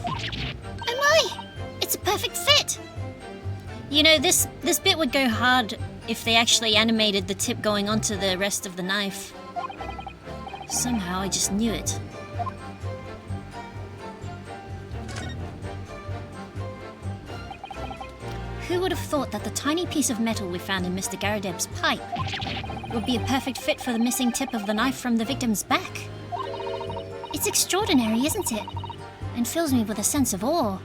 Speaker 5: Oh my! It's a perfect fit!
Speaker 3: You know, this bit would go hard if they actually animated the tip going onto the rest of the knife. Somehow I just knew it. Who would have thought that the tiny piece of metal we found in Mr. Garadeb's pipe would be a perfect fit for the missing tip of the knife from the victim's back?
Speaker 5: It's extraordinary, isn't it?
Speaker 3: And fills me with a sense of awe.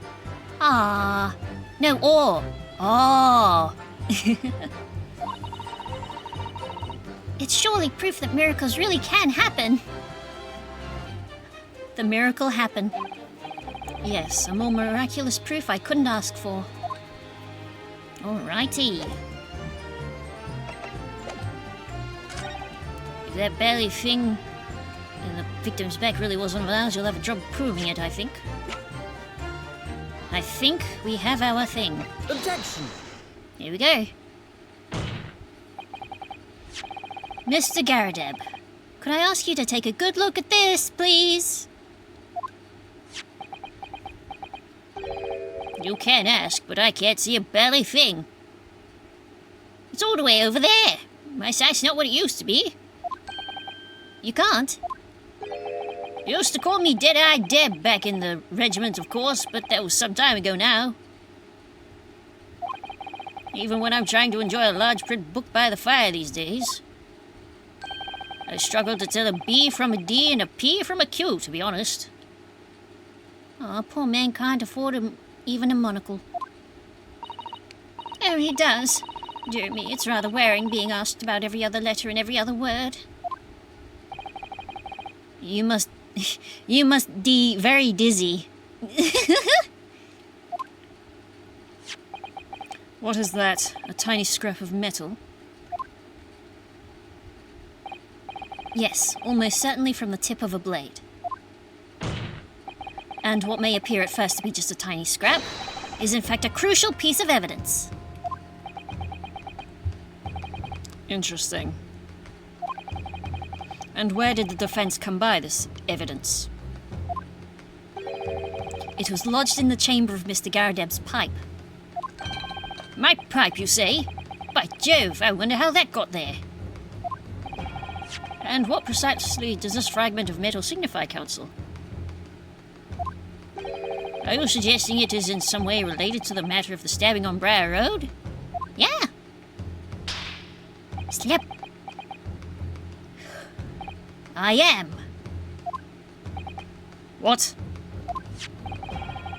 Speaker 3: Ah, no, awe. Awe.
Speaker 5: It's surely proof that miracles really can happen.
Speaker 3: The miracle happened. Yes, a more miraculous proof I couldn't ask for. Alrighty.
Speaker 1: that belly thing in the victim's back really was one of ours, you'll have a job proving it, I think. I think we have our thing.
Speaker 2: Objection!
Speaker 1: Here we go. Mr. Garadeb, could I ask you to take a good look at this, please? You can ask, but I can't see a belly thing. It's all the way over there. My sight's not what it used to be. You can't? You used to call me Dead-Eyed Deb back in the regiment, of course, but that was some time ago now. Even when I'm trying to enjoy a large print book by the fire these days, I struggle to tell a B from a D and a P from a Q, to be honest. Oh, poor man can't afford even a monocle. Oh, he does. Dear me, it's rather wearing being asked about every other letter and every other word. You must be very dizzy.
Speaker 4: What is that? A tiny scrap of metal?
Speaker 1: Yes, almost certainly from the tip of a blade. And what may appear at first to be just a tiny scrap is in fact a crucial piece of evidence.
Speaker 4: Interesting. And where did the defense come by this evidence?
Speaker 1: It was lodged in the chamber of Mr. Garadeb's pipe. My pipe, you say? By Jove, I wonder how that got there. And what precisely does this fragment of metal signify, Counsel? Are you suggesting it is in some way related to the matter of the stabbing on Briar Road? Yeah. Slip. I am.
Speaker 4: What?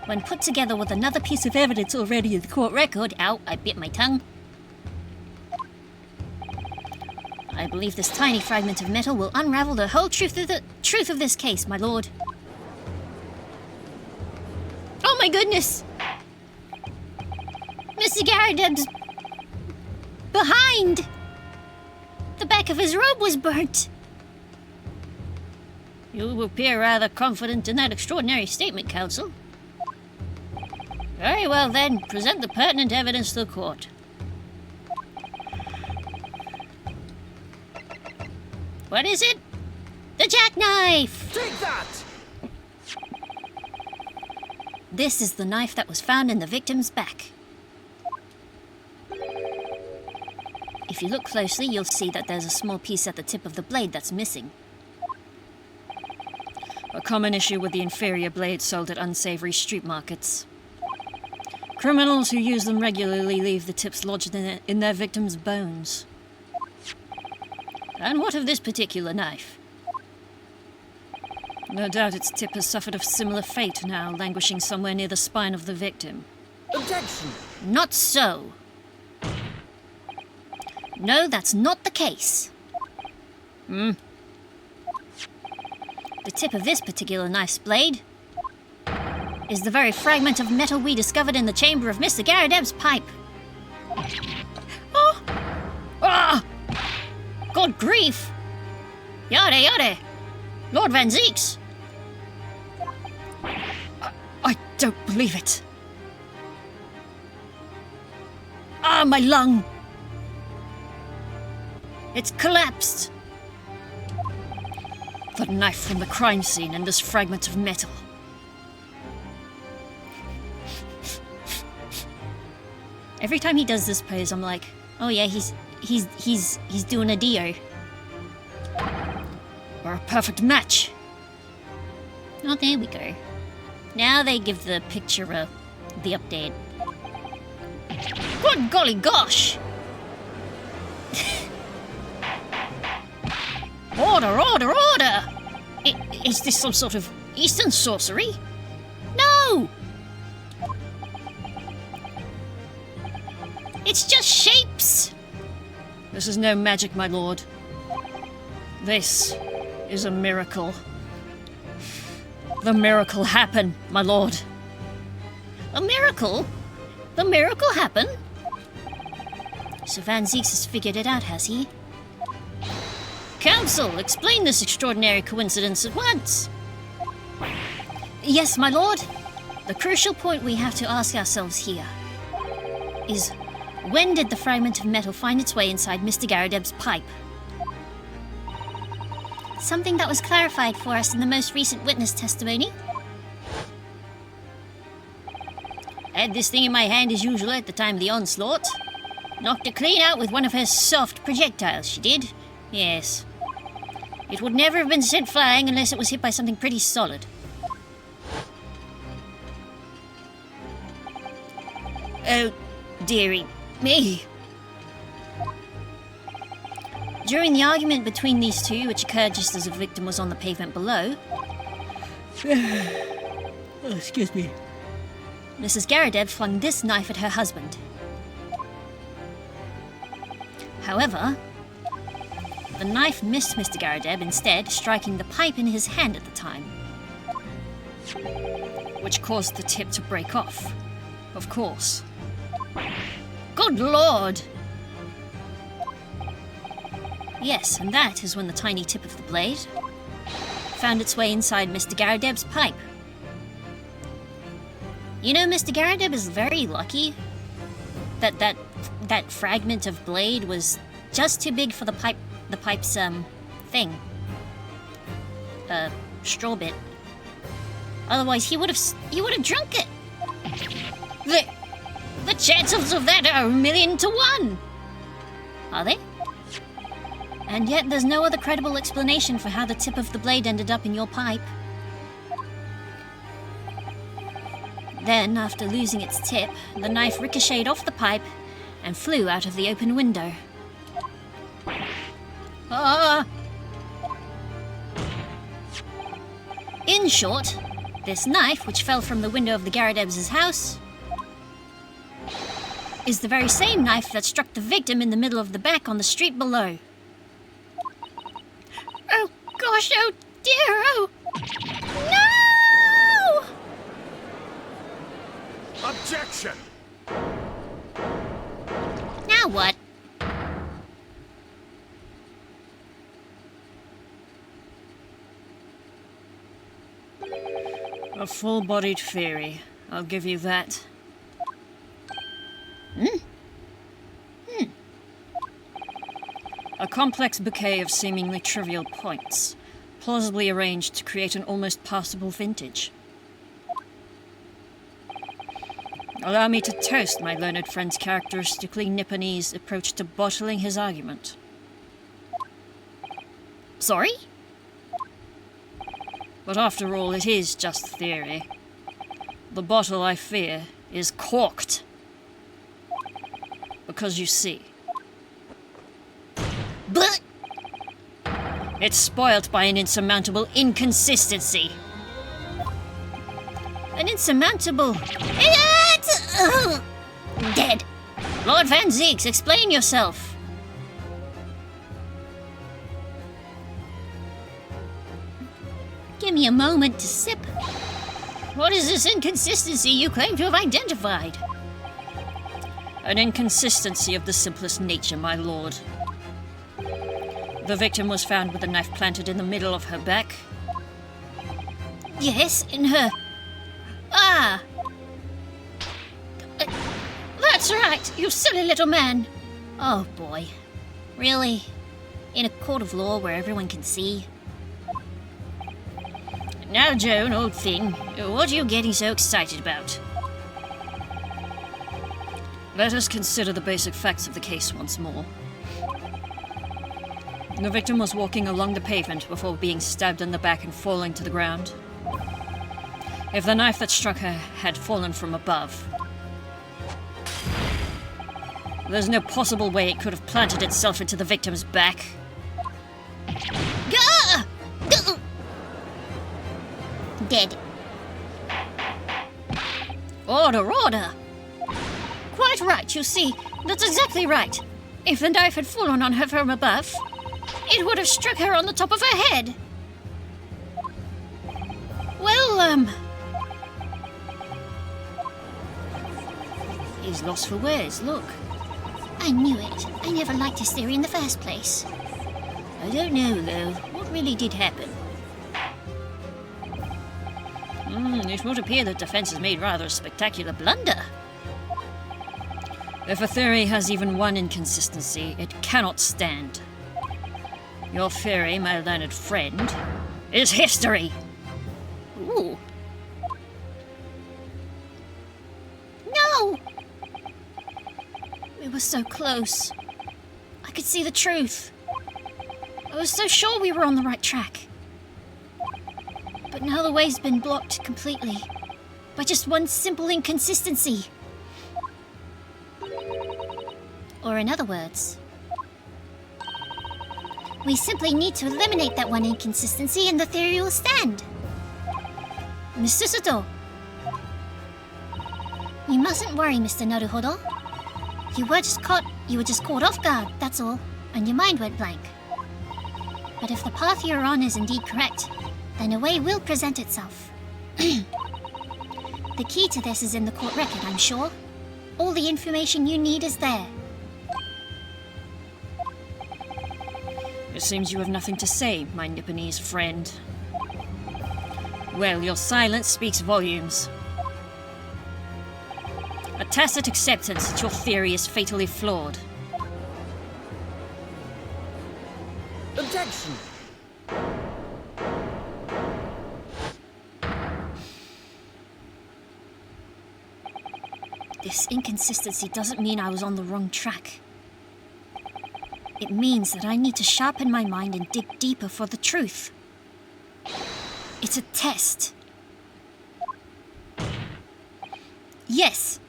Speaker 1: When put together with another piece of evidence already in the court record, ow, I bit my tongue. I believe this tiny fragment of metal will unravel the whole truth of this case, my lord. Oh my goodness! Mr. Garadeb's behind! The back of his robe was burnt. You appear rather confident in that extraordinary statement, Counsel. Very well then, present the pertinent evidence to the court. What is it? The jackknife!
Speaker 2: Take that!
Speaker 1: This is the knife that was found in the victim's back. If you look closely, you'll see that there's a small piece at the tip of the blade that's missing.
Speaker 4: A common issue with the inferior blades sold at unsavory street markets. Criminals who use them regularly leave the tips lodged in their victims' bones.
Speaker 1: And what of this particular knife?
Speaker 4: No doubt its tip has suffered a similar fate now, languishing somewhere near the spine of the victim.
Speaker 2: Objection!
Speaker 1: Not so. No, that's not the case. The tip of this particular knife's blade is the very fragment of metal we discovered in the chamber of Mr. Garadeb's pipe. Oh! Ah! Good grief! Yada yada! Lord Van Zeeks!
Speaker 4: I don't believe it.
Speaker 1: Ah, my lung! It's collapsed!
Speaker 4: The knife from the crime scene and this fragment of metal.
Speaker 1: Every time he does this pose, I'm like, oh yeah, he's doing a Dio.
Speaker 4: We're a perfect match.
Speaker 1: Oh, there we go. Now they give the picture the update. Good golly gosh! Order, order, order! Is this some sort of Eastern sorcery? No! It's just shapes!
Speaker 4: This is no magic, my lord. This is a miracle. The miracle happened, my lord.
Speaker 1: A miracle? The miracle happened? So Van Zeeks has figured it out, has he? Counsel, explain this extraordinary coincidence at once.
Speaker 4: Yes, my lord. The crucial point we have to ask ourselves here is, when did the fragment of metal find its way inside Mr. Garadeb's pipe?
Speaker 5: Something that was clarified for us in the most recent witness testimony.
Speaker 1: I had this thing in my hand as usual at the time of the onslaught. Knocked it clean out with one of her soft projectiles, she did. Yes. It would never have been sent flying unless it was hit by something pretty solid. Oh, dearie me.
Speaker 4: During the argument between these two, which occurred just as the victim was on the pavement below...
Speaker 1: excuse me.
Speaker 4: Mrs. Garadeb flung this knife at her husband. However, the knife missed Mr. Garadeb, instead striking the pipe in his hand at the time,
Speaker 1: Which caused the tip to break off. Of course. Good lord!
Speaker 4: Yes, and that is when the tiny tip of the blade found its way inside Mr. Garadeb's pipe. You know, Mr. Garadeb is very lucky that fragment of blade was just too big for the pipe's thing. Straw bit. Otherwise he would have drunk it.
Speaker 1: The chances of that are 1,000,000 to 1!
Speaker 4: Are they? And yet there's no other credible explanation for how the tip of the blade ended up in your pipe. Then, after losing its tip, the knife ricocheted off the pipe and flew out of the open window. In short, this knife, which fell from the window of the Garadebs' house, is the very same knife that struck the victim in the middle of the back on the street below.
Speaker 5: Oh gosh, oh dear, oh no!
Speaker 2: Objection!
Speaker 5: Now what?
Speaker 1: A full-bodied theory. I'll give you that. A complex bouquet of seemingly trivial points, plausibly arranged to create an almost passable vintage. Allow me to toast my learned friend's characteristically Nipponese approach to bottling his argument.
Speaker 4: Sorry?
Speaker 1: But after all, it is just theory. The bottle, I fear, is corked. Because you see,
Speaker 5: But
Speaker 1: it's spoilt by an insurmountable inconsistency.
Speaker 4: An insurmountable...
Speaker 5: dead.
Speaker 1: Lord Van Zieks, explain yourself.
Speaker 4: Give me a moment to sip.
Speaker 1: What is this inconsistency you claim to have identified? An inconsistency of the simplest nature, my lord. The victim was found with a knife planted in the middle of her back.
Speaker 4: Yes, in her... Ah!
Speaker 5: That's right, you silly little man.
Speaker 4: Oh boy. Really? In a court of law where everyone can see?
Speaker 1: Now, Joan, old thing, what are you getting so excited about? Let us consider the basic facts of the case once more. The victim was walking along the pavement before being stabbed in the back and falling to the ground. If the knife that struck her had fallen from above, there's no possible way it could have planted itself into the victim's back.
Speaker 5: Gah! Dead.
Speaker 1: Order, order!
Speaker 5: Quite right, you see. That's exactly right. If the knife had fallen on her from above, it would have struck her on the top of her head. Well,
Speaker 1: He's lost for words, look.
Speaker 5: I knew it. I never liked his theory in the first place.
Speaker 3: I don't know, though. What really did happen?
Speaker 1: It would appear that defense has made rather a spectacular blunder. If a theory has even one inconsistency, it cannot stand. Your theory, my learned friend, is history.
Speaker 3: Ooh.
Speaker 5: No!
Speaker 3: We were so close. I could see the truth. I was so sure we were on the right track. But now the way's been blocked completely by just one simple inconsistency.
Speaker 5: Or in other words, we simply need to eliminate that one inconsistency and the theory will stand.
Speaker 3: Mr. Sato,
Speaker 5: You mustn't worry, Mr. Naruhodo. You were just caught off guard, that's all, and your mind went blank. But if the path you're on is indeed correct, then a way will present itself. The key to this is in the court record, I'm sure. All the information you need is there.
Speaker 1: It seems you have nothing to say, my Nipponese friend. Well, your silence speaks volumes. A tacit acceptance that your theory is fatally flawed.
Speaker 2: Objection!
Speaker 3: this inconsistency doesn't mean I was on the wrong track. It means that I need to sharpen my mind and dig deeper for the truth. It's a test. Yes.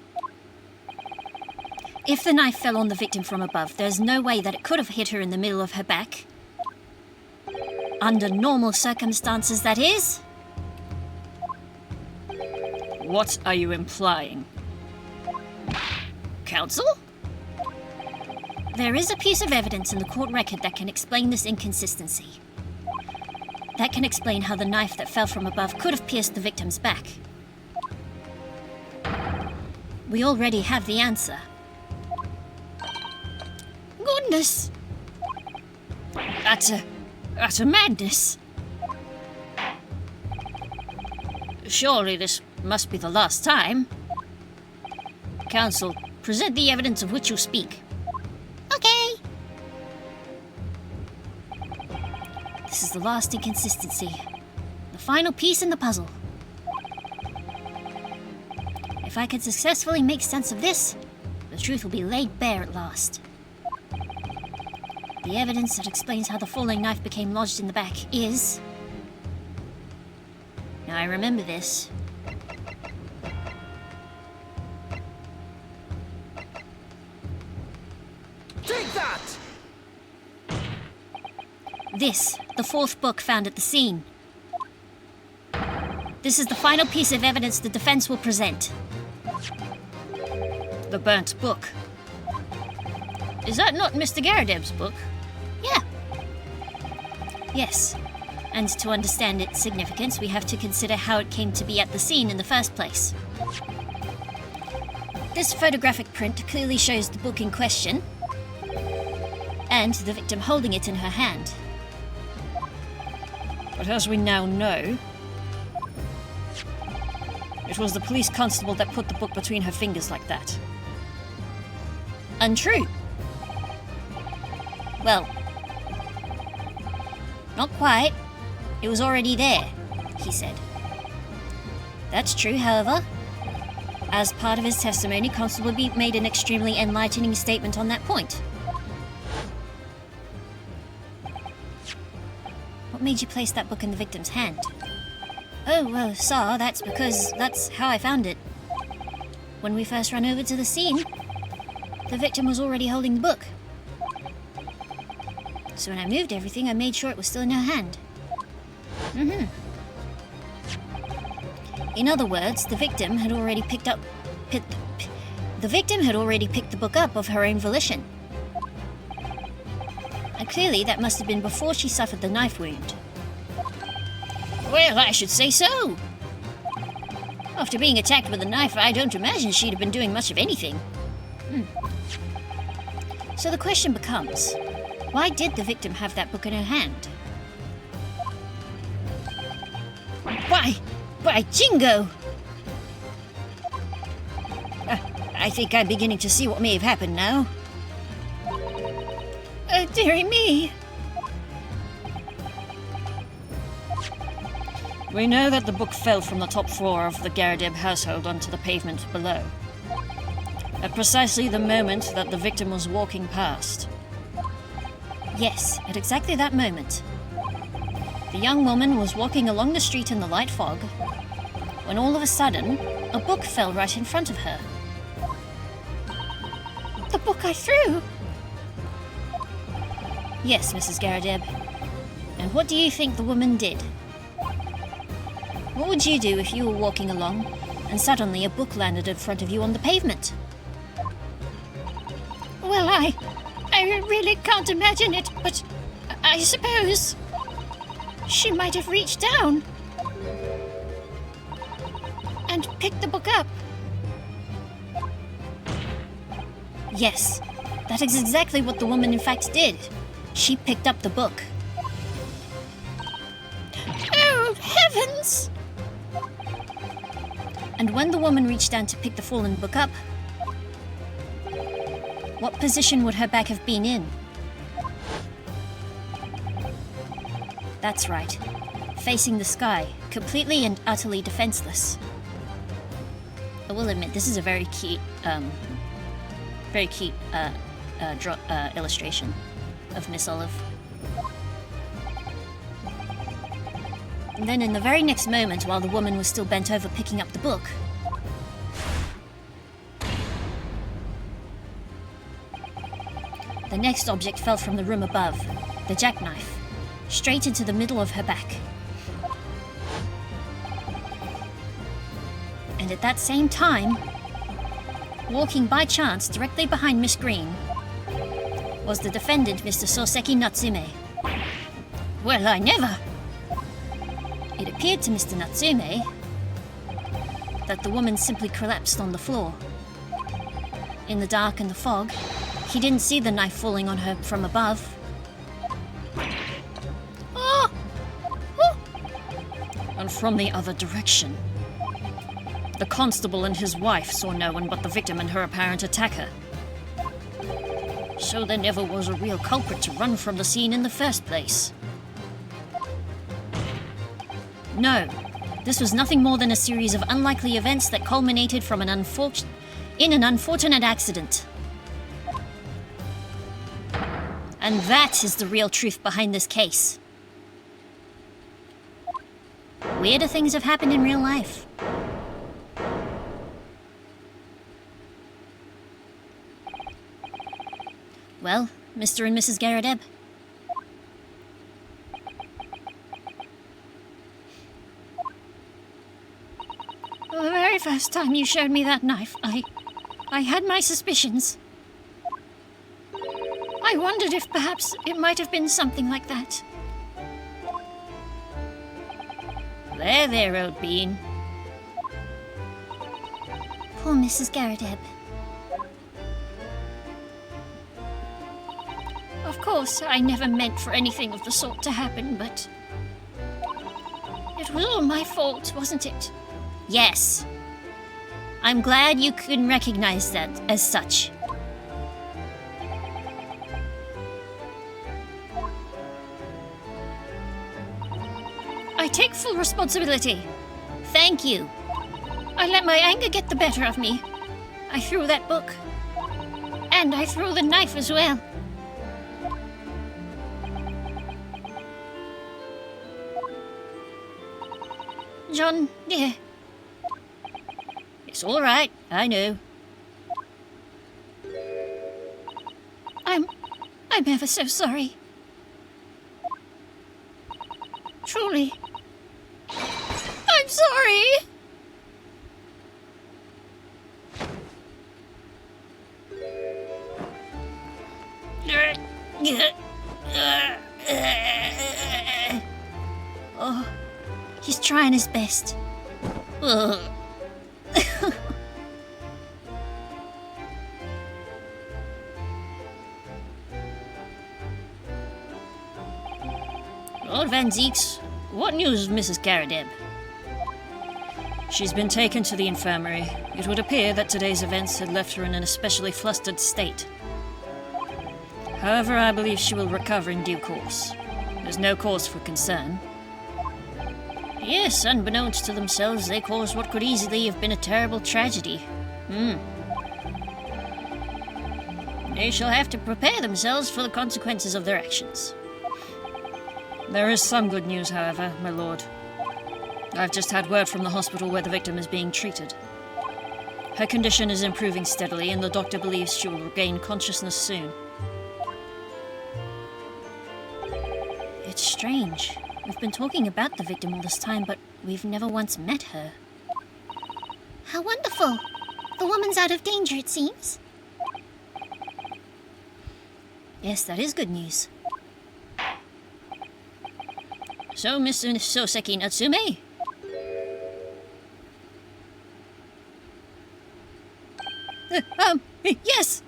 Speaker 3: If the knife fell on the victim from above, there's no way that it could have hit her in the middle of her back. Under normal circumstances, that is.
Speaker 1: What are you implying?
Speaker 3: Counsel? There is a piece of evidence in the court record that can explain this inconsistency. That can explain how the knife that fell from above could have pierced the victim's back. We already have the answer. Goodness! That's a madness.
Speaker 1: Surely this must be the last time. Counsel, present the evidence of which you speak.
Speaker 5: Okay.
Speaker 3: This is the last inconsistency. The final piece in the puzzle. If I can successfully make sense of this, the truth will be laid bare at last. The evidence that explains how the falling knife became lodged in the back is... Now I remember this.
Speaker 2: Take that!
Speaker 3: This, the fourth book found at the scene. This is the final piece of evidence the defense will present.
Speaker 1: The burnt book. Is that not Mr. Garadeb's book?
Speaker 3: Yeah. Yes. And to understand its significance, we have to consider how it came to be at the scene in the first place. This photographic print clearly shows the book in question, and the victim holding it in her hand.
Speaker 1: But as we now know, it was the police constable that put the book between her fingers like that.
Speaker 3: Untrue. Well, not quite. It was already there, he said. That's true, however. As part of his testimony, Constable Beat made an extremely enlightening statement on that point. What made you place that book in the victim's hand? Oh, well, sir, that's because that's how I found it. When we first ran over to the scene, the victim was already holding the book. So when I moved everything, I made sure it was still in her hand. In other words, the victim had already picked the book up of her own volition. And clearly that must have been before she suffered the knife wound.
Speaker 1: Well, I should say so. After being attacked with a knife, I don't imagine she'd have been doing much of anything.
Speaker 3: So the question becomes,
Speaker 4: Why did the victim have that book in her hand?
Speaker 1: By Jingo! I think I'm beginning to see what may have happened now.
Speaker 4: Dearie me.
Speaker 1: We know that the book fell from the top floor of the Garadeb household onto the pavement below, at precisely the moment that the victim was walking past.
Speaker 4: Yes, at exactly that moment. The young woman was walking along the street in the light fog, when all of a sudden, a book fell right in front of her.
Speaker 5: The book I threw!
Speaker 4: Yes, Mrs. Garadeb. And what do you think the woman did? What would you do if you were walking along and suddenly a book landed in front of you on the pavement?
Speaker 5: Well, I really can't imagine it, but I suppose she might have reached down and picked the book up.
Speaker 4: Yes, that is exactly what the woman in fact did. She picked up the book.
Speaker 5: Oh, heavens!
Speaker 4: And when the woman reached down to pick the fallen book up, what position would her back have been in? That's right, facing the sky, completely and utterly defenseless. I will admit, this is a very cute illustration of Miss Olive. And then in the very next moment, while the woman was still bent over picking up the book, the next object fell from the room above, the jackknife, straight into the middle of her back. And at that same time, walking by chance directly behind Miss Green, was the defendant, Mr. Soseki Natsume.
Speaker 1: Well, I never!
Speaker 4: It appeared to Mr. Natsume that the woman simply collapsed on the floor. In the dark and the fog, he didn't see the knife falling on her from above.
Speaker 5: Oh!
Speaker 1: And from the other direction, the constable and his wife saw no one but the victim and her apparent attacker. So there never was a real culprit to run from the scene in the first place.
Speaker 4: No, this was nothing more than a series of unlikely events that culminated from an unfortunate accident. And that is the real truth behind this case. Weirder things have happened in real life. Well, Mr. and Mrs. Garadeb?
Speaker 5: Well, the very first time you showed me that knife, I had my suspicions. I wondered if perhaps it might have been something like that.
Speaker 1: There, old bean.
Speaker 5: Poor Mrs. Garadeb. Of course, I never meant for anything of the sort to happen, but it was all my fault, wasn't it?
Speaker 4: Yes. I'm glad you can recognize that as such.
Speaker 5: I take full responsibility.
Speaker 4: Thank you.
Speaker 5: I let my anger get the better of me. I threw that book. And I threw the knife as well. John, dear.
Speaker 1: It's all right, I know.
Speaker 5: I'm ever so sorry. Truly. I'm sorry!
Speaker 4: Oh, he's trying his best. Ugh.
Speaker 1: Lord Van Zeeks, what news of Mrs. Garadeb? She's been taken to the infirmary. It would appear that today's events had left her in an especially flustered state. However, I believe she will recover in due course. There's no cause for concern. Yes, unbeknownst to themselves, they caused what could easily have been a terrible tragedy. They shall have to prepare themselves for the consequences of their actions. There is some good news, however, my lord. I've just had word from the hospital where the victim is being treated. Her condition is improving steadily, and the doctor believes she will regain consciousness soon.
Speaker 3: It's strange. We've been talking about the victim all this time, but we've never once met her.
Speaker 5: How wonderful! The woman's out of danger, it seems.
Speaker 3: Yes, that is good news.
Speaker 1: So, Mr. Soseki Natsume?
Speaker 3: Yes!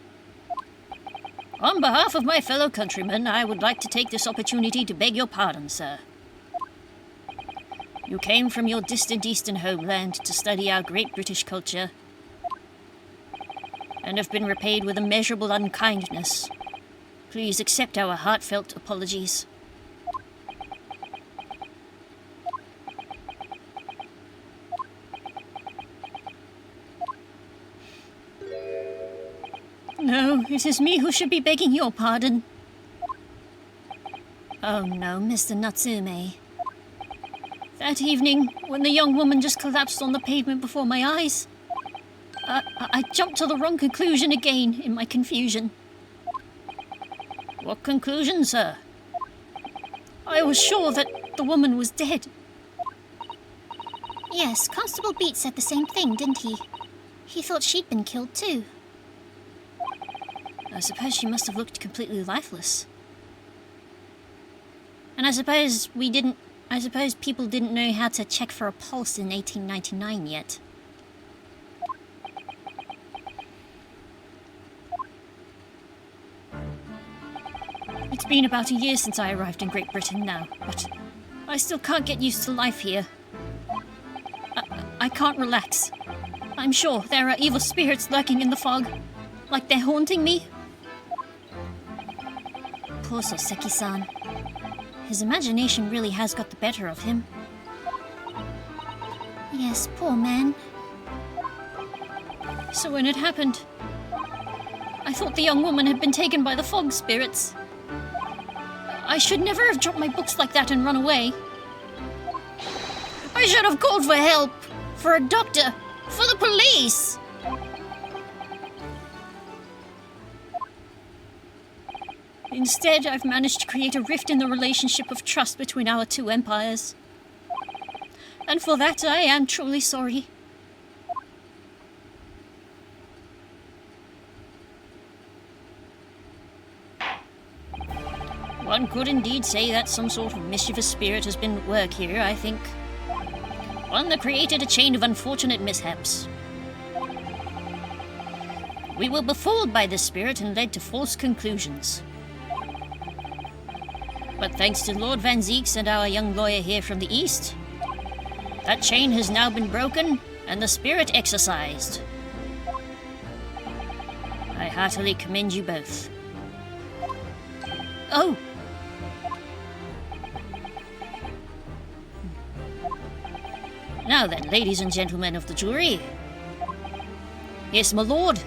Speaker 1: On behalf of my fellow countrymen, I would like to take this opportunity to beg your pardon, sir. You came from your distant eastern homeland to study our great British culture, and have been repaid with immeasurable unkindness. Please accept our heartfelt apologies.
Speaker 3: No, it is me who should be begging your pardon. Oh no, Mr. Natsume. That evening, when the young woman just collapsed on the pavement before my eyes, I jumped to the wrong conclusion again in my confusion.
Speaker 1: What conclusion, sir?
Speaker 3: I was sure that the woman was dead.
Speaker 5: Yes, Constable Beat said the same thing, didn't he? He thought she'd been killed too.
Speaker 3: I suppose she must have looked completely lifeless. And I suppose people didn't know how to check for a pulse in 1899 yet. It's been about a year since I arrived in Great Britain now, but I still can't get used to life here. I can't relax. I'm sure there are evil spirits lurking in the fog, like they're haunting me. Poor Soseki-san. His imagination really has got the better of him.
Speaker 5: Yes, poor man.
Speaker 3: So when it happened, I thought the young woman had been taken by the fog spirits. I should never have dropped my books like that and run away. I should have called for help, for a doctor, for the police. Instead, I've managed to create a rift in the relationship of trust between our two empires. And for that, I am truly sorry.
Speaker 1: One could indeed say that some sort of mischievous spirit has been at work here, I think. One that created a chain of unfortunate mishaps. We were befooled by this spirit and led to false conclusions. But thanks to Lord Van Zeeks and our young lawyer here from the east, that chain has now been broken and the spirit exorcised. I heartily commend you both.
Speaker 3: Oh!
Speaker 1: Now then, ladies and gentlemen of the jury. Yes, my lord.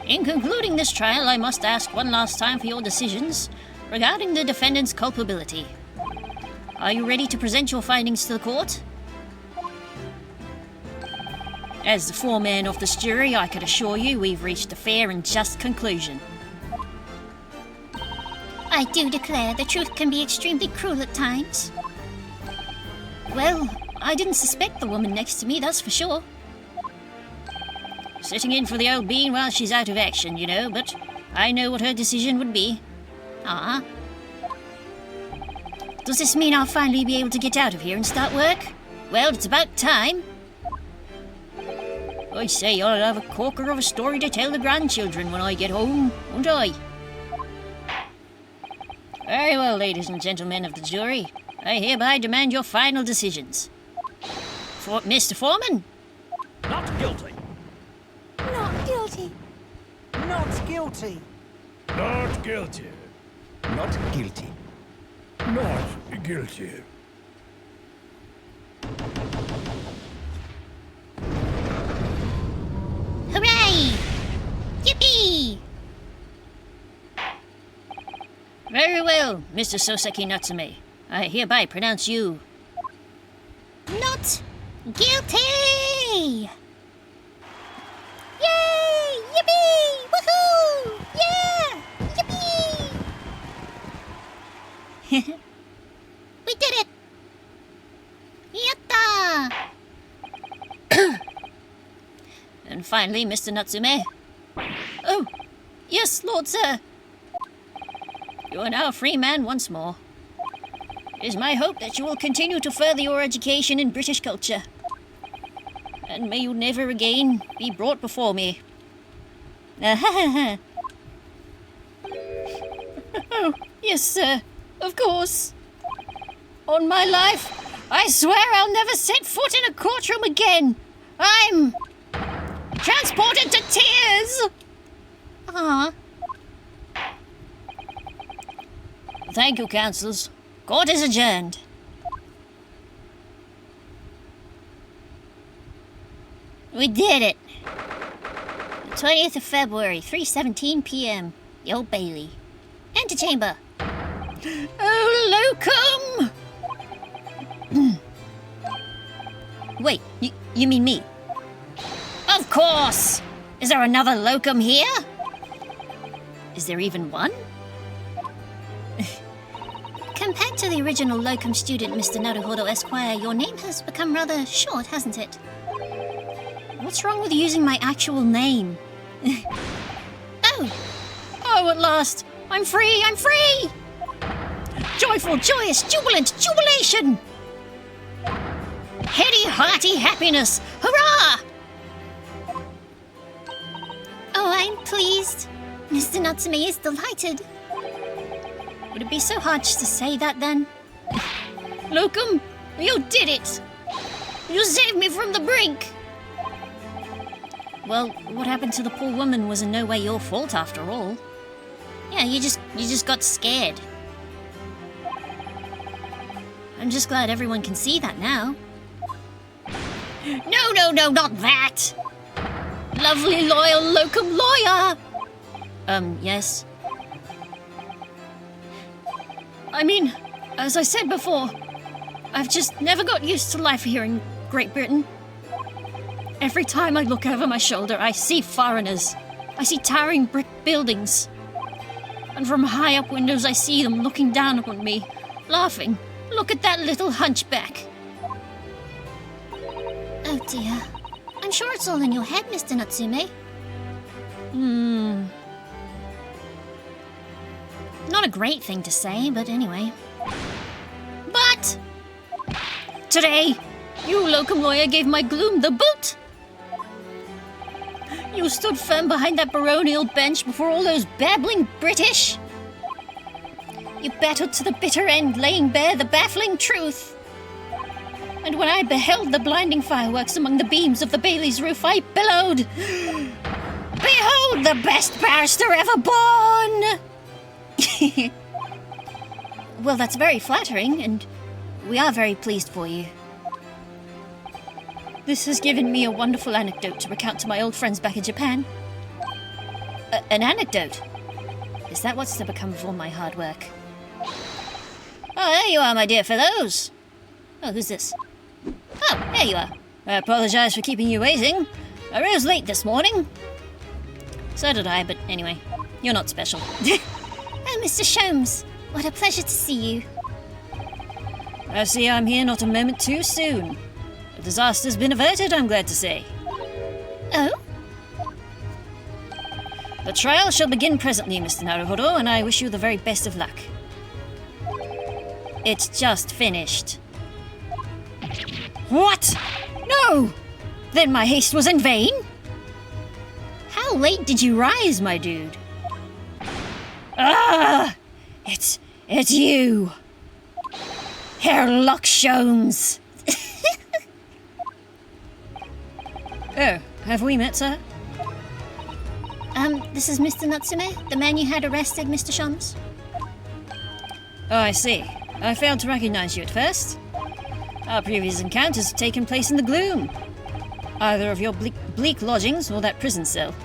Speaker 1: In concluding this trial, I must ask one last time for your decisions regarding the defendant's culpability. Are you ready to present your findings to the court? As the foreman of this jury, I can assure you we've reached a fair and just conclusion.
Speaker 5: I do declare the truth can be extremely cruel at times.
Speaker 3: Well, I didn't suspect the woman next to me, that's for sure.
Speaker 1: Sitting in for the old bean while she's out of action, you know, but I know what her decision would be.
Speaker 3: Ah.
Speaker 1: Does this mean I'll finally be able to get out of here and start work? Well, it's about time. I say, I'll have a corker of a story to tell the grandchildren when I get home, won't I? Very well, ladies and gentlemen of the jury. I hereby demand your final decisions. For Mr. Foreman?
Speaker 2: Not guilty.
Speaker 5: Not guilty.
Speaker 6: Not guilty.
Speaker 2: Not guilty.
Speaker 7: Not guilty.
Speaker 2: Not guilty.
Speaker 5: Hooray! Yippee!
Speaker 1: Very well, Mr. Soseki Natsume. I hereby pronounce you...
Speaker 5: Not guilty! Yay! Yippee! Woohoo! Yeah! Yippee! We did it! Yatta!
Speaker 1: And finally, Mr. Natsume. Oh, yes, Lord Sir. You are now a free man once more. It is my hope that you will continue to further your education in British culture. And may you never again be brought before me. Oh, yes, sir. Of course. On my life, I swear I'll never set foot in a courtroom again. I'm transported to tears.
Speaker 5: Aw.
Speaker 1: Thank you, counsels. Court is adjourned. We did it. The 20th of February, 3:17 p.m. The Old Bailey. Antechamber. Oh, locum! Wait, you mean me? Of course! Is there another locum here? Is there even one?
Speaker 5: Compared to the original locum student, Mr. Naruhodo Esquire, your name has become rather short, hasn't it?
Speaker 3: What's wrong with using my actual name?
Speaker 1: Oh, at last! I'm free! I'm free! Joyful, joyous, jubilant, jubilation! Heady, hearty happiness! Hurrah!
Speaker 5: Oh, I'm pleased. Mr. Natsume is delighted.
Speaker 3: Would it be so hard just to say that then?
Speaker 1: Locum, you did it! You saved me from the brink!
Speaker 3: Well, what happened to the poor woman was in no way your fault after all.
Speaker 1: Yeah, you just got scared.
Speaker 3: I'm just glad everyone can see that now.
Speaker 1: No, not that! Lovely, loyal locum lawyer!
Speaker 3: Yes.
Speaker 1: I mean, as I said before, I've just never got used to life here in Great Britain. Every time I look over my shoulder, I see foreigners. I see towering brick buildings. And from high up windows, I see them looking down upon me, laughing. Look at that little hunchback.
Speaker 5: Oh dear. I'm sure it's all in your head, Mr. Natsume.
Speaker 3: Not a great thing to say, but anyway.
Speaker 1: But today, you locum lawyer gave my gloom the boot. You stood firm behind that baronial bench before all those babbling British. You battled to the bitter end, laying bare the baffling truth. And when I beheld the blinding fireworks among the beams of the Bailey's roof, I bellowed, "Behold the best barrister ever born!"
Speaker 3: Well, that's very flattering, and we are very pleased for you.
Speaker 1: This has given me a wonderful anecdote to recount to my old friends back in Japan.
Speaker 3: An anecdote? Is that what's to become of all my hard work?
Speaker 1: Oh, there you are, my dear fellows.
Speaker 3: Oh, who's this?
Speaker 1: Oh, there you are. I apologize for keeping you waiting. I rose late this morning.
Speaker 3: So did I, but anyway, you're not special.
Speaker 5: Oh, Mr. Sholmes, what a pleasure to see you.
Speaker 1: I see I'm here not a moment too soon. The disaster's been averted, I'm glad to say.
Speaker 5: Oh?
Speaker 1: The trial shall begin presently, Mr. Naruhodo, and I wish you the very best of luck. It's just finished. What? No! Then my haste was in vain? How late did you rise, my dude? Ah! It's It's you! Herlock Sholmes! Oh, have we met, sir?
Speaker 3: This is Mr. Natsume, the man you had arrested, Mr. Sholmes.
Speaker 1: Oh, I see. I failed to recognize you at first. Our previous encounters have taken place in the gloom. Either of your bleak lodgings or that prison cell.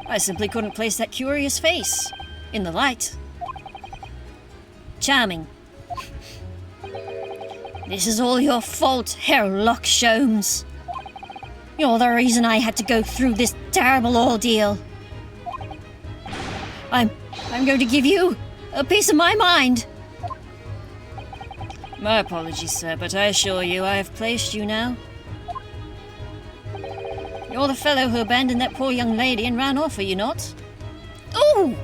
Speaker 1: I simply couldn't place that curious face in the light. Charming. This is all your fault, Herlock Sholmes. You're the reason I had to go through this terrible ordeal. I'm going to give you a piece of my mind. My apologies, sir, but I assure you I have placed you now. You're the fellow who abandoned that poor young lady and ran off, are you not?
Speaker 3: Ooh!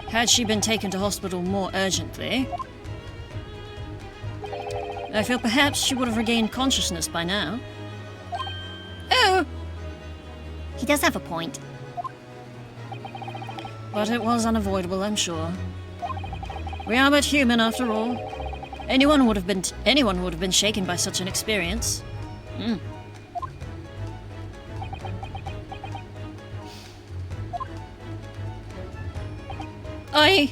Speaker 1: Had she been taken to hospital more urgently, I feel perhaps she would have regained consciousness by now.
Speaker 3: Oh! He does have a point.
Speaker 1: But it was unavoidable, I'm sure. We are but human after all. Anyone would have been shaken by such an experience.
Speaker 3: I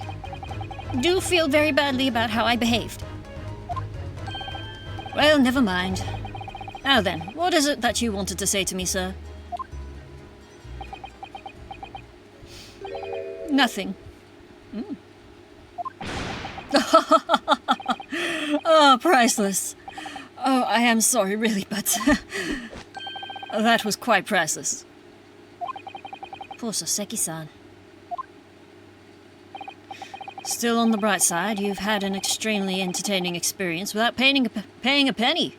Speaker 3: do feel very badly about how I behaved.
Speaker 1: Well, never mind. Now then, what is it that you wanted to say to me, sir? Nothing. Oh, priceless. Oh, I am sorry, really, but that was quite priceless.
Speaker 3: Poor Soseki-san.
Speaker 1: Still, on the bright side, you've had an extremely entertaining experience without paying a penny.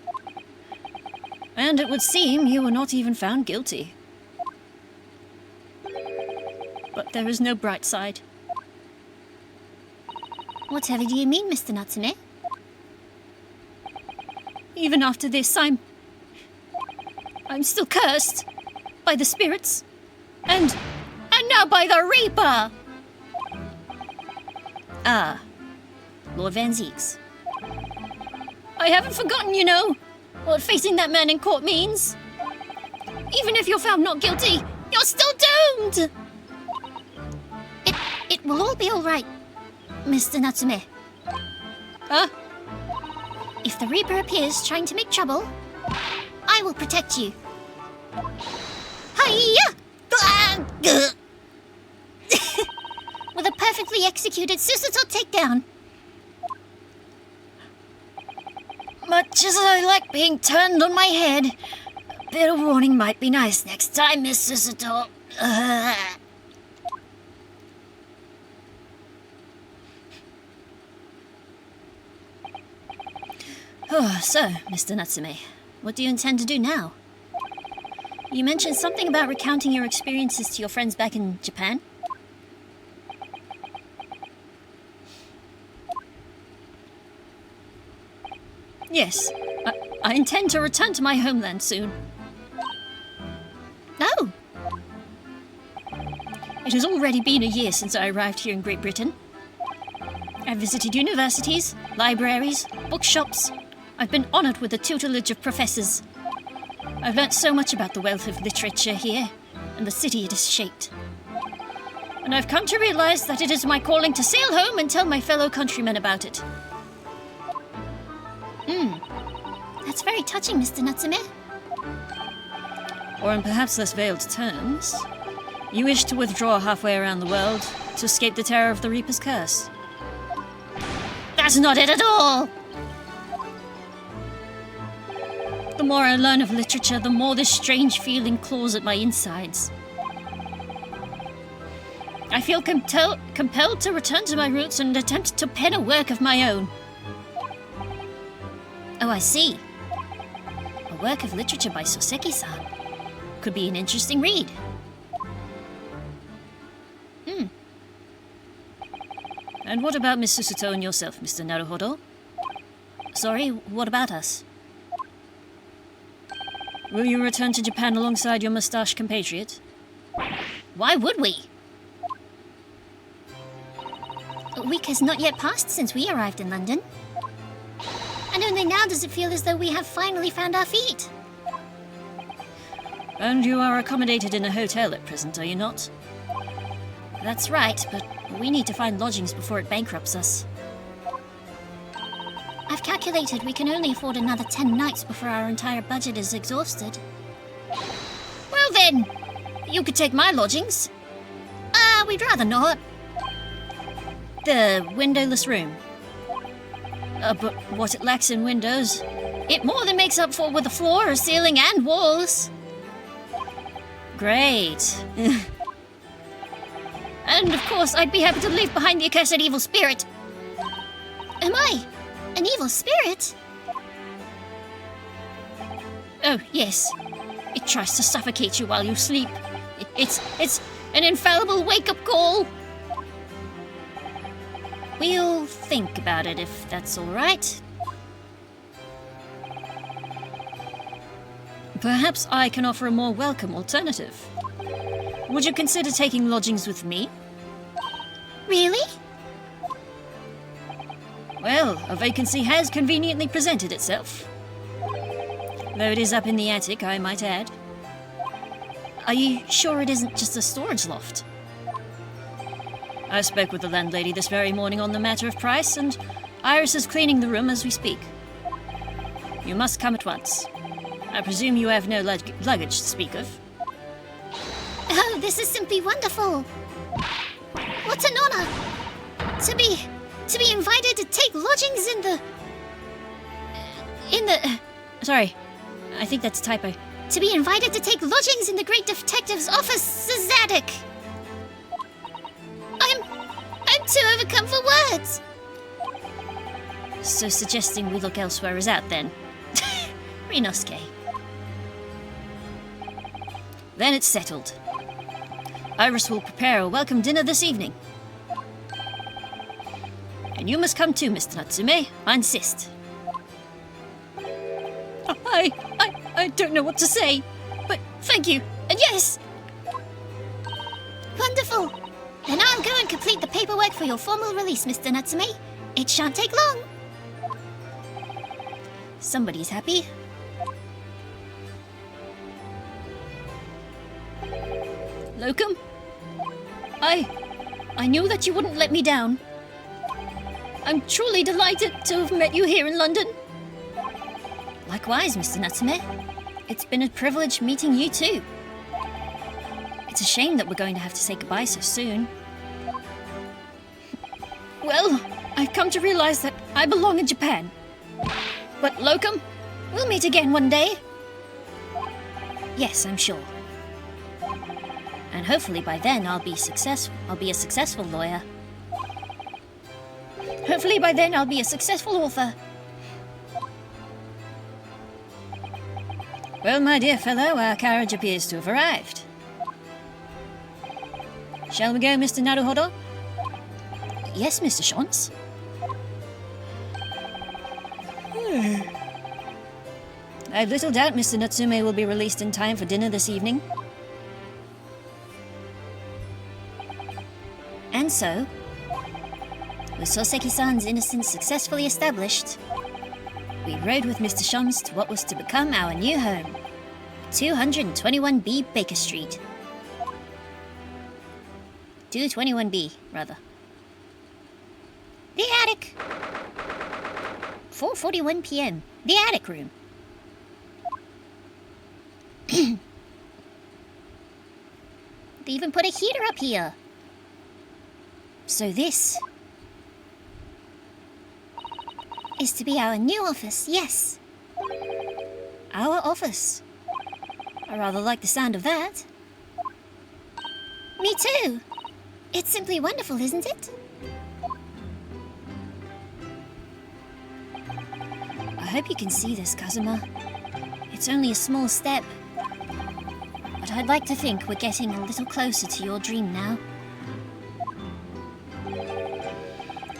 Speaker 1: And it would seem you were not even found guilty. But there is no bright side.
Speaker 3: Whatever do you mean, Mr. Natsume?
Speaker 1: Even after this, I'm still cursed by the spirits, and now by the Reaper!
Speaker 3: Ah, Lord Van Zeeks.
Speaker 1: I haven't forgotten, you know, what facing that man in court means. Even if you're found not guilty, you're still doomed!
Speaker 3: It will all be all right, Mr. Natsume.
Speaker 1: Huh?
Speaker 3: If the Reaper appears trying to make trouble, I will protect you. Hiya! With a perfectly executed Susato takedown.
Speaker 1: Much as I like being turned on my head, a bit of warning might be nice next time, Miss Susato.
Speaker 3: Oh, so, Mr. Natsume, what do you intend to do now? You mentioned something about recounting your experiences to your friends back in Japan.
Speaker 1: Yes, I intend to return to my homeland soon.
Speaker 3: Oh!
Speaker 1: It has already been a year since I arrived here in Great Britain. I've visited universities, libraries, bookshops. I've been honoured with the tutelage of professors. I've learnt so much about the wealth of literature here and the city it has shaped. And I've come to realise that it is my calling to sail home and tell my fellow countrymen about it.
Speaker 3: That's very touching, Mr. Natsume.
Speaker 1: Or in perhaps less veiled terms, you wish to withdraw halfway around the world to escape the terror of the Reaper's curse.
Speaker 3: That's not it at all!
Speaker 1: The more I learn of literature, the more this strange feeling claws at my insides. I feel compelled to return to my roots and attempt to pen a work of my own.
Speaker 3: Oh, I see. A work of literature by Soseki-san. Could be an interesting read.
Speaker 1: And what about Miss Susato and yourself, Mr. Naruhodo?
Speaker 3: Sorry, what about us?
Speaker 1: Will you return to Japan alongside your moustache compatriot?
Speaker 3: Why would we?
Speaker 5: A week has not yet passed since we arrived in London. And only now does it feel as though we have finally found our feet.
Speaker 1: And you are accommodated in a hotel at present, are you not?
Speaker 3: That's right, but we need to find lodgings before it bankrupts us.
Speaker 5: I've calculated we can only afford another 10 nights before our entire budget is exhausted.
Speaker 3: Well then, you could take my lodgings.
Speaker 5: We'd rather not.
Speaker 3: The windowless room.
Speaker 1: But what it lacks in windows...
Speaker 3: It more than makes up for with a floor, a ceiling, and walls.
Speaker 1: Great.
Speaker 3: And of course, I'd be happy to leave behind the accursed evil spirit.
Speaker 5: Am I an evil spirit?
Speaker 3: Oh, yes. It tries to suffocate you while you sleep. It's an infallible wake-up call.
Speaker 1: We'll think about it if that's all right. Perhaps I can offer a more welcome alternative. Would you consider taking lodgings with me?
Speaker 5: Really?
Speaker 1: Well, a vacancy has conveniently presented itself. Though it is up in the attic, I might add.
Speaker 3: Are you sure it isn't just a storage loft?
Speaker 1: I spoke with the landlady this very morning on the matter of price, and Iris is cleaning the room as we speak. You must come at once. I presume you have no luggage to speak of.
Speaker 5: Oh, this is simply wonderful. What an honor to be invited to take lodgings in the
Speaker 1: Sorry, I think that's a typo.
Speaker 5: to be invited to take lodgings in the great detective's office, attic. I'm too overcome for words.
Speaker 1: So suggesting we look elsewhere is out then. Rinosuke. Then it's settled. Iris will prepare a welcome dinner this evening. And you must come too, Mr. Natsume. I insist. I don't know what to say, but thank you, and yes!
Speaker 5: Wonderful. Then I'll go and complete the paperwork for your formal release, Mr. Natsume. It shan't take long.
Speaker 3: Somebody's happy. Locum? I knew that you wouldn't let me down. I'm truly delighted to have met you here in London. Likewise, Mr. Natsume. It's been a privilege meeting you too. It's a shame that we're going to have to say goodbye so soon. Well, I've come to realize that I belong in Japan. But Locum, we'll meet again one day. Yes, I'm sure. And hopefully by then I'll be successful. I'll be a successful lawyer. Hopefully by then I'll be a successful author.
Speaker 1: Well, my dear fellow, our carriage appears to have arrived. Shall we go, Mr. Naruhodo?
Speaker 3: Yes, Mr. Shantz.
Speaker 1: I have little doubt Mr. Natsume will be released in time for dinner this evening.
Speaker 3: And so, with Soseki-san's innocence successfully established, we rode with Mr. Shantz to what was to become our new home, 221B Baker Street. 221B, rather.
Speaker 5: The attic.
Speaker 3: 4:41 p.m. The attic room.
Speaker 5: They even put a heater up here.
Speaker 3: So this
Speaker 5: Is to be our new office, yes.
Speaker 3: our office. I rather like the sound of that.
Speaker 5: Me too. It's simply wonderful, isn't it?
Speaker 3: I hope you can see this, Kazuma. It's only a small step. But I'd like to think we're getting a little closer to your dream now.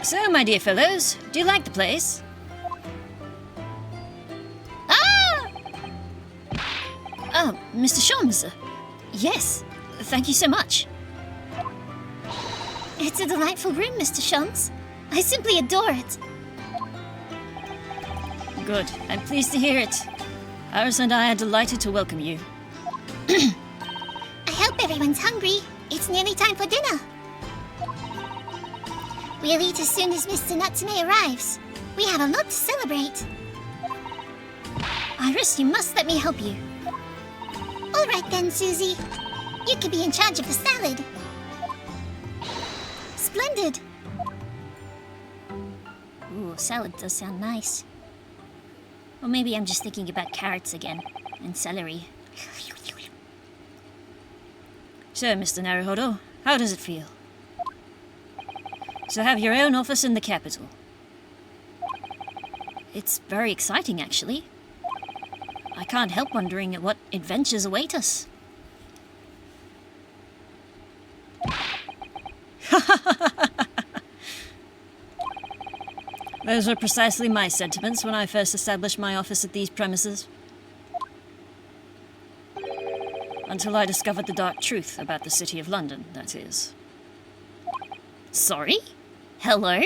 Speaker 1: So, my dear fellows, do you like the place?
Speaker 3: Oh, Mr. Shantz. Yes, thank you so much.
Speaker 5: It's a delightful room, Mr. Shums. I simply adore it.
Speaker 1: Good. I'm pleased to hear it. Iris and I are delighted to welcome you.
Speaker 5: I hope everyone's hungry. It's nearly time for dinner. We'll eat as soon as Mr. Natsume arrives. We have a lot to celebrate. Iris, you must let me help you. All right then, Susie. You can be in charge of the salad. Splendid.
Speaker 3: Ooh, salad does sound nice. Or maybe I'm just thinking about carrots again, and celery.
Speaker 1: So, Mr. Naruhodo, how does it feel? To have your own office in the capital. It's very exciting, actually. I can't help wondering at what adventures await us. Those were precisely my sentiments when I first established my office at these premises. Until I discovered the dark truth about the City of London, that is.
Speaker 3: Sorry? Hello?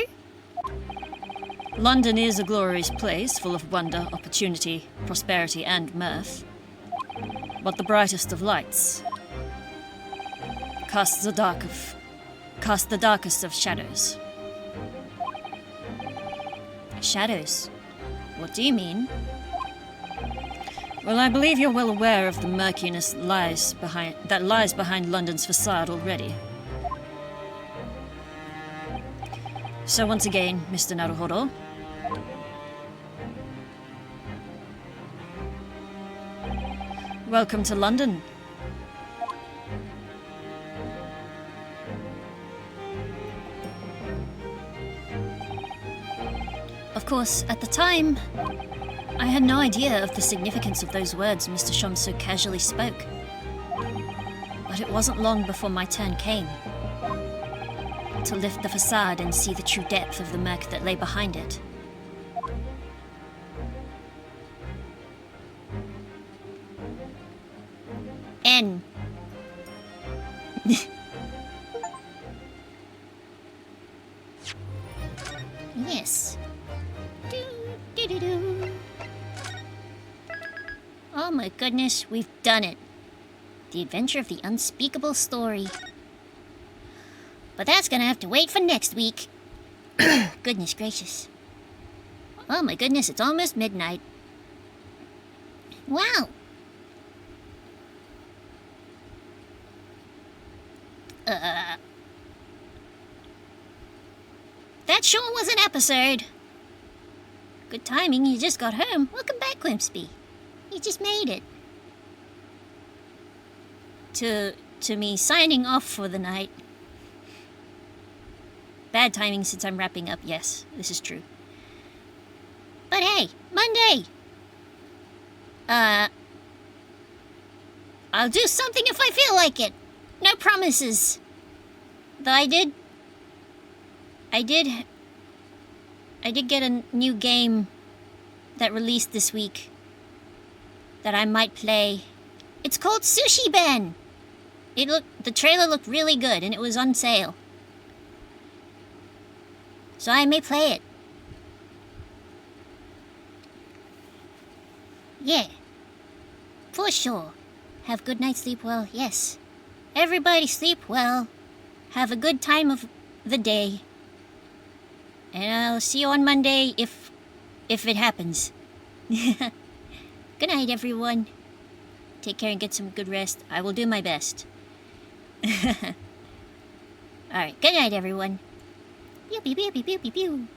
Speaker 1: London is a glorious place full of wonder, opportunity, prosperity, and mirth. But the brightest of lights casts the darkest of shadows.
Speaker 3: Shadows? What do you mean?
Speaker 1: Well, I believe you're well aware of the murkiness that lies behind London's facade already. So once again, Mr. Naruhodo, welcome to London.
Speaker 3: Of course, at the time, I had no idea of the significance of those words Mr. Shum so casually spoke. But it wasn't long before my turn came. To lift the facade and see the true depth of the murk that lay behind it. N.
Speaker 5: Yes. Do.
Speaker 3: Oh my goodness, we've done it. The adventure of the unspeakable story.
Speaker 5: But that's gonna have to wait for next week.
Speaker 3: Goodness gracious. Oh my goodness, it's almost midnight.
Speaker 5: Wow.
Speaker 3: That sure was an episode. Good timing, you just got home. Welcome back, Glimpsby.
Speaker 5: You just made it.
Speaker 3: To me signing off for the night. Bad timing since I'm wrapping up, yes, this is true.
Speaker 5: But hey, Monday!
Speaker 3: I'll do something if I feel like it. No promises. Though I did get a new game that released this week that I might play. It's called Sushi Ben. The trailer looked really good and it was on sale. So I may play it.
Speaker 5: Yeah. For sure. Have good night, sleep well, yes. Everybody sleep well. Have a good time of the day. And I'll see you on Monday if it happens.
Speaker 3: Good night, everyone. Take care and get some good rest. I will do my best. Alright, good night, everyone.
Speaker 5: Pew pew pew pew pew pew pew.